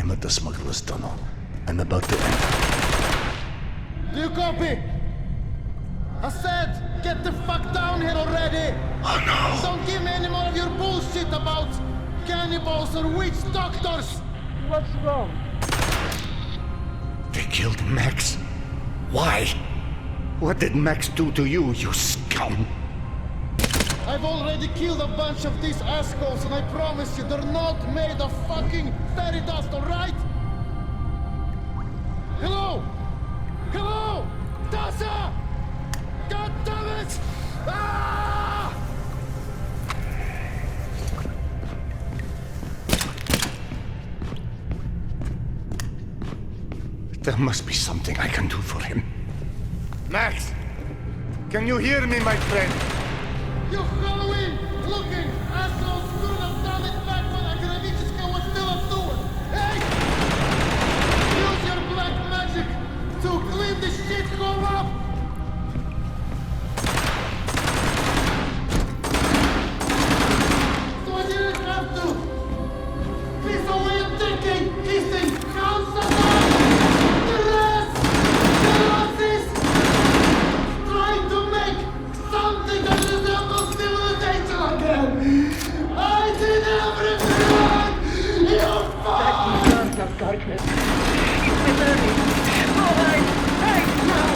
I'm at the smuggler's tunnel. I'm about to enter. Do you copy? I said, get the fuck down here already! Oh no! Don't give me any more of your bullshit about cannibals or witch doctors! What's wrong? They killed Max. Why? What did Max do to you, you scum? I've already killed a bunch of these assholes, and I promise you, they're not made of fucking fairy dust, alright? Hello? Hello? Tasha! God damn it! Ah! There must be something I can do for him. Max! Can you hear me, my friend? You Halloween-looking assholes couldn't have done it back when Agravichisca was still a steward! Hey! Use your black magic to clean this shithole up! So I didn't have to! Piece of way of thinking! Kissing! Counts trying to make something that resembles civilization again! I did everything! You fuck! That deserves of darkness. It's been learning. Alright, right now!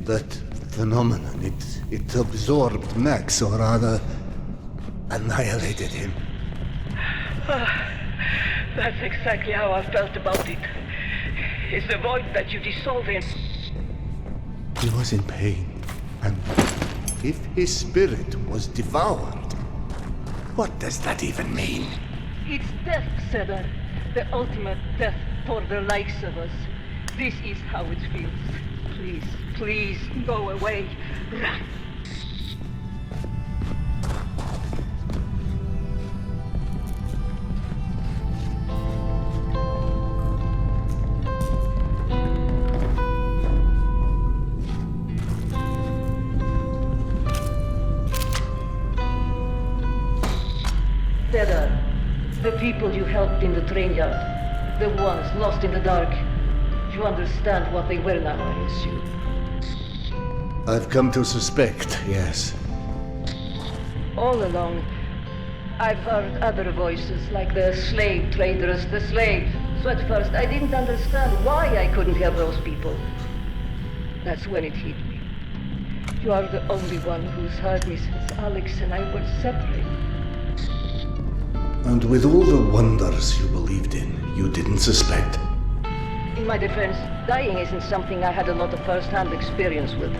That phenomenon, it absorbed Max, or rather, annihilated him. That's exactly how I felt about it. It's the void that you dissolve in. He was in pain, and if his spirit was devoured, what does that even mean? It's death, Cedar. The ultimate death for the likes of us. This is how it feels. Please, please, go away. Run. Cedar, the people you helped in the train yard, the ones lost in the dark, you understand what they were now, I assume. I've come to suspect, yes. All along, I've heard other voices, like the slave traders, the slaves. So at first, I didn't understand why I couldn't hear those people. That's when it hit me. You are the only one who's heard me since Alex and I were separated. And with all the wonders you believed in, you didn't suspect. In my defense, dying isn't something I had a lot of first-hand experience with.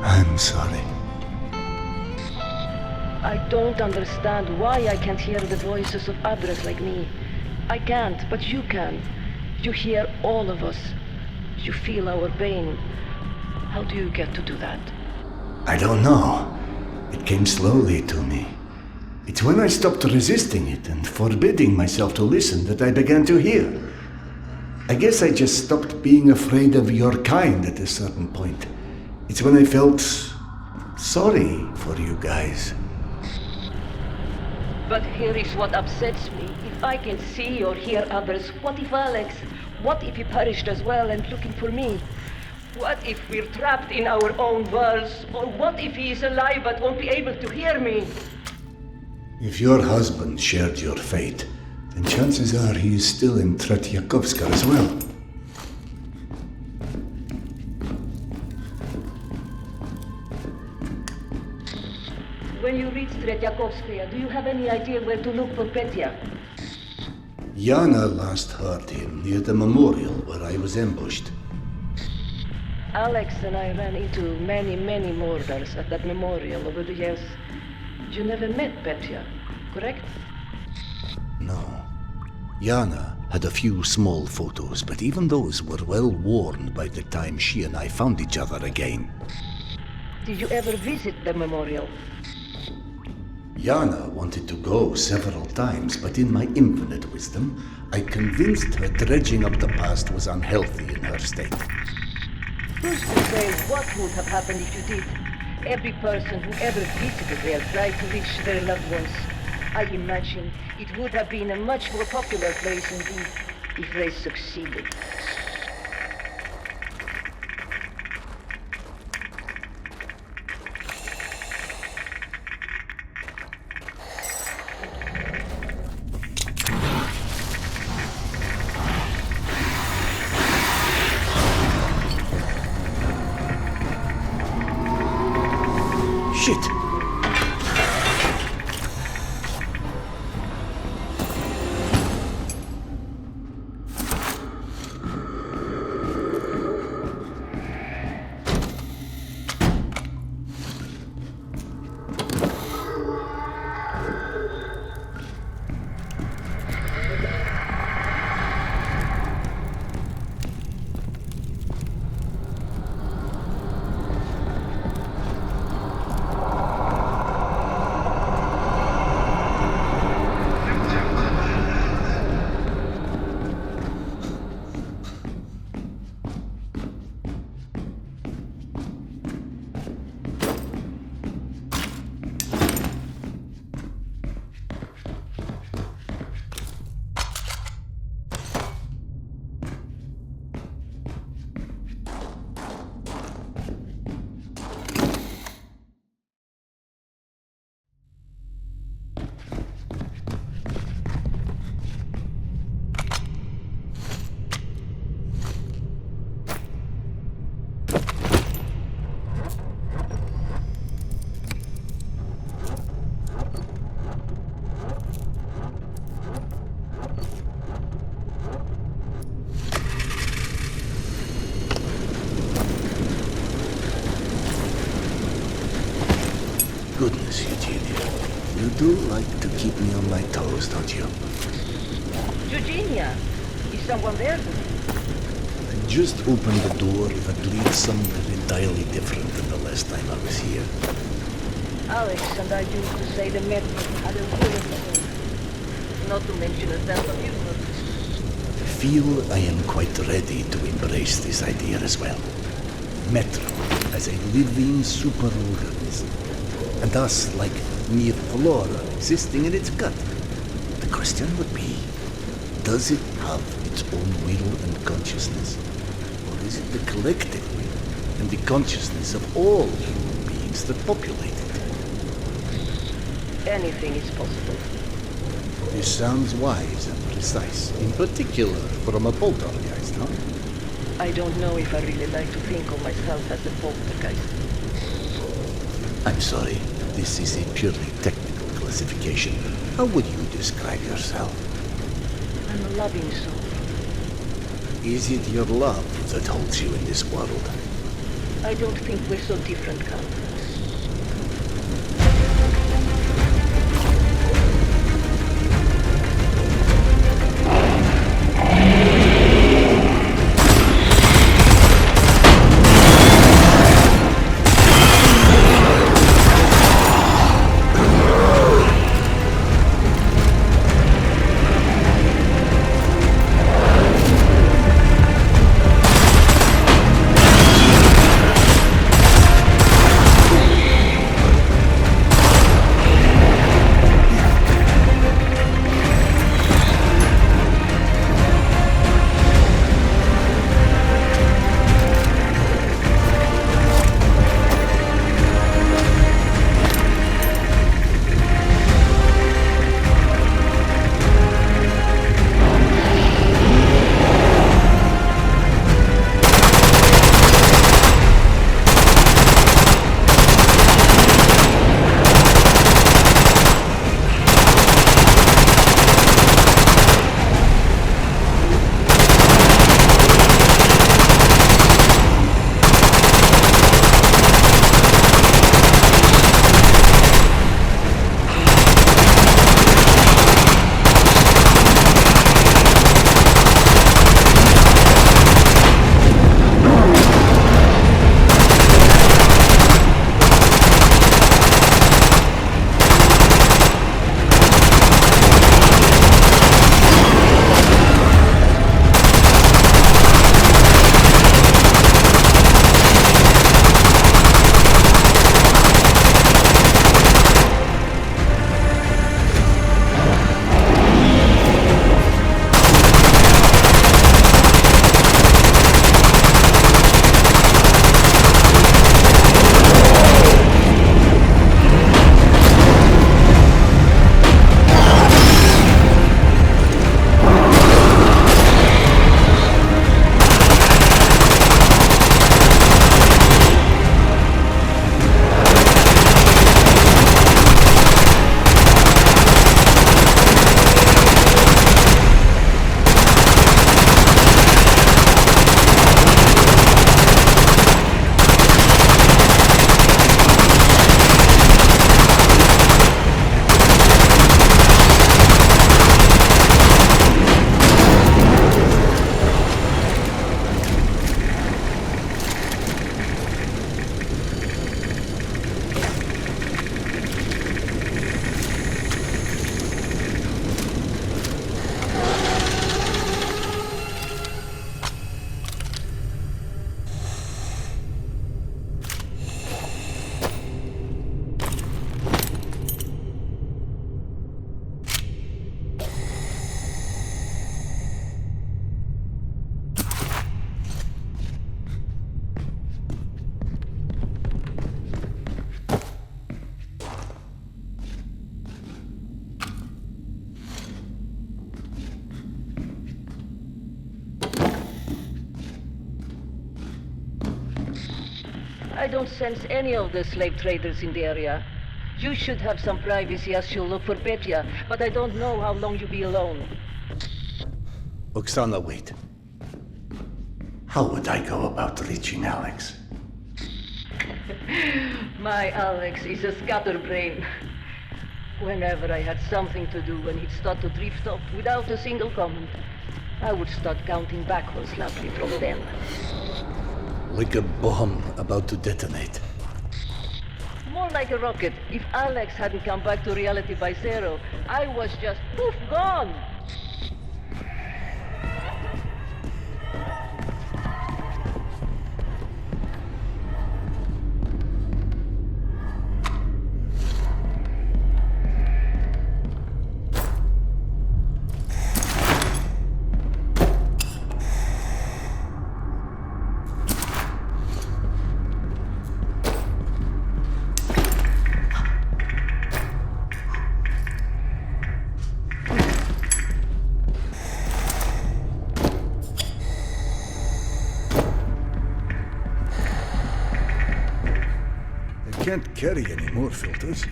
I'm sorry. I don't understand why I can't hear the voices of others like me. I can't, but you can. You hear all of us. You feel our pain. How do you get to do that? I don't know. It came slowly to me. It's when I stopped resisting it and forbidding myself to listen that I began to hear. I guess I just stopped being afraid of your kind at a certain point. It's when I felt sorry for you guys. But here is what upsets me. If I can see or hear others, what if Alex? What if he perished as well and looking for me? What if we're trapped in our own worlds? Or what if he is alive but won't be able to hear me? If your husband shared your fate, then chances are he is still in Tretyakovska as well. When you reach Tretyakovskaya, do you have any idea where to look for Petya? Yana last heard him near the memorial where I was ambushed. Alex and I ran into many murders at that memorial over the years. You never met Petya, correct? No. Yana had a few small photos, but even those were well worn by the time she and I found each other again. Did you ever visit the memorial? Yana wanted to go several times, but in my infinite wisdom, I convinced her dredging up the past was unhealthy in her state. Who's to say what would have happened if you did? Every person who ever visited there tried to reach their loved ones. I imagine it would have been a much more popular place indeed if they succeeded. Shit! Goodness, Eugenia. You do like to keep me on my toes, don't you? Eugenia, is someone there? I just opened the door that leads somewhere entirely different than the last time I was here. Alex and I used to say the metro had a wonderful, not to mention a sense of humor. I feel I am quite ready to embrace this idea as well. Metro as a living superorganism, and thus like mere flora existing in its gut. The question would be, does it have its own will and consciousness? Or is it the collective will and the consciousness of all human beings that populate it? Anything is possible. This sounds wise and precise, in particular from a poltergeist, huh? I don't know if I really like to think of myself as a poltergeist. I'm sorry, this is a purely technical classification. How would you describe yourself? I'm a loving soul. Is it your love that holds you in this world? I don't think we're so different, Carl. I don't sense any of the slave traders in the area. You should have some privacy as you look for Petya, but I don't know how long you'll be alone. Oksana, wait. How would I go about reaching Alex? My Alex is a scatterbrain. Whenever I had something to do when he'd start to drift off without a single comment, I would start counting backwards loudly from then. Like a bomb about to detonate. More like a rocket. If Alex hadn't come back to reality by zero, I was just poof, gone! Can't carry any more filters.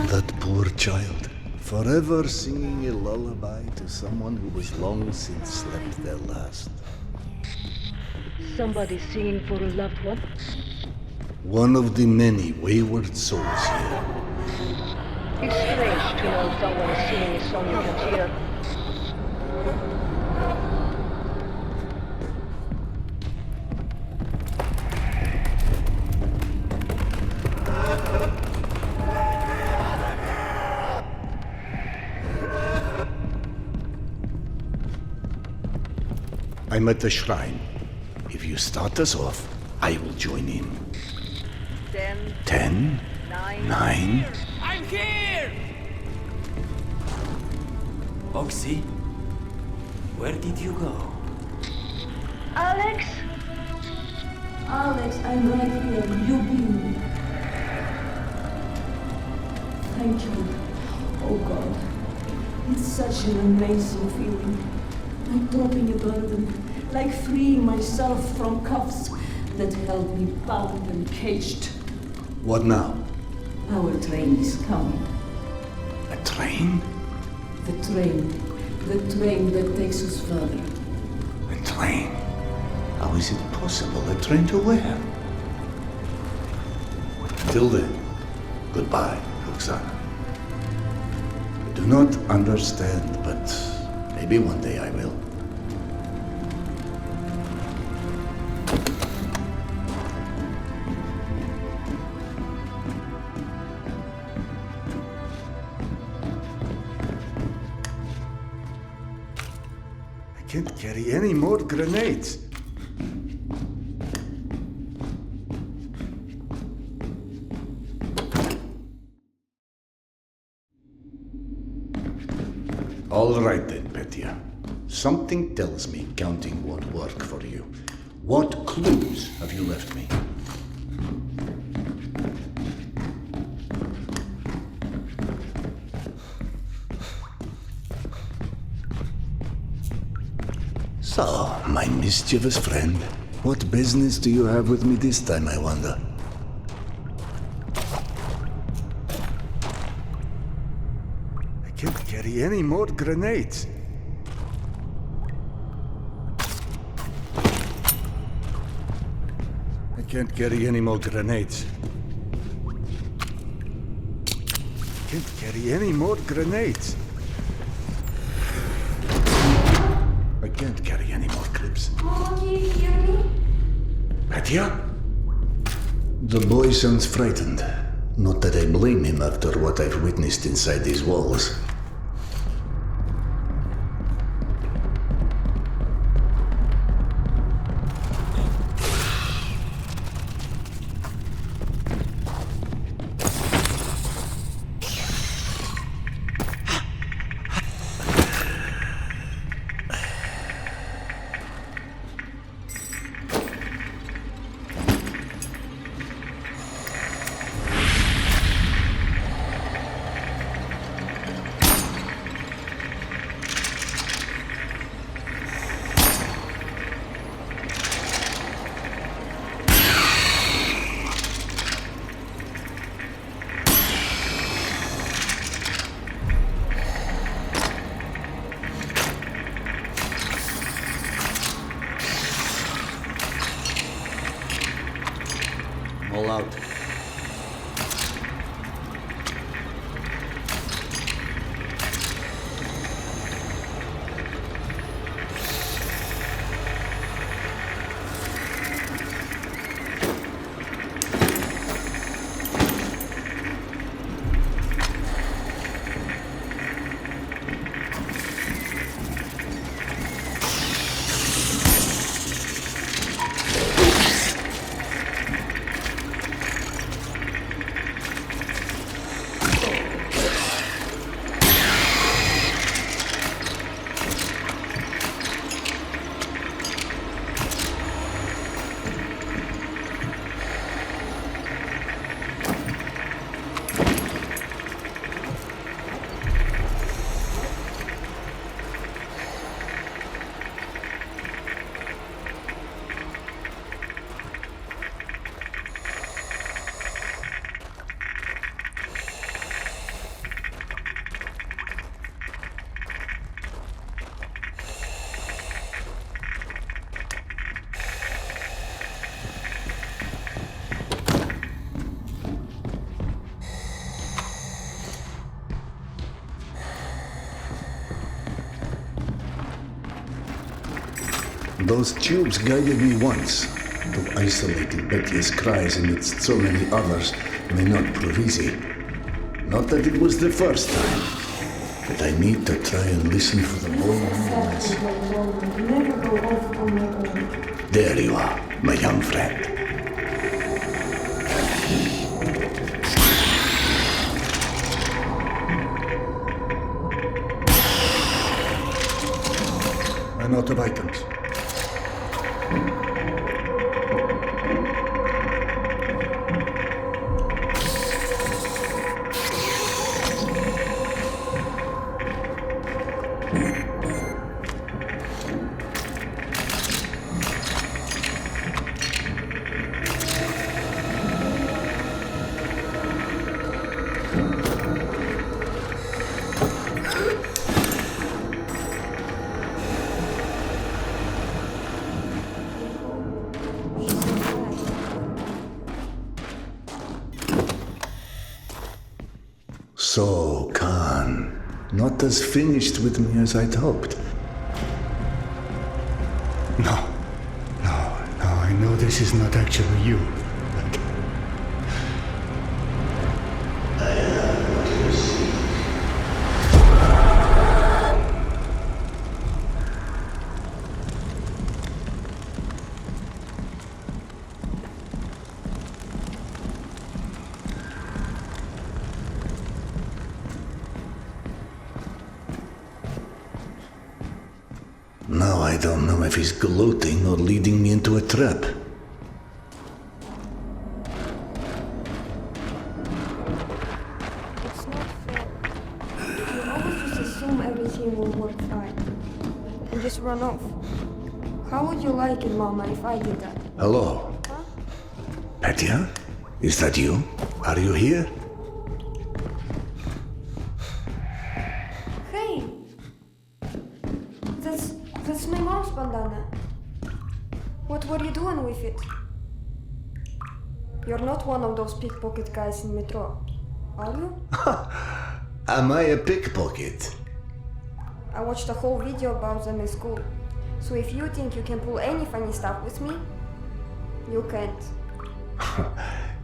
That poor child, forever singing a lullaby to someone who was long since slept their last. Somebody singing for a loved one? One of the many wayward souls here. It's strange to know someone is singing a song you can hear. I'm at the shrine. If you start us off, I will join in. 10, 9. I'm here! Oxy, where did you go? Alex? Alex, I'm right here. You beam. Thank you. Oh God. It's such an amazing feeling. Like dropping a burden. Like freeing myself from cuffs that held me bound and caged. What now? Our train is coming. A train? The train that takes us further. A train? How is it possible? A train to where? Till then, goodbye, Roxana. I do not understand, but maybe one day I will. I can't carry any more grenades. All right then, Petya. Something tells me counting won't work for you. What clues have you left me? So, my mischievous friend, what business do you have with me this time, I wonder? I can't carry any more grenades. I can't carry any more grenades. I can't carry any more grenades. I can't carry any more clips. Mama, can you hear me? Petya? The boy sounds frightened. Not that I blame him after what I've witnessed inside these walls. all out. Those tubes guided me once, though isolating Betty's cries amidst so many others may not prove easy. Not that it was the first time, but I need to try and listen for the loneliness. Never go off on my own. There you are, my young friend. I'm out of items. So, Khan, not as finished with me as I'd hoped. No, I know this is not actually you, but I have what you see. Now I don't know if he's gloating or leading me into a trap. It's not fair. You always just assume everything will work fine. And just run off. How would you like it, Mama, if I did that? Hello? Huh? Petya? Is that you? Are you here? Hey! That's my mom's bandana. What were you doing with it? You're not one of those pickpocket guys in metro, are you? Am I a pickpocket? I watched a whole video about them in school. So if you think you can pull any funny stuff with me, you can't.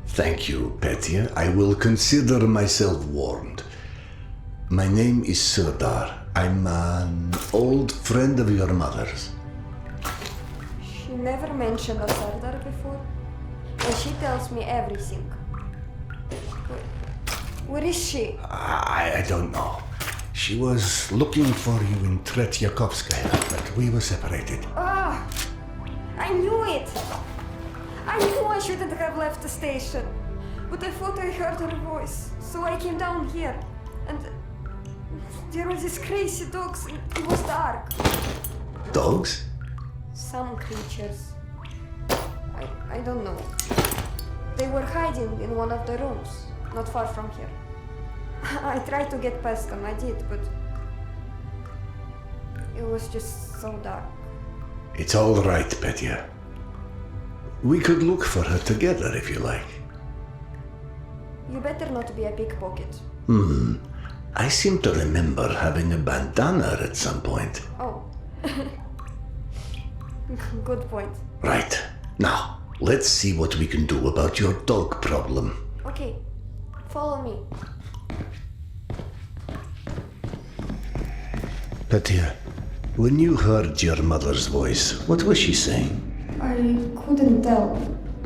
Thank you, Petya. I will consider myself warned. My name is Serdar. I'm an old friend of your mother's. She never mentioned a Serdar before, and she tells me everything. Where is she? I don't know. She was looking for you in Tretyakovskaya, but we were separated. Ah! I knew it! I knew I shouldn't have left the station. But I thought I heard her voice, so I came down here. And there were these crazy dogs, and it was dark. Dogs? Some creatures. I don't know. They were hiding in one of the rooms, not far from here. I tried to get past them, I did, but it was just so dark. It's all right, Petya. We could look for her together if you like. You better not be a pickpocket. I seem to remember having a bandana at some point. Oh. Good point. Right. Now, let's see what we can do about your dog problem. Okay. Follow me. Petya, when you heard your mother's voice, what was she saying? I couldn't tell.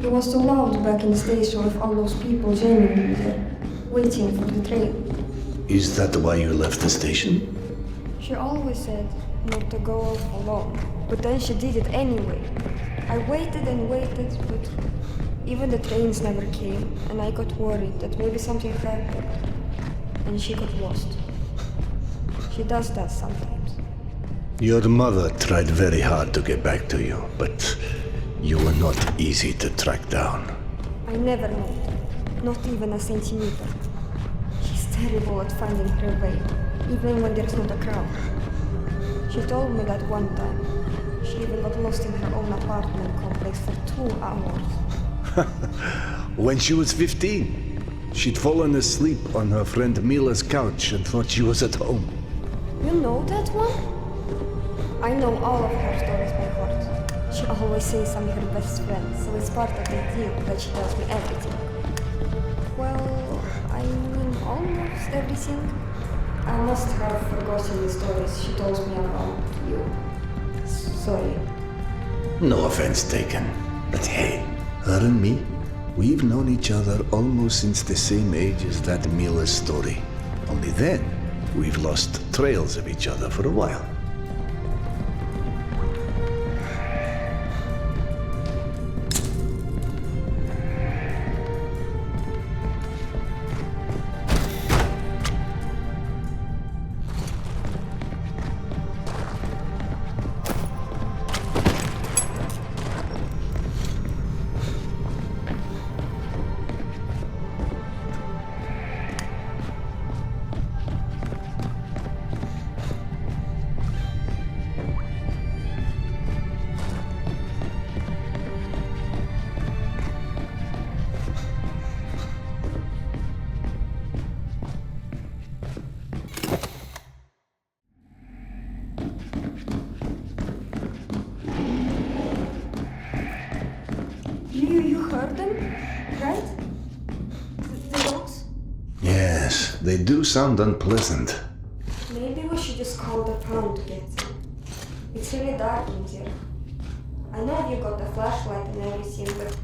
It was so loud back in the station with all those people jamming there, waiting for the train. Is that why you left the station? She always said not to go off alone, but then she did it anyway. I waited and waited, but even the trains never came, and I got worried that maybe something happened, and she got lost. She does that sometimes. Your mother tried very hard to get back to you, but you were not easy to track down. I never moved, not even a centimeter. She's terrible at finding her way, even when there's not a crowd. She told me that one time. She even got lost in her own apartment complex for 2 hours. When she was 15, she'd fallen asleep on her friend Mila's couch and thought she was at home. You know that one? I know all of her stories by heart. She always says I'm her best friend, so it's part of the deal that she tells me everything. Well, I mean almost everything. I must have forgotten the stories she told me about you. Sorry. No offense taken. But hey, her and me, we've known each other almost since the same age as that Mila's story. Only then, we've lost trails of each other for a while. You heard them, right? The dogs? Yes, they do sound unpleasant. Maybe we should just call the town to get them. It's really dark in here. I know you got the flashlight and everything, but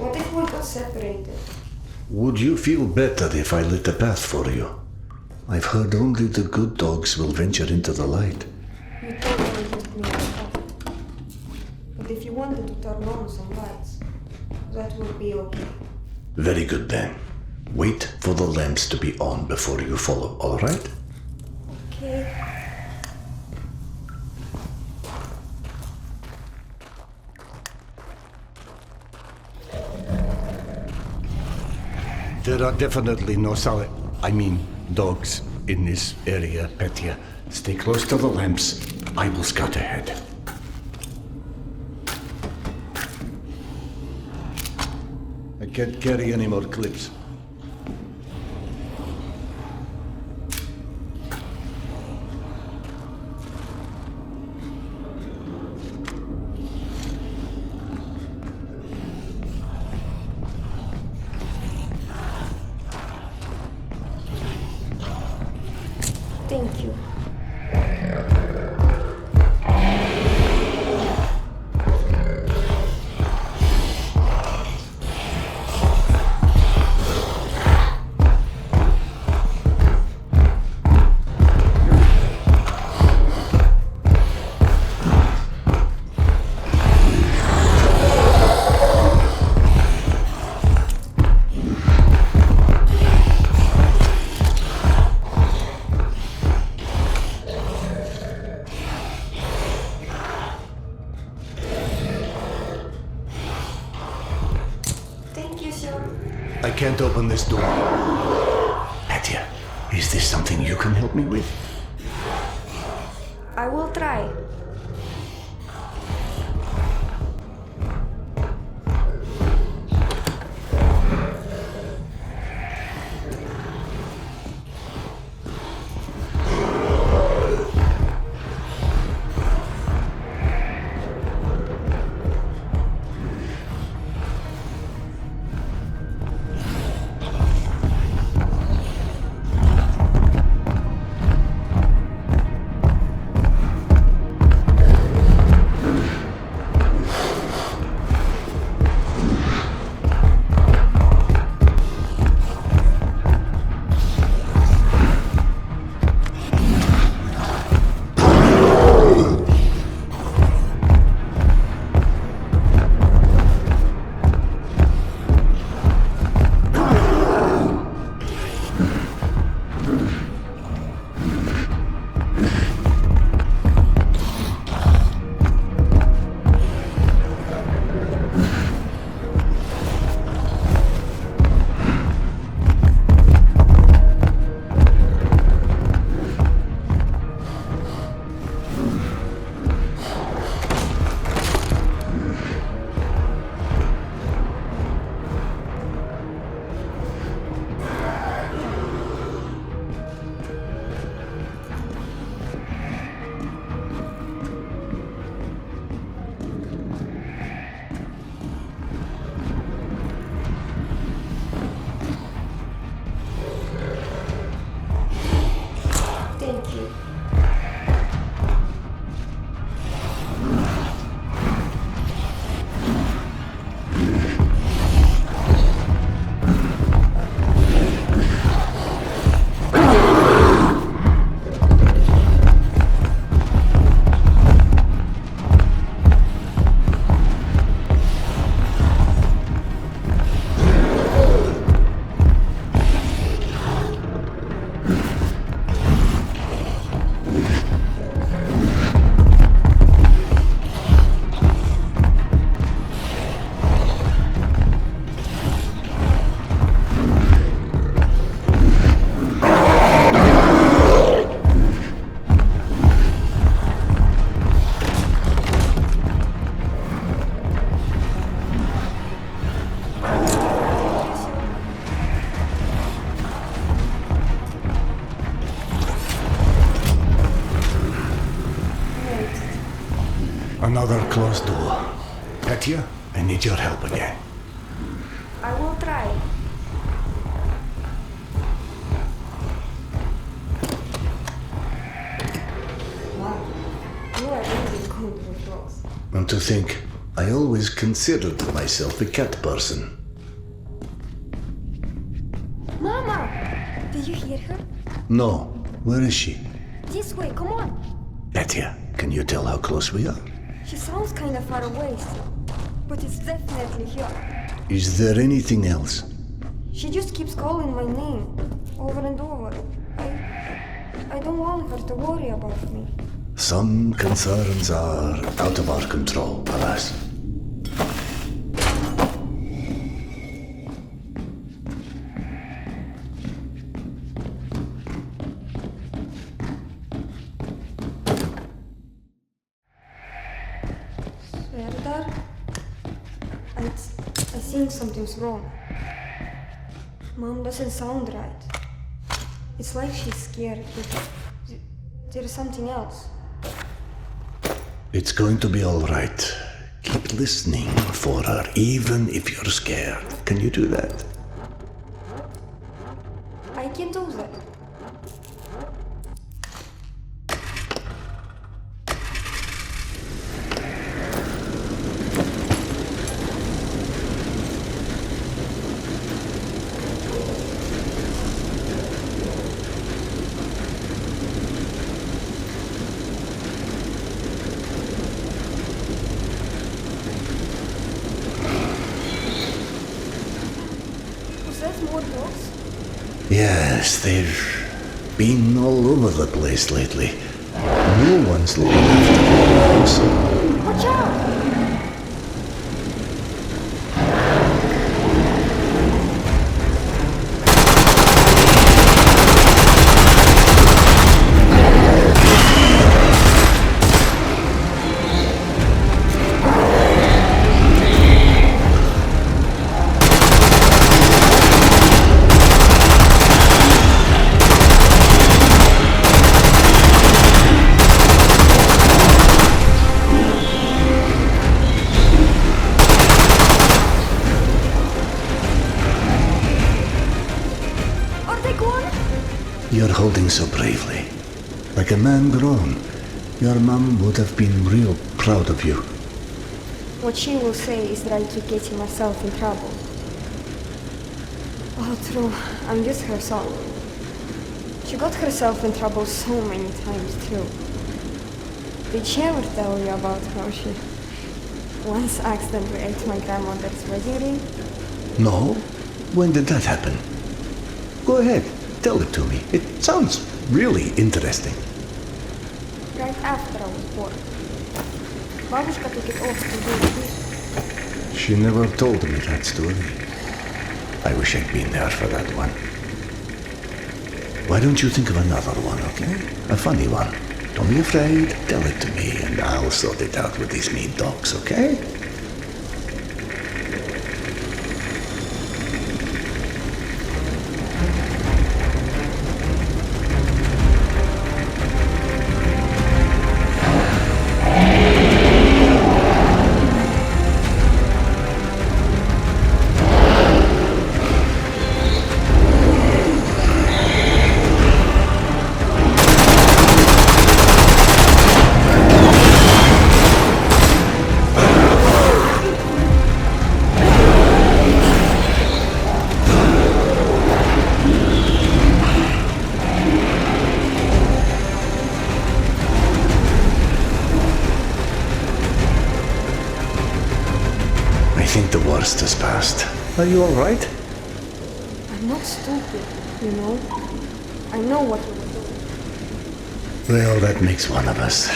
what if we got separated? Would you feel better if I lit a path for you? I've heard only the good dogs will venture into the light. You totally hit me up. But if you wanted to turn on some lights, that would be okay. Very good then. Wait for the lamps to be on before you follow, all right? Okay. There are definitely dogs in this area, Petya. Stay close to the lamps. I will scout ahead. I can't carry any more clips. Thank you. I can't open this door. Petya, is this something you can help me with? I will try. Another closed door. Katya, I need your help again. I will try. Wow, you are really good with rocks. And to think, I always considered myself a cat person. Mama! Did you hear her? No, where is she? This way, come on. Katya, can you tell how close we are? She sounds kind of far away still, but it's definitely here. Is there anything else? She just keeps calling my name over and over. I don't want her to worry about me. Some concerns are out of our control, alas. I think something's wrong. Mom doesn't sound right. It's like she's scared, but there's something else. It's going to be all right. Keep listening for her, even if you're scared. Can you do that? I can do that. Yes, they've been all over the place lately. No one's looking after them, so... Watch out! You're holding so bravely. Like a man grown. Your mom would have been real proud of you. What she will say is that I keep getting myself in trouble. Oh, true. I'm just her son. She got herself in trouble so many times, too. Did she ever tell you about how she once accidentally ate my grandmother's wedding ring? No? When did that happen? Go ahead. Tell it to me. It sounds really interesting. Right after I was born. Babushka took it off to do this. She never told me that story. I wish I'd been there for that one. Why don't you think of another one, okay? A funny one. Don't be afraid. Tell it to me and I'll sort it out with these mean dogs, okay? Has passed. Are you all right? I'm not stupid, you know. I know what you were doing. Well, that makes one of us.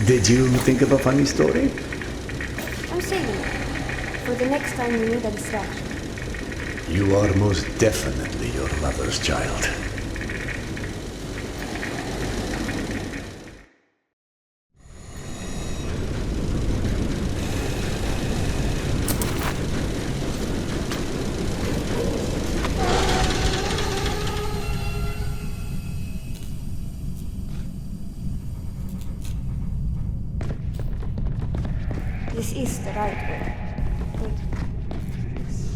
Did you think of a funny story? I'm saving it for the next time you need a distraction. You are most definitely your mother's child. This is the right way. But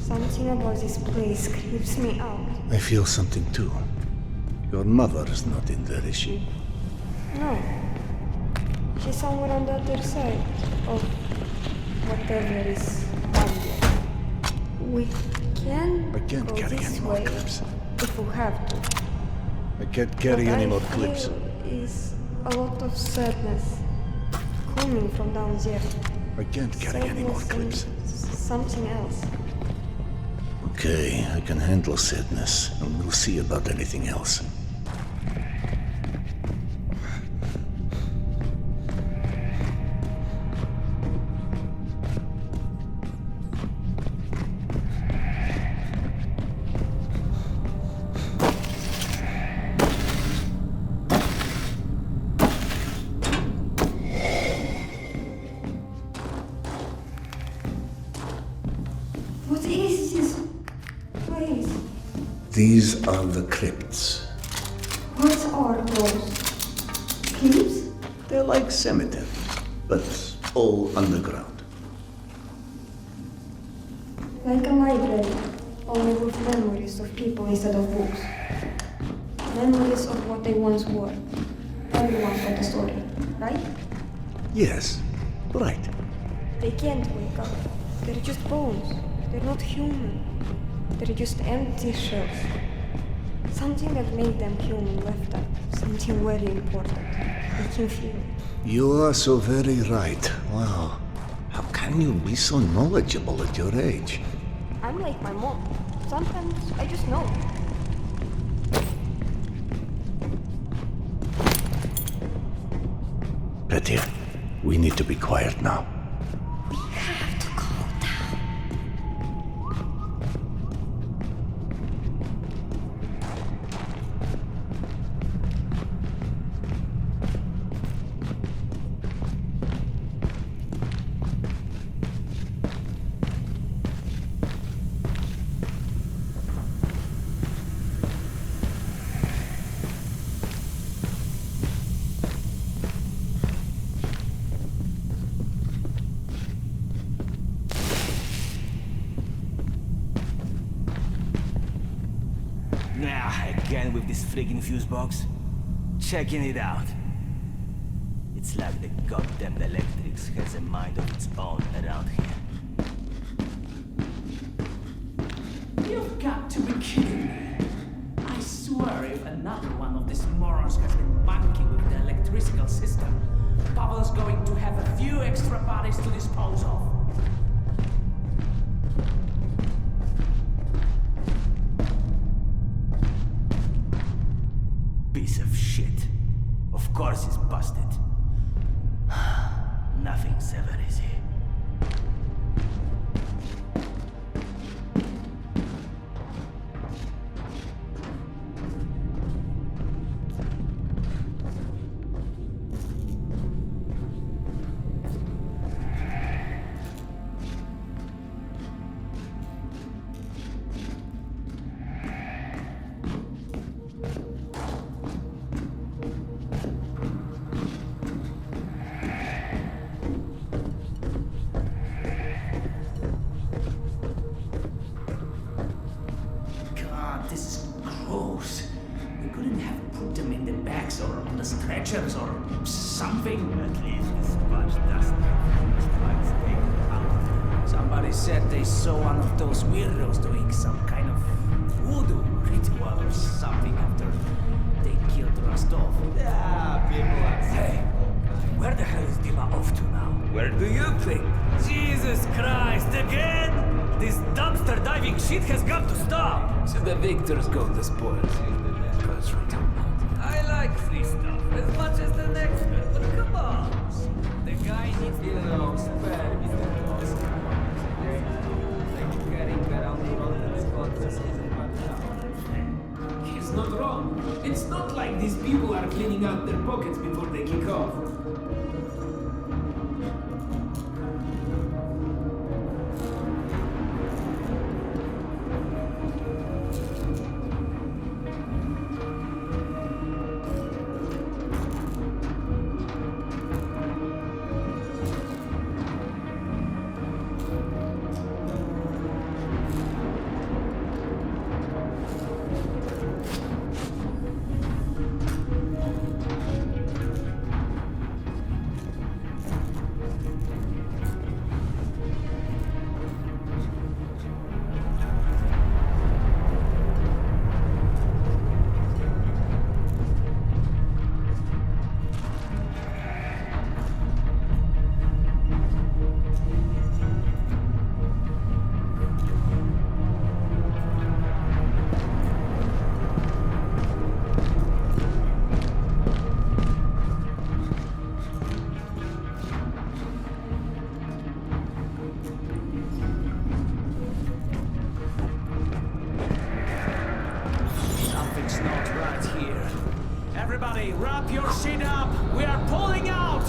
something about this place creeps me out. I feel something too. Your mother is not in there, is she? No. She's somewhere on the other side of whatever is down there. We can I can't go carry this any more way clips. if we have to. I can't carry What any I more feel clips. Is a lot of sadness coming from down there. I can't carry any more Sadness clips. and something else. Okay, I can handle sadness, and we'll see about anything else. What is this place? These are the crypts. What are those? Clips? They're like cemeteries, but all underground. Like a library, only with memories of people instead of books. Memories of what they once were. Everyone's got a story, right? Yes, right. They can't wake up. They're just bones. They're not human. They're just empty shells. Something that made them human left out. Something very important. They can feel it. You are so very right. Wow. How can you be so knowledgeable at your age? I'm like my mom. Sometimes I just know. Petya, we need to be quiet now. Again with this friggin' fuse box? Checking it out. It's like the goddamn electrics has a mind of its own around here. You've got to be kidding me. I swear if another one of these morons has been monkeying with the electrical system, Pavel's going to have a few extra bodies to dispose of. Piece of shit. Of course he's busted. Nothing's ever easy. Stretchers or something. At least the sponge doesn't have. Somebody said they saw one of those weirdos doing some kind of voodoo ritual or something after they killed Rostov. Yeah, people are Hey, where the hell is Dima off to now? Where do you think? Jesus Christ, again? This dumpster diving shit has got to stop! So the victors go the spoils. I like free stuff as much as the next one, but come on! The guy needs to know, spare Mr. Boss. Carrying around the road spots isn't much. He's not wrong. It's not like these people are cleaning out their pockets before they kick off. Wrap your shit up! We are pulling out!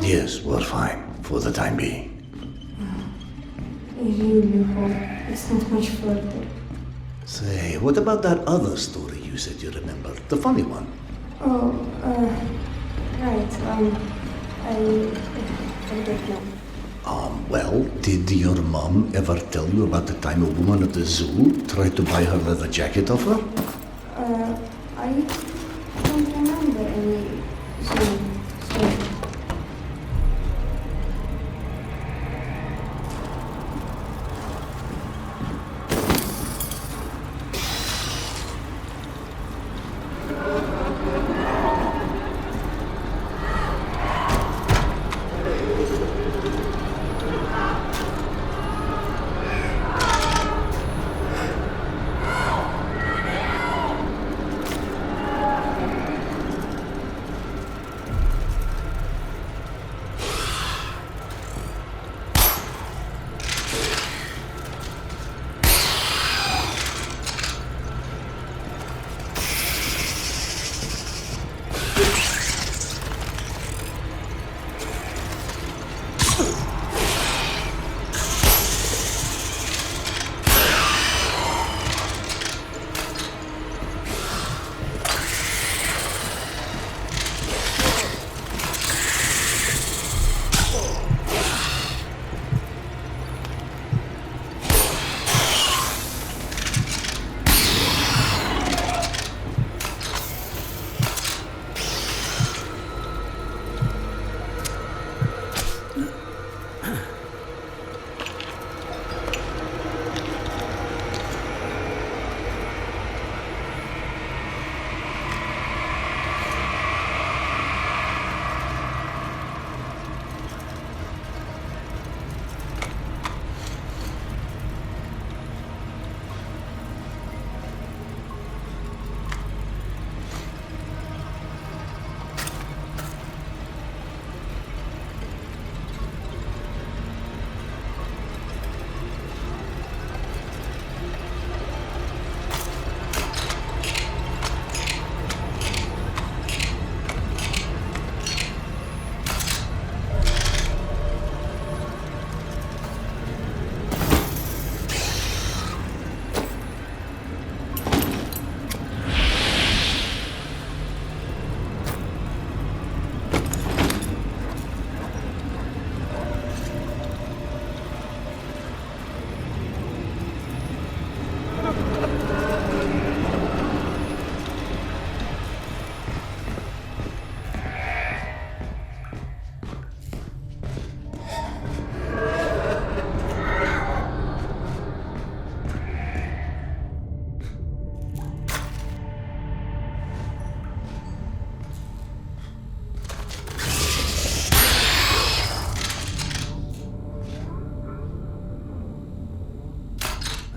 Yes, we're fine, for the time being. I really hope it's not much further. Say, what about that other story you said you remembered? The funny one? Oh, right, I forget now. Well, did your mom ever tell you about the time a woman at the zoo tried to buy her leather jacket off her? I don't remember any story.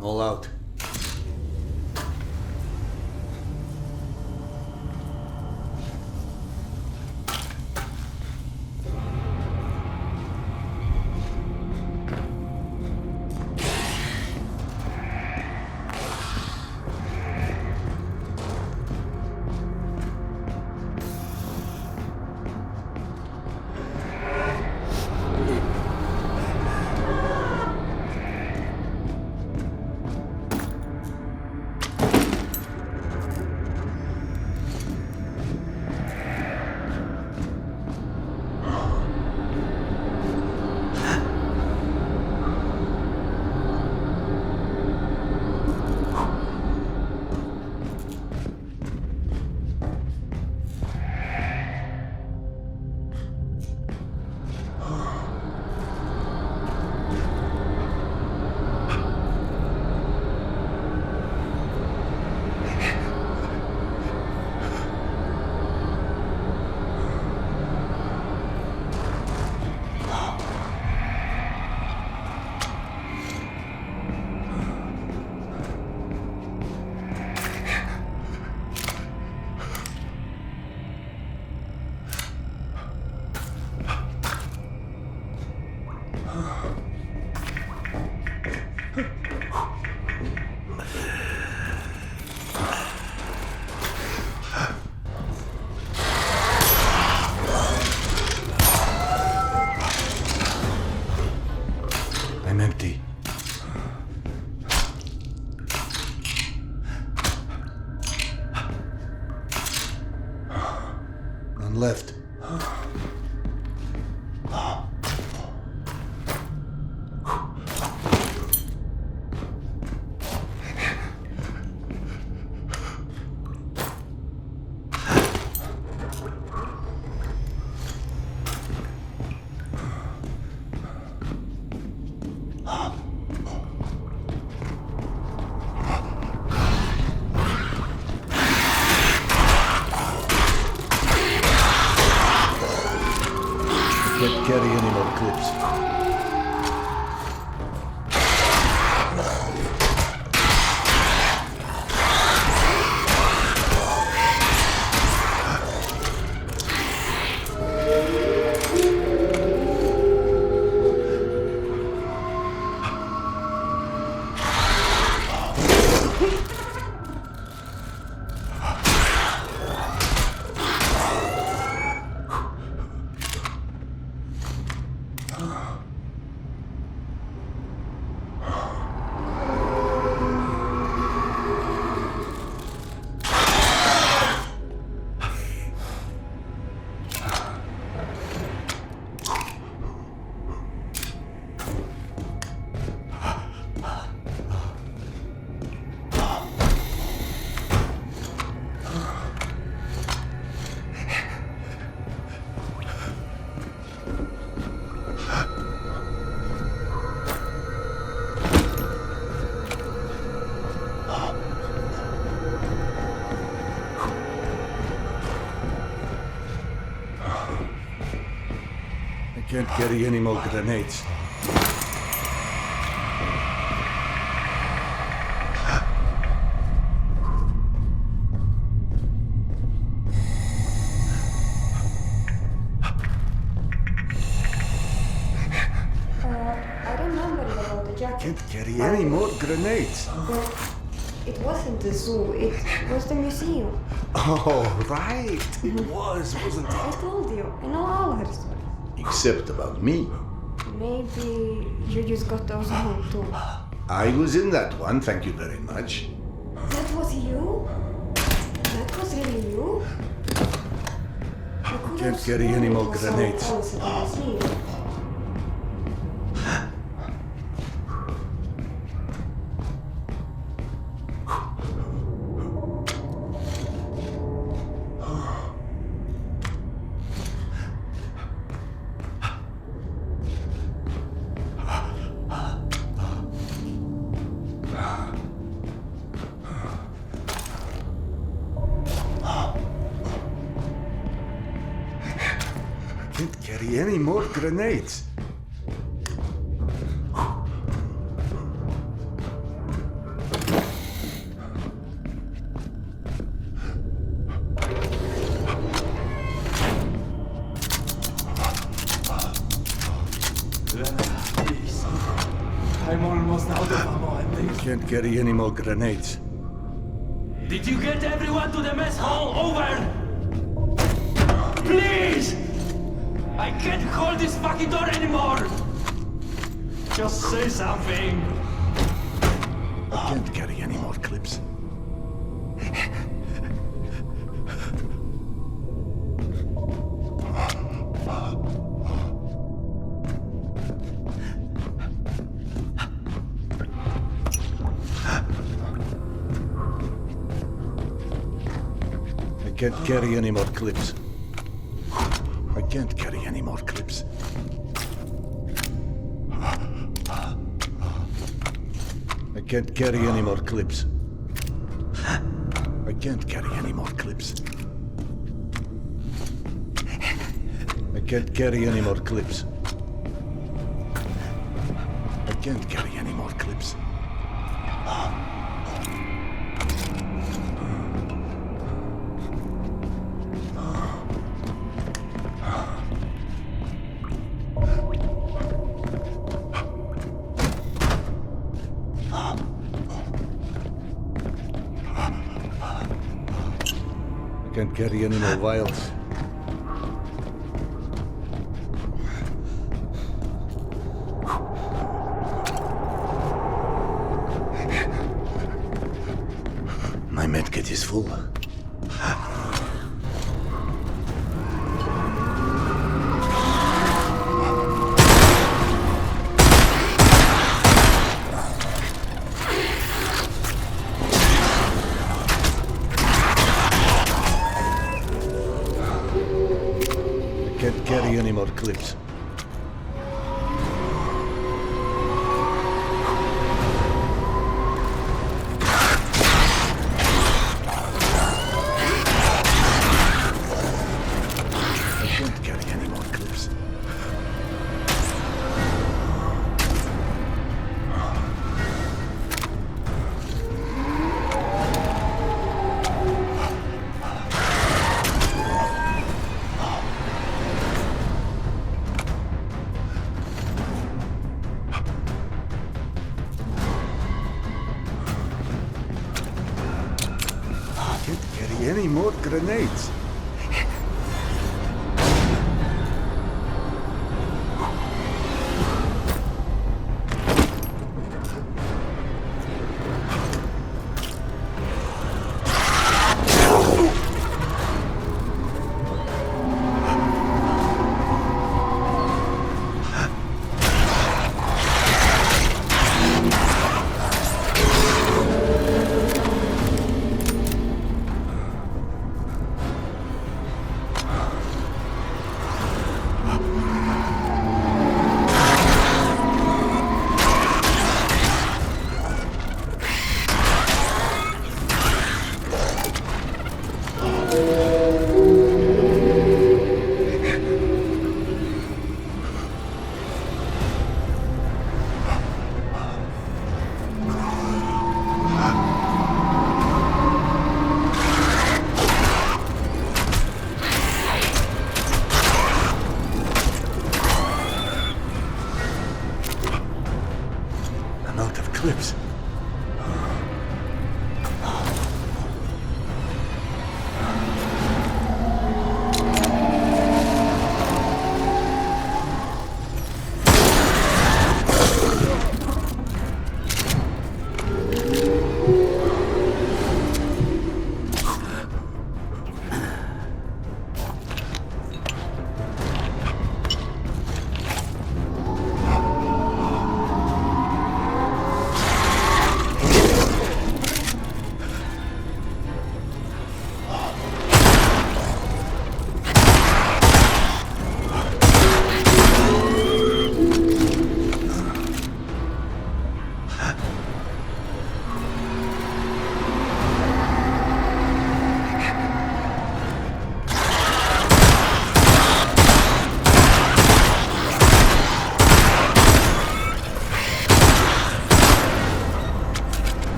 All out. left. Can't carry any more clips. Can't carry any more grenades. I remember about the jacket. Can't carry any more grenades. But it wasn't the zoo, it was the museum. Oh, right. It wasn't it? I told you, I know ours. Except about me. Maybe you just got those wrong too. I was in that one, thank you very much. That was you? That was really you? Can't carry any more grenades. Can't carry any more grenades. Please. I'm almost out of ammo, I think. Can't carry any more grenades. Did you get everyone to the mess hall? Over! Please! I can't hold this fucking door anymore! Just say something! I can't carry any more clips. I can't carry any more clips. I can't carry any more clips. I can't carry any more clips. I can't carry any more clips. I can't carry any more clips. I can't carry any more clips. I can't carry any more vials. My medkit is full. carry any more clips. I can't carry any more clips. Any more grenades? Clips.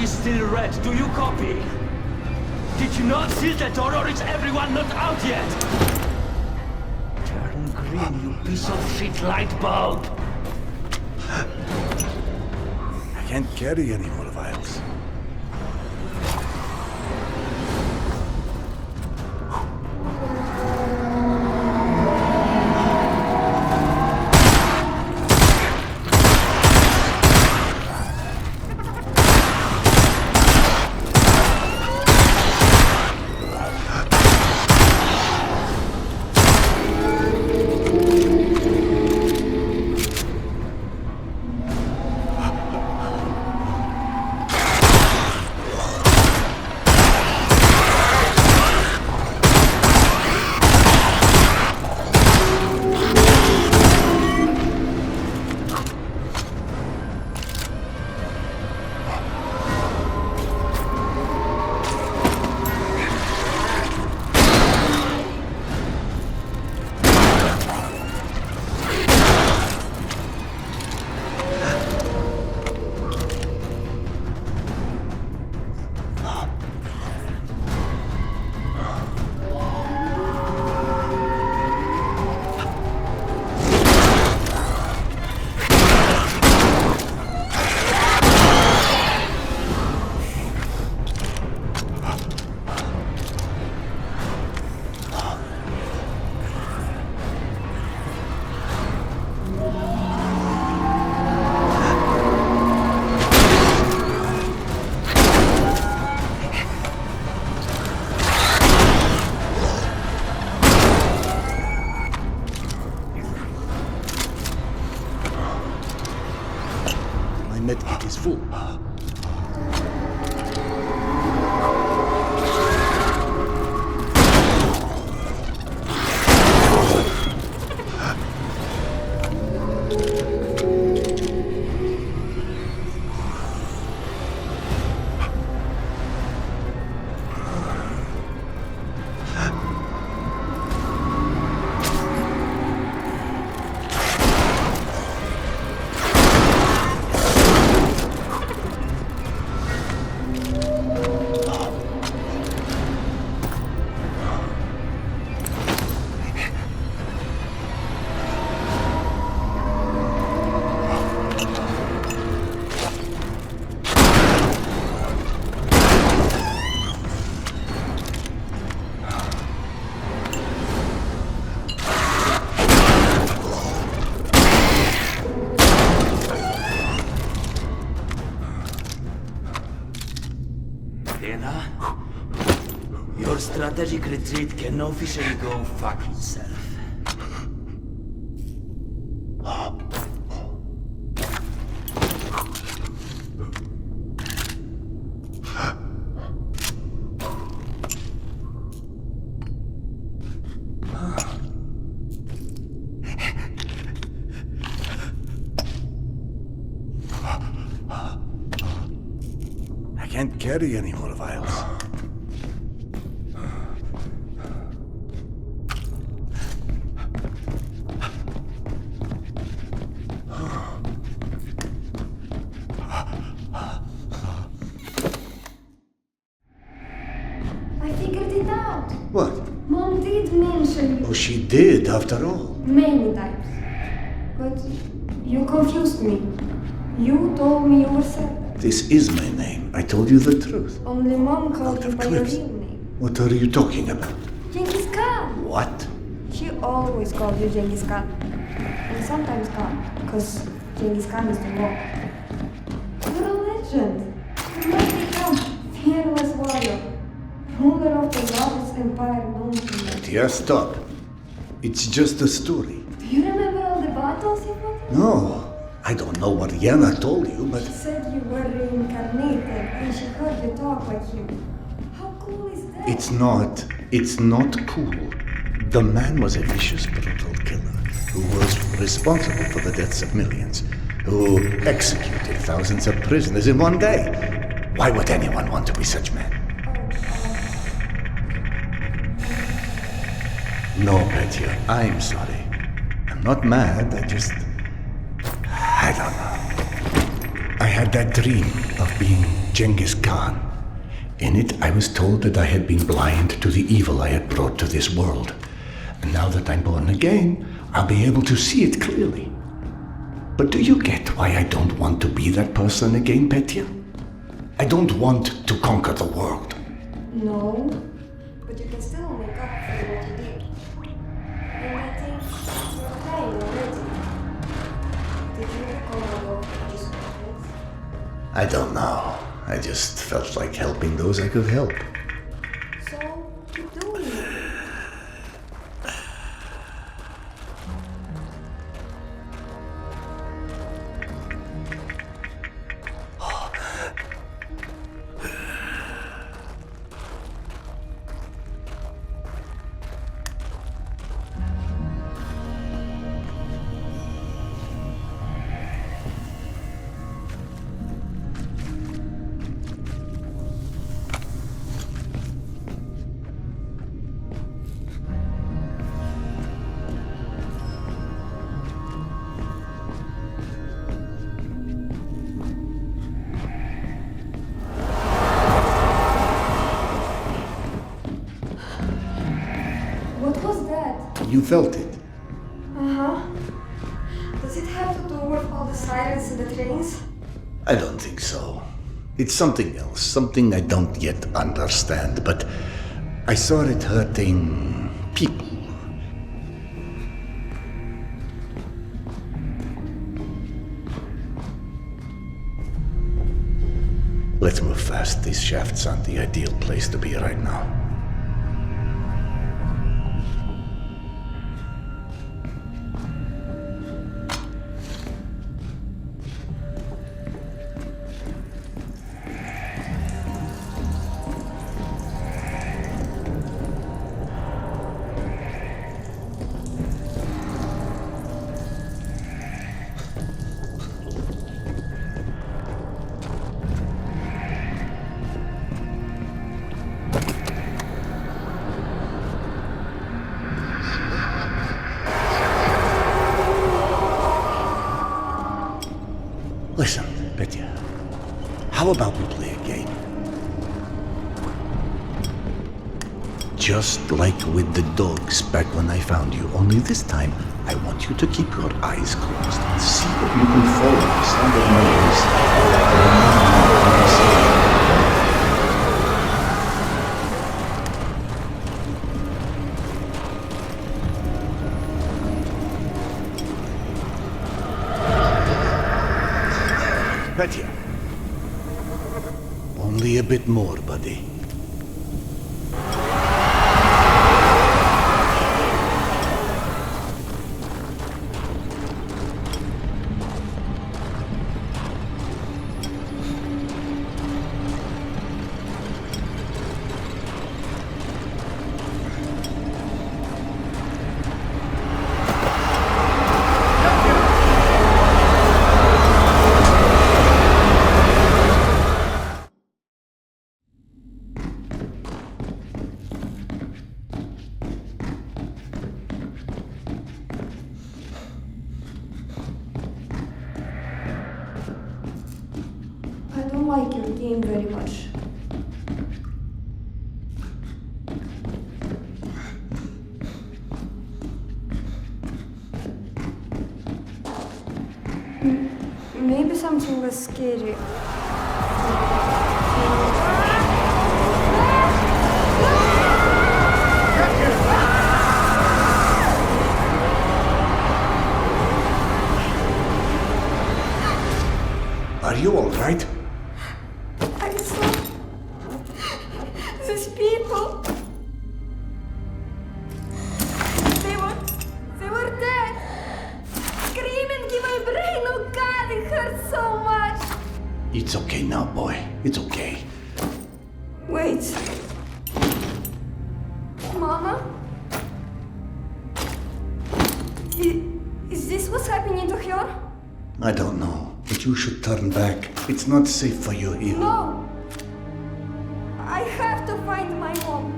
Still red, do you copy? Did you not seal the door or is everyone not out yet? Turn green, you piece of shit light bulb! I can't carry any more vials. Then, huh? Your strategic retreat can officially go fuck itself. I can't carry any more vials. I figured it out. What? Mom did mention Oh, she did, after all. many times. But you confused me. You told me you were Serb. This is my name. I told you the truth. Only Mom called you by your clips. real name. What are you talking about? Genghis Khan. What? She always called you Genghis Khan. And sometimes Khan, because Genghis Khan is the law. You're a legend. You must become fearless warrior. Ruler of the largest empire known to man. Dear, stop. It's just a story. Do you remember all the battles you fought? No, I don't know what Yana told you, but She said you were reincarnated and she heard you talk like him. How cool is that? it's not cool. The man was a vicious, brutal killer who was responsible for the deaths of millions, who executed thousands of prisoners in one day. Why would anyone want to be such a man? No, Petya, I'm sorry. I'm not mad, I don't know. I had that dream of being Genghis Khan. In it, I was told that I had been blind to the evil I had brought to this world. And now that I'm born again, I'll be able to see it clearly. But do you get why I don't want to be that person again, Petya? I don't want to conquer the world. No, but you can still make up for what you did. And I think you're trying already. Did you recall these questions? I don't know. I just felt like helping those I could help. So, keep doing it. What was that? You felt it. Uh-huh. Does it have to do with all the sirens in the trains? I don't think so. It's something else, something I don't yet understand, but I saw it hurting people. Let's move fast. These shafts aren't the ideal place to be right now. Listen, Petya, how about we play a game? Just like with the dogs back when I found you, only this time I want you to keep your eyes closed and see if you can follow the sound of my voice. Petya. Only a bit more, buddy. I don't like your game very much. Maybe something less scary. Are you all right? I saw these people. They were dead. Screaming in my brain. Oh God, it hurts so much. It's okay now, boy. It's okay. Wait. Mama? Is this what's happening to her? I don't know, but you should turn back. It's not safe for you here. No. I have to find my mom.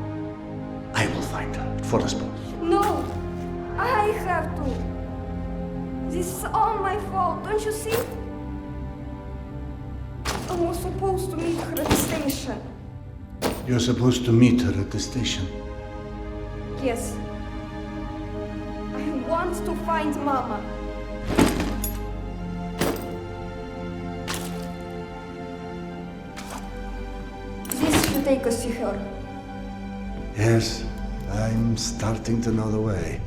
I will find her for us both. No. I have to. This is all my fault, don't you see? I was supposed to meet her at the station. You're supposed to meet her at the station. Yes. I want to find Mama. This should take us to her. Yes, I'm starting to know the way.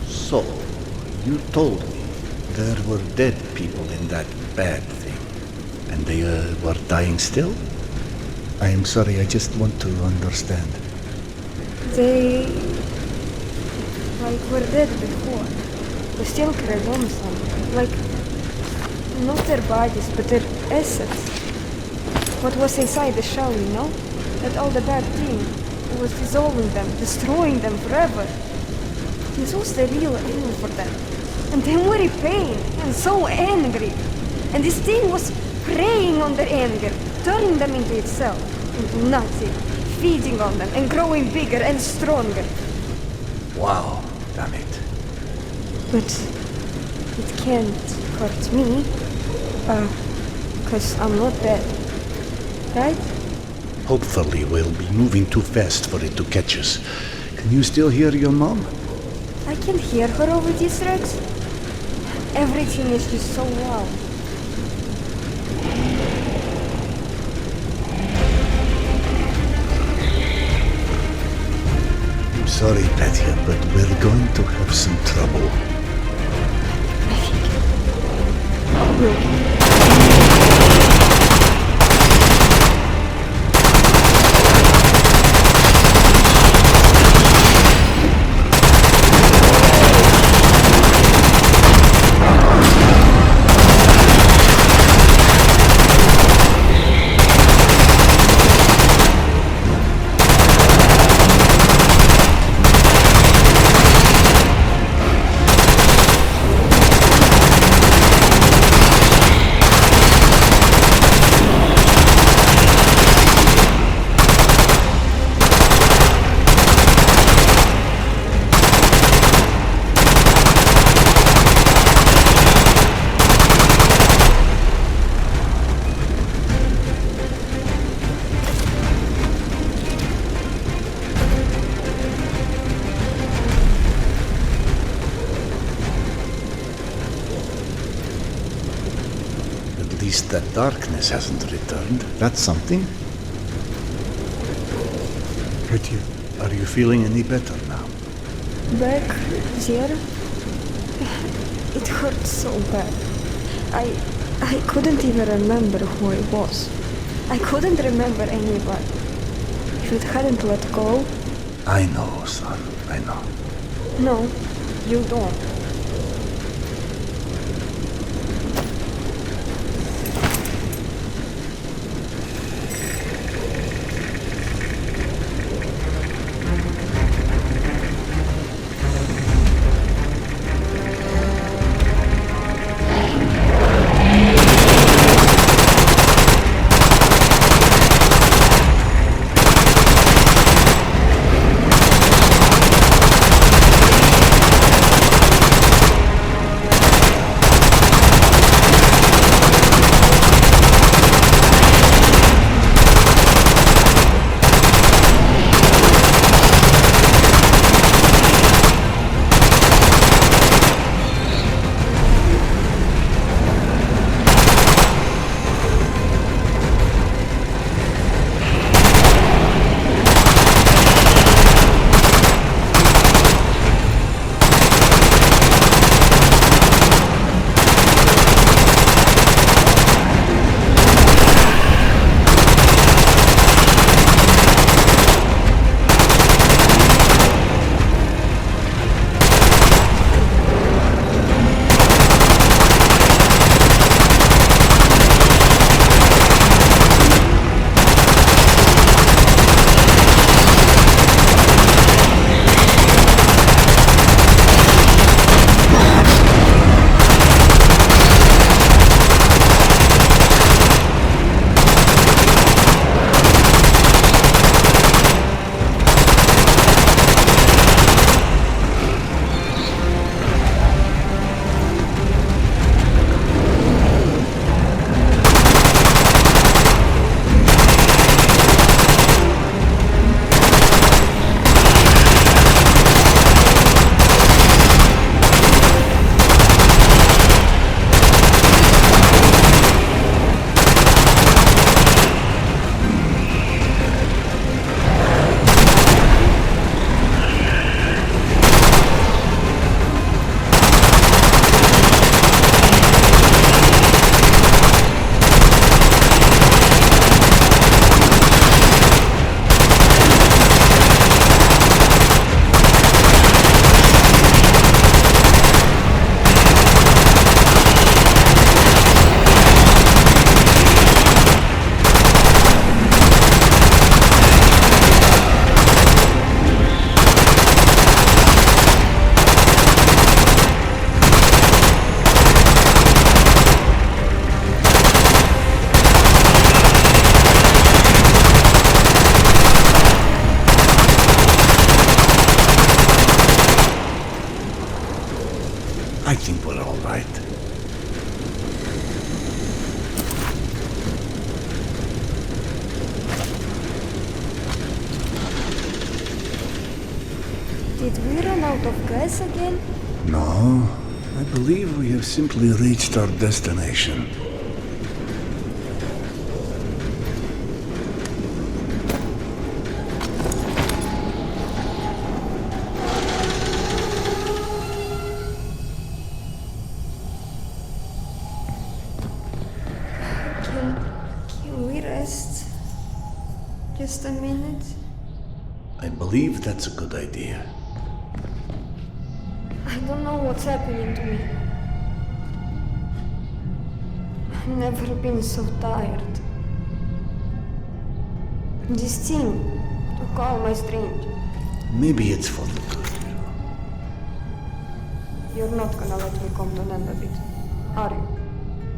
So, you told me there were dead people in that bad thing, and they were dying still? I am sorry, I just want to understand. They... were dead before. They still carried on some. Not their bodies, but their essence. What was inside the shell, you know? That all the bad thing. It was dissolving them, destroying them forever. This was the real aim for them. And they were in pain and so angry. And this thing was preying on their anger, turning them into itself, into nothing, feeding on them and growing bigger and stronger. Wow, damn it. But it can't hurt me, because I'm not dead, right? Hopefully we'll be moving too fast for it to catch us. Can you still hear your mom? I can hear her over these wrecks. Everything is just so loud. I'm sorry, Petya, but we're going to have some trouble. least that darkness hasn't returned. That's something. Pretty. Are you feeling any better now? Back there? It hurt so bad. I couldn't even remember who I was. I couldn't remember anybody. If it hadn't let go... I know, son. I know. No, you don't. I think we're all right. Did we run out of gas again? No, I believe we have simply reached our destination. Can we rest? Just a minute? I believe that's a good idea. I don't know what's happening to me. I've never been so tired. This thing took all my strength. Maybe it's for the good. You're not gonna let me come to an end of it, are you?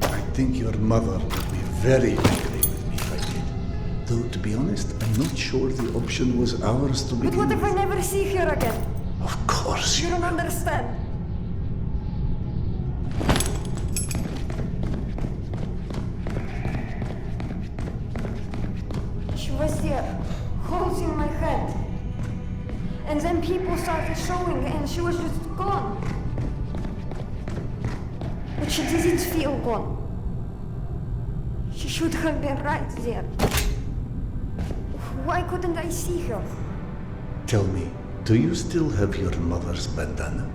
I think your mother would be very angry with me if I did. Though, to be honest, I'm not sure the option was ours to begin But what if I with. never see her again? Of course You don't understand. She was there, holding my hand. And then people started showing and she was just gone. But she didn't feel gone. should have been right there. Why couldn't I see her? Tell me, do you still have your mother's bandana?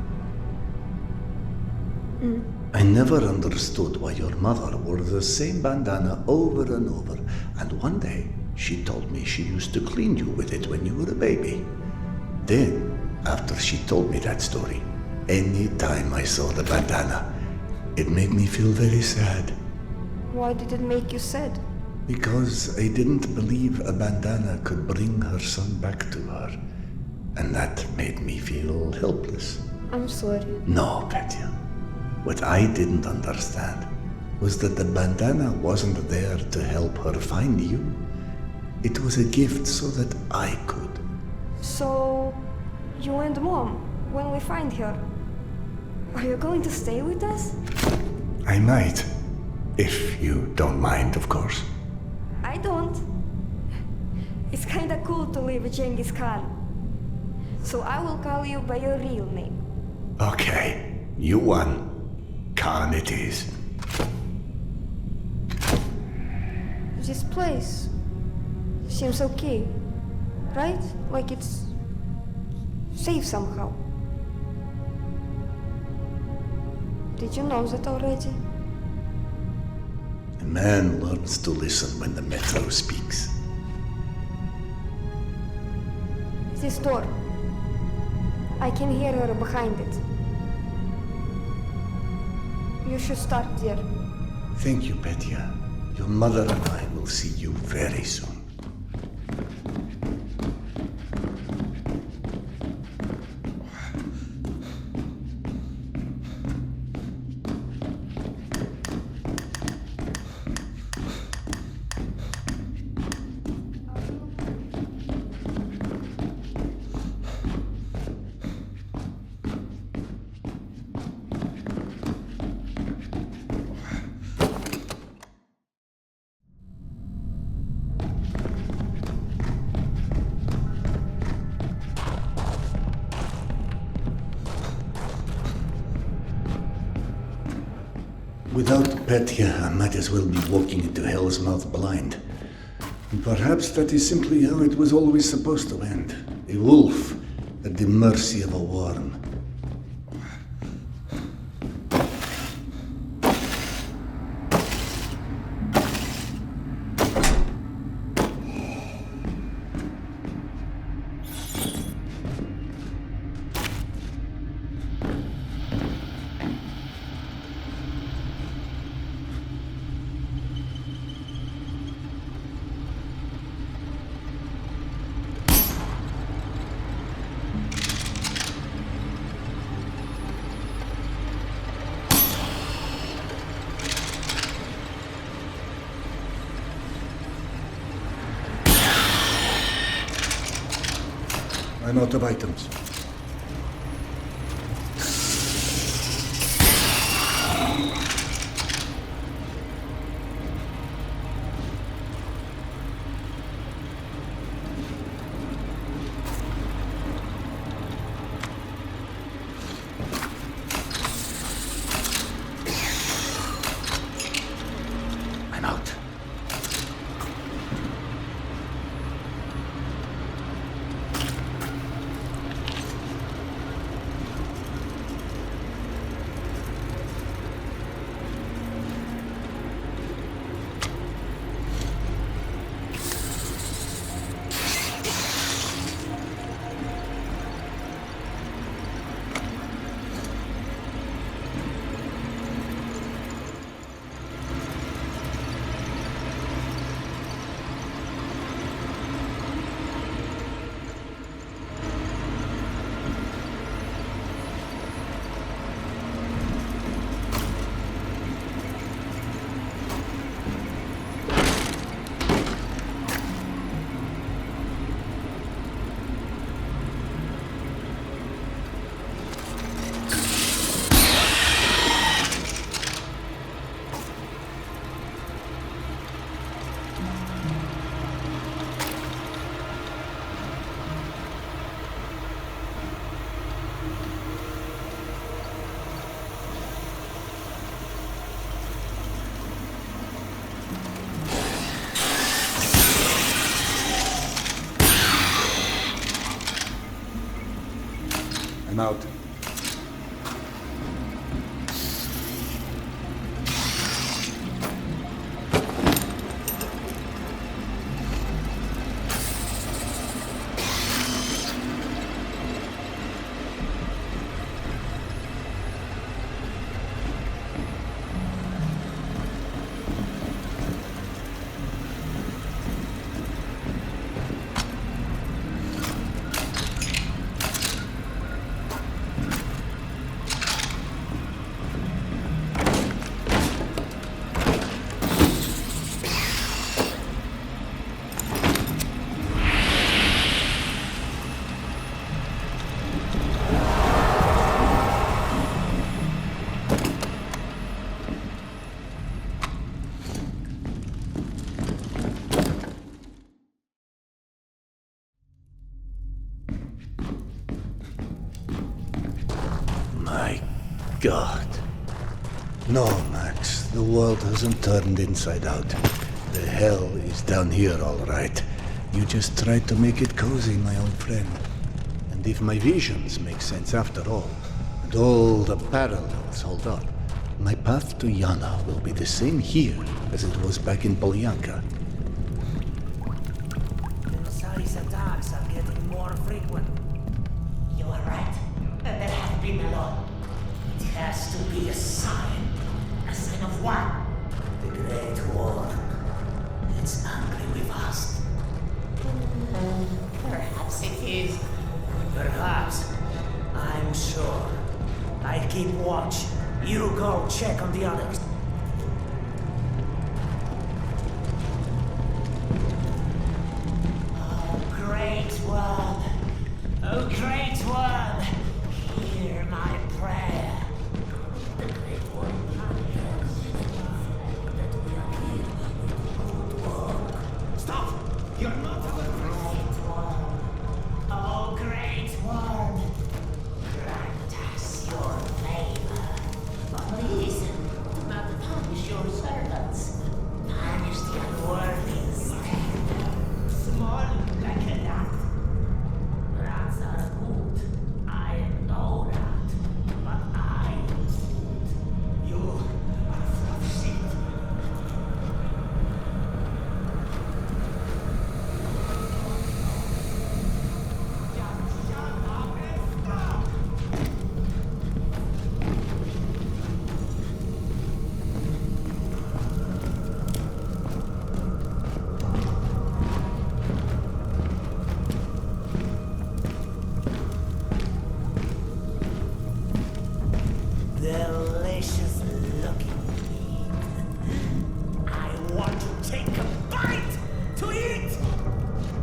I never understood why your mother wore the same bandana over and over, and one day she told me she used to clean you with it when you were a baby. Then, after she told me that story, any time I saw the bandana, it made me feel very sad. Why did it make you sad? Because I didn't believe a bandana could bring her son back to her, and that made me feel helpless. I'm sorry. No, Petya. What I didn't understand was that the bandana wasn't there to help her find you. It was a gift so that I could. So, you and Mom, when we find her, are you going to stay with us? I might. If you don't mind, of course. I don't. It's kinda cool to live with Genghis Khan. So I will call you by your real name. Okay, you won. Khan it is. This place seems okay, right? Like it's safe somehow. Did you know that already? A man learns to listen when the metro speaks. This door. I can hear her behind it. You should start there. Thank you, Petya. Your mother and I will see you very soon. Without Petya, I might as well be walking into Hell's Mouth blind. And perhaps that is simply how it was always supposed to end. A wolf at the mercy of a worm. I'm out of items. I'm out. I'm out. God. No, Max, the world hasn't turned inside out. The hell is down here, all right. You just tried to make it cozy, my old friend. And if my visions make sense after all, and all the parallels hold up, my path to Yana will be the same here as it was back in Polyanka. The nosalis attacks are getting more frequent. You are right. There have been a lot. It has to be a sign of what? The Great War. It's angry with us. Perhaps it is. Perhaps. I'm sure. I'll keep watch. You go check on the others. Oh, great one. Oh, great one. Hear my prayer. The Great One wonders that we are here with good work. Stop! You're not our Great One. Oh, Great One. Grant us your favor. Please, do not punish your servants. Punish the unworthy instead. Small like a rat. Rats are good. I know that. But I was good. You are full of shit. Just shut up and stop! Delicious looking meat. I want to take a bite to eat!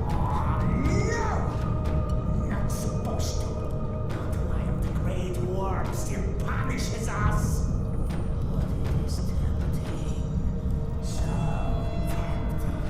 Oh, no! Not supposed to. Not while the Great Worm still punishes us. But it is tempting. So tempting.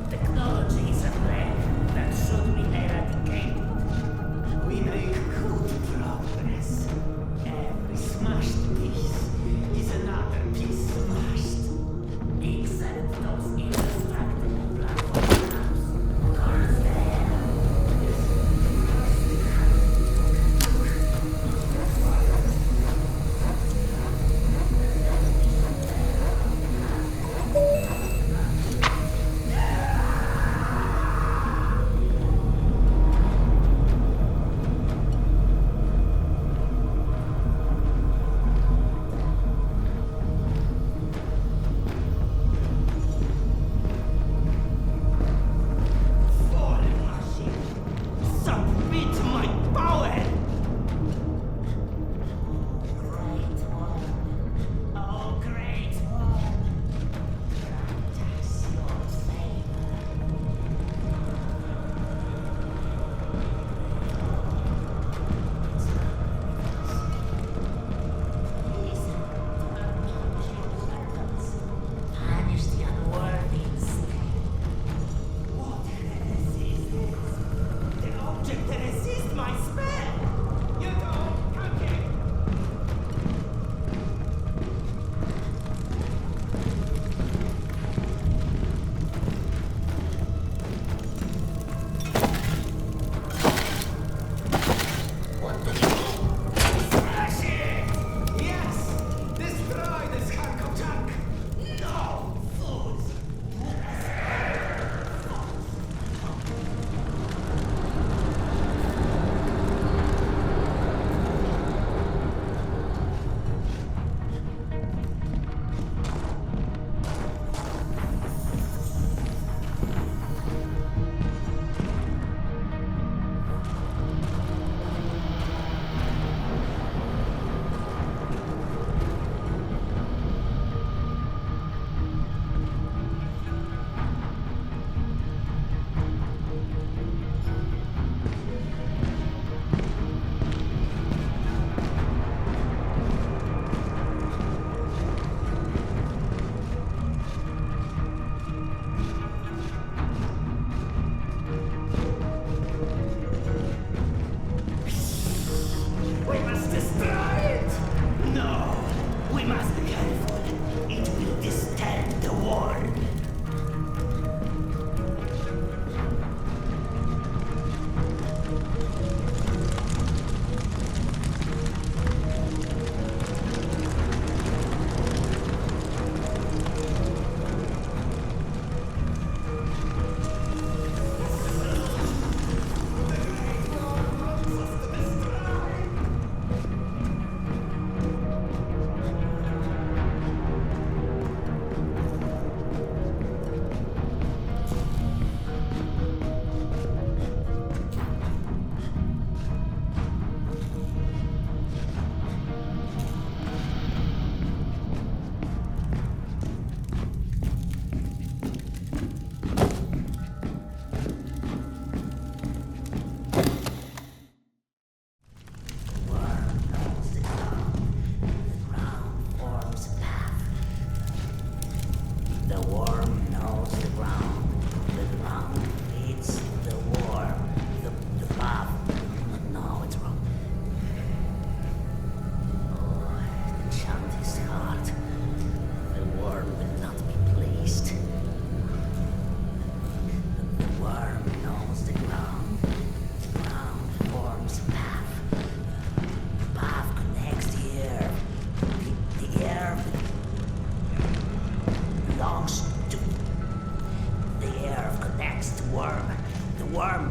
Technology is a plague that should be eradicated. We make good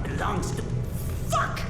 farm belongs to... Fuck!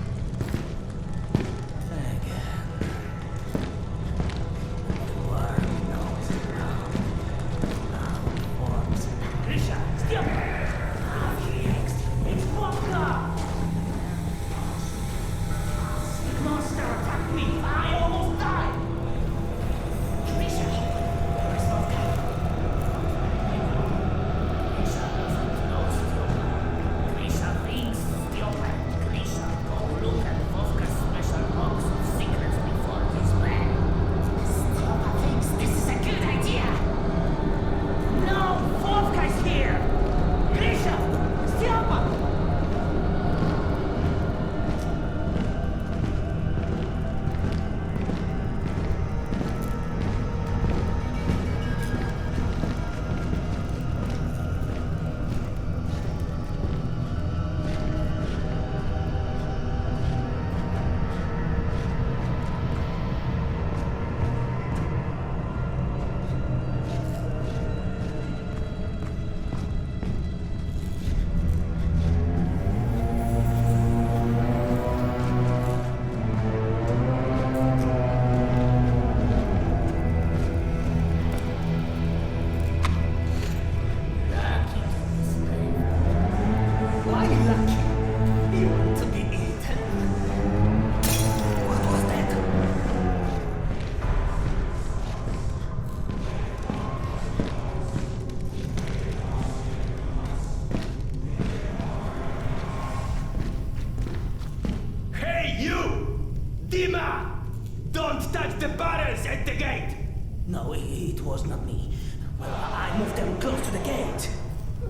No, it was not me. Well, I moved them close to the gate.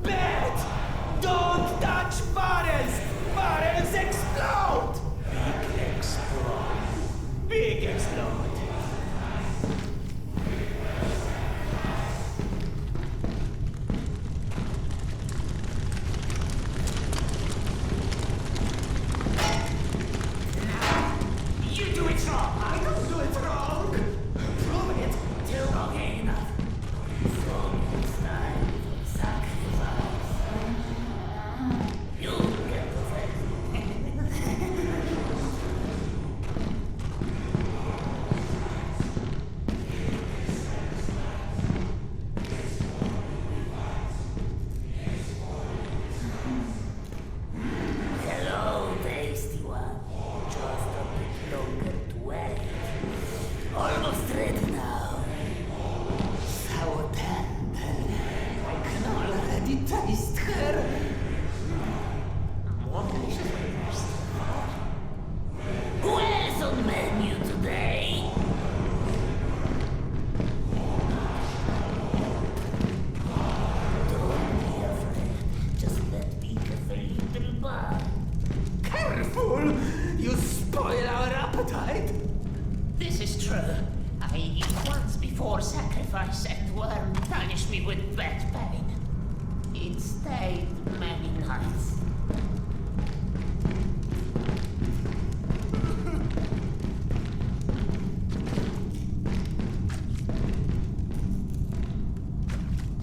Bad! Don't touch barrels! Barrels explode! Big explode. Big explode. You do it wrong! I don't do it wrong! Prove it till okay enough. Hello, tasty one. Just a bit longer to wait. Almost ready now. So tender. I can already taste her. More delicious flavors. Who else on the menu today? Don't be afraid. Just let me give a little bite. Careful! You spoil our appetite! This is true. I eat once before sacrifice and worm punished me with bad pain. It stayed many nights.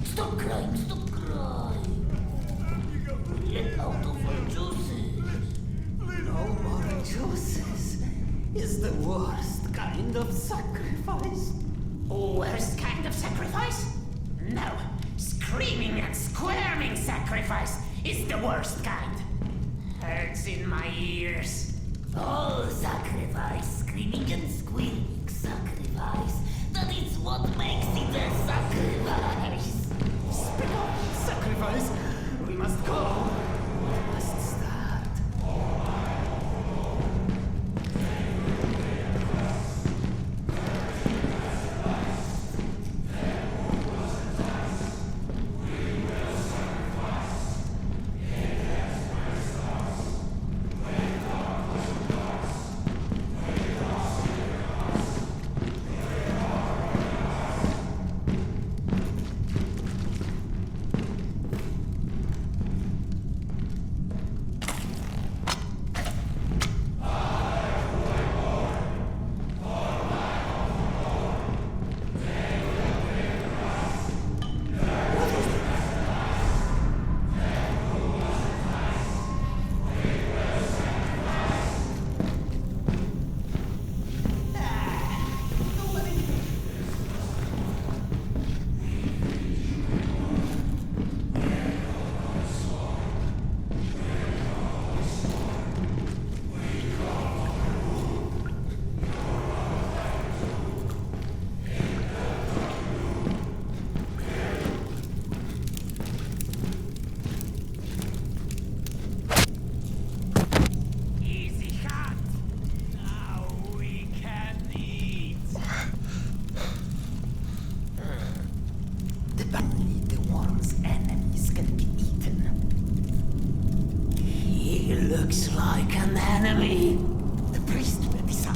Stop crying, stop crying. Let out of your juices. No more juices is the worst kind of sacrifice. Worst kind of sacrifice? No. Screaming and squirming sacrifice is the worst kind. Hurts in my ears. All sacrifice, screaming and squealing sacrifice. That is what makes it a sacrifice. Speak of sacrifice, we must go. We must start. looks like an enemy. The priest will decide.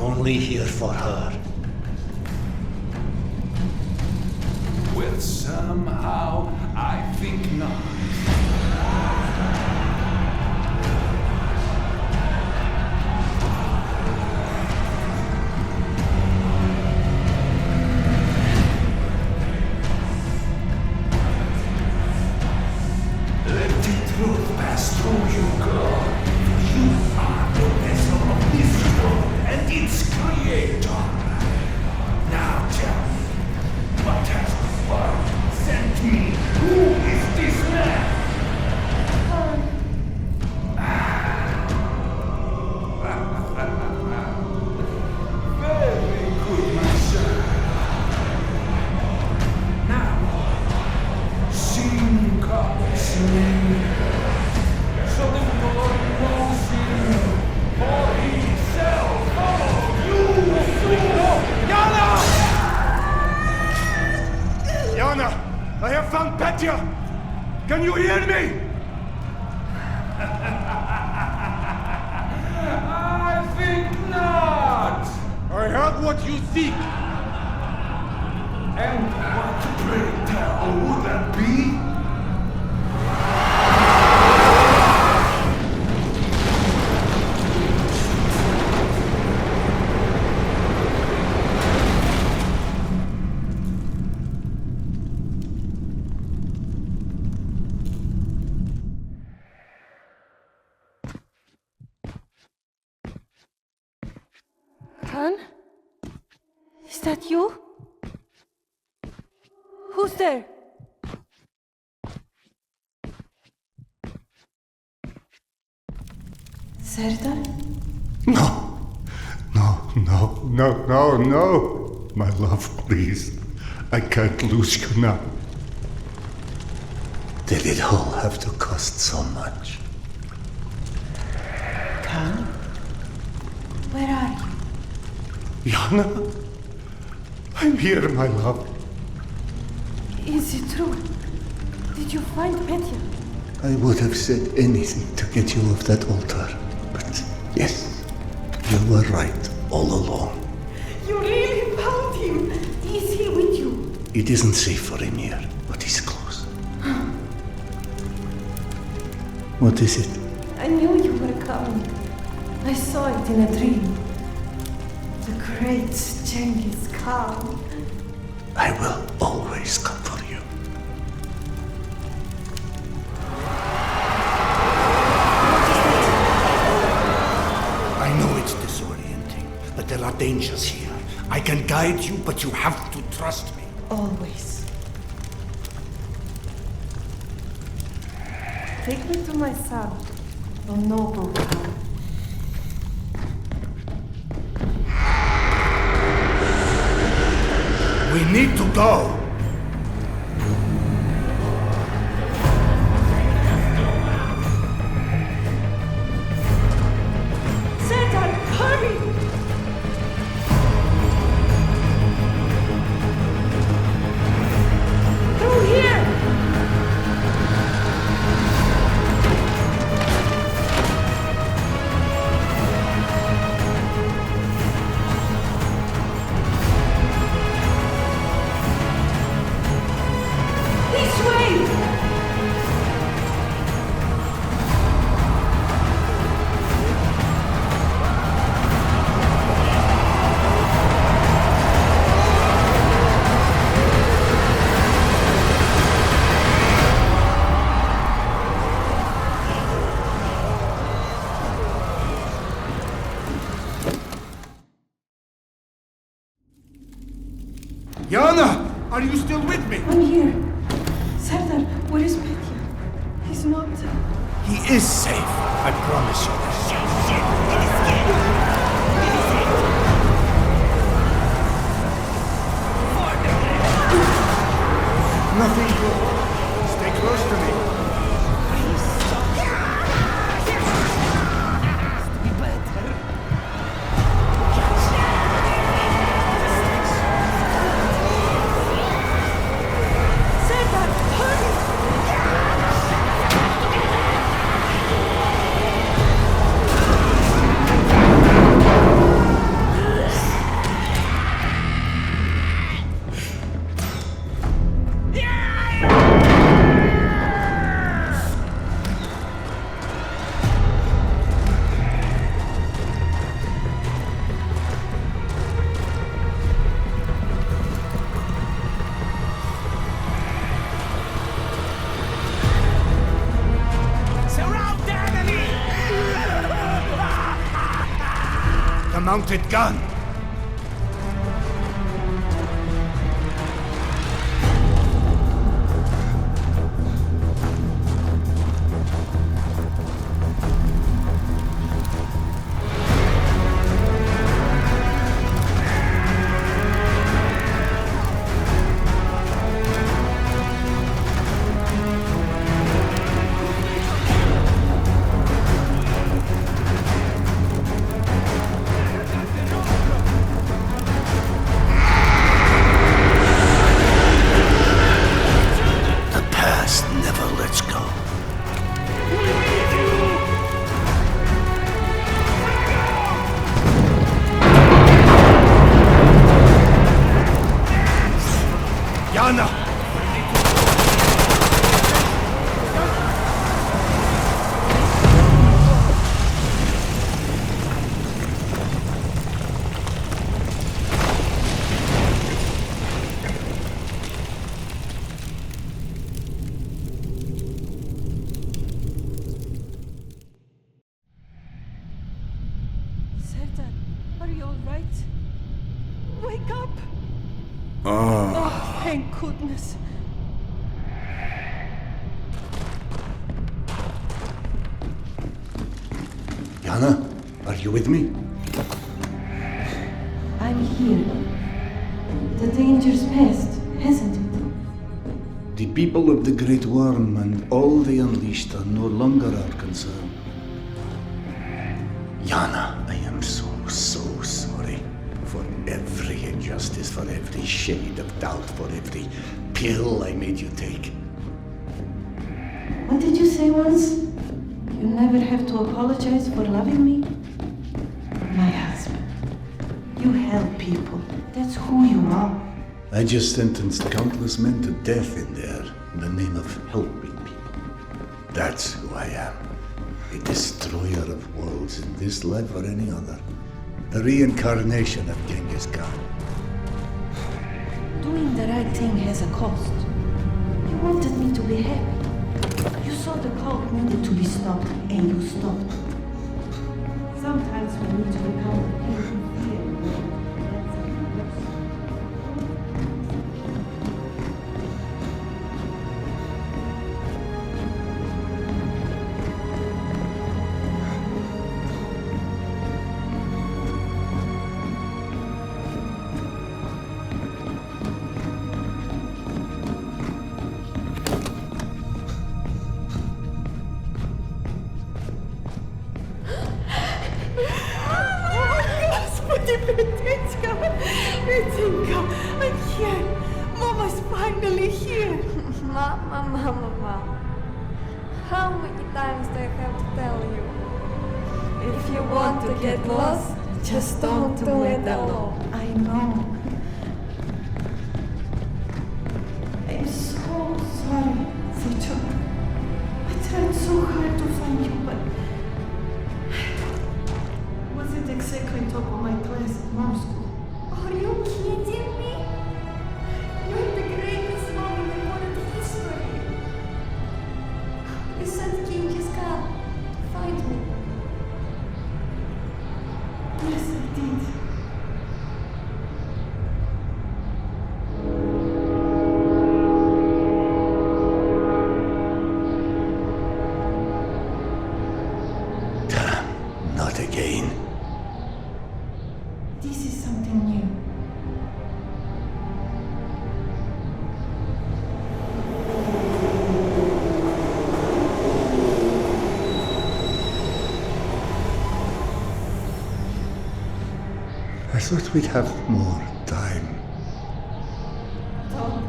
Only here for her. Well, somehow, I think not. Let the truth pass through you, girl. You are the vessel of this world and its creator. Now tell me, what has the world sent me? Who is this man? Very good, my son. Now, sing God's name, so the world knows him, for he shall follow you soon. Yana! Yana, I have found Petya! Can you hear me? I think not! I heard what you seek! And what, pray tell, would that be? Han? Is that you? Who's there? Serdar? No! No! My love, please. I can't lose you now. Did it all have to cost so much? Khan? Where are you? Yana? I'm here, my love. Is it true? Did you find Petya? I would have said anything to get you off that altar. But yes, you were right all along. You really found him! Is he with you? It isn't safe for him here, but he's close. What is it? I knew you were coming. I saw it in a dream. The great Genghis Khan. I will always come for you. I know it's disorienting, but there are dangers here. I can guide you, but you have to trust me. Always. Take me to my son, the noble Khan. We need to go. Satan, hurry! Through here! This way! Yana, are you still with me? I'm here. Sardar, where is Petya? He's not... He is safe, I promise you. Nothing good. Stay close to me. Sardar, hurry! The mounted gun. The past never lets go. Yana! Sardar, are you all right? Wake up! Oh. Oh, thank goodness. Yana, are you with me? I'm here. The danger's past, hasn't it? The people of the Great Worm and all they unleashed are no longer our concern. Yana, I am so sorry for every injustice, for every shade of doubt, for every pill I made you take. What did you say once? You never have to apologize for loving me? My husband. You help people. That's who you are. I just sentenced countless men to death in there in the name of helping people. That's who I am. A destroyer of worlds in this life or any other. The reincarnation of Genghis Khan. Doing the right thing has a cost. You wanted me to be happy. You saw the cult needed to be stopped, and you stopped. Sometimes we need to become pain and fear. I'm here. Mama's finally here. Mama. How many times do I have to tell you? If you want to get lost, just don't do it alone. I know. I'm so sorry, Fecha. I tried so hard to find you, but was it exactly top of my class at mom school? Are you kidding me? You're the greatest mom in the modern history. You sent Genghis Khan to find me. Yes, I did. Not again. This is something new. I thought we'd have more time. Tom,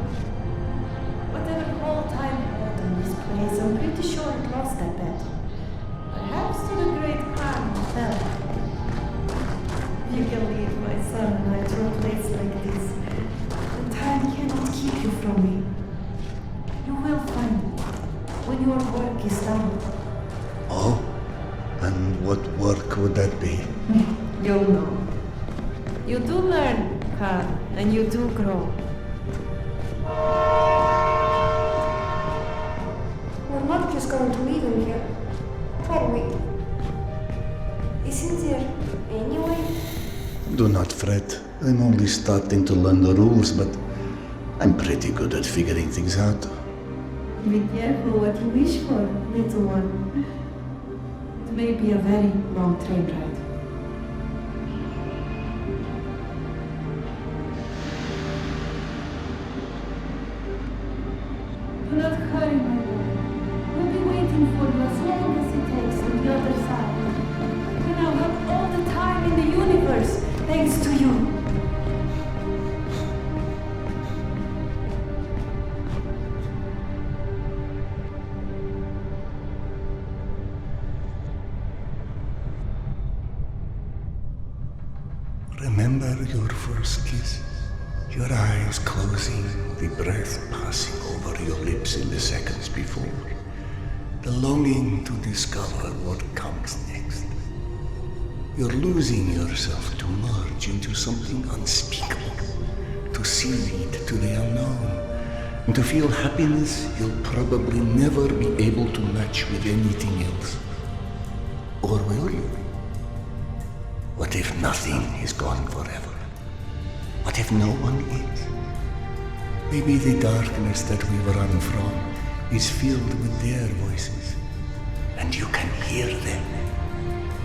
whatever whole time held in this place, I'm pretty sure it lost that battle. Perhaps to the great Khan himself. You can leave, my son, and I to a place like this. The time cannot keep you from me. You will find it when your work is done. Oh? And what work would that be? You'll know. You do learn, Khan, and you do grow. We're not just going to leave him here, are we? Isn't there any way? Do not fret. I'm only starting to learn the rules, but I'm pretty good at figuring things out. Be careful what you wish for, little one. It may be a very long train ride. Do not hurry, my boy. We'll be waiting for you as long as it takes on the other side. We now have all the time in the universe, thanks to you. Remember your first kiss? Your eyes closing, the breath passing over your lips in the seconds before. The longing to discover what comes next. You're losing yourself to merge into something unspeakable, to cede to the unknown, and to feel happiness you'll probably never be able to match with anything else. Or will you? What if nothing is gone forever? What if no one is? Maybe the darkness that we run from is filled with their voices, and you can hear them,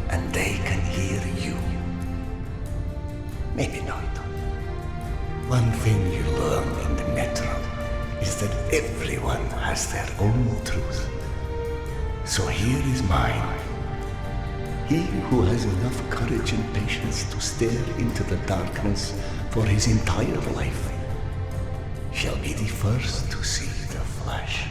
and they can hear you. Maybe not. One thing you learn in the metro is that everyone has their own truth. So here is mine. He who has enough courage and patience to stare into the darkness for his entire life shall be the first to see the flash.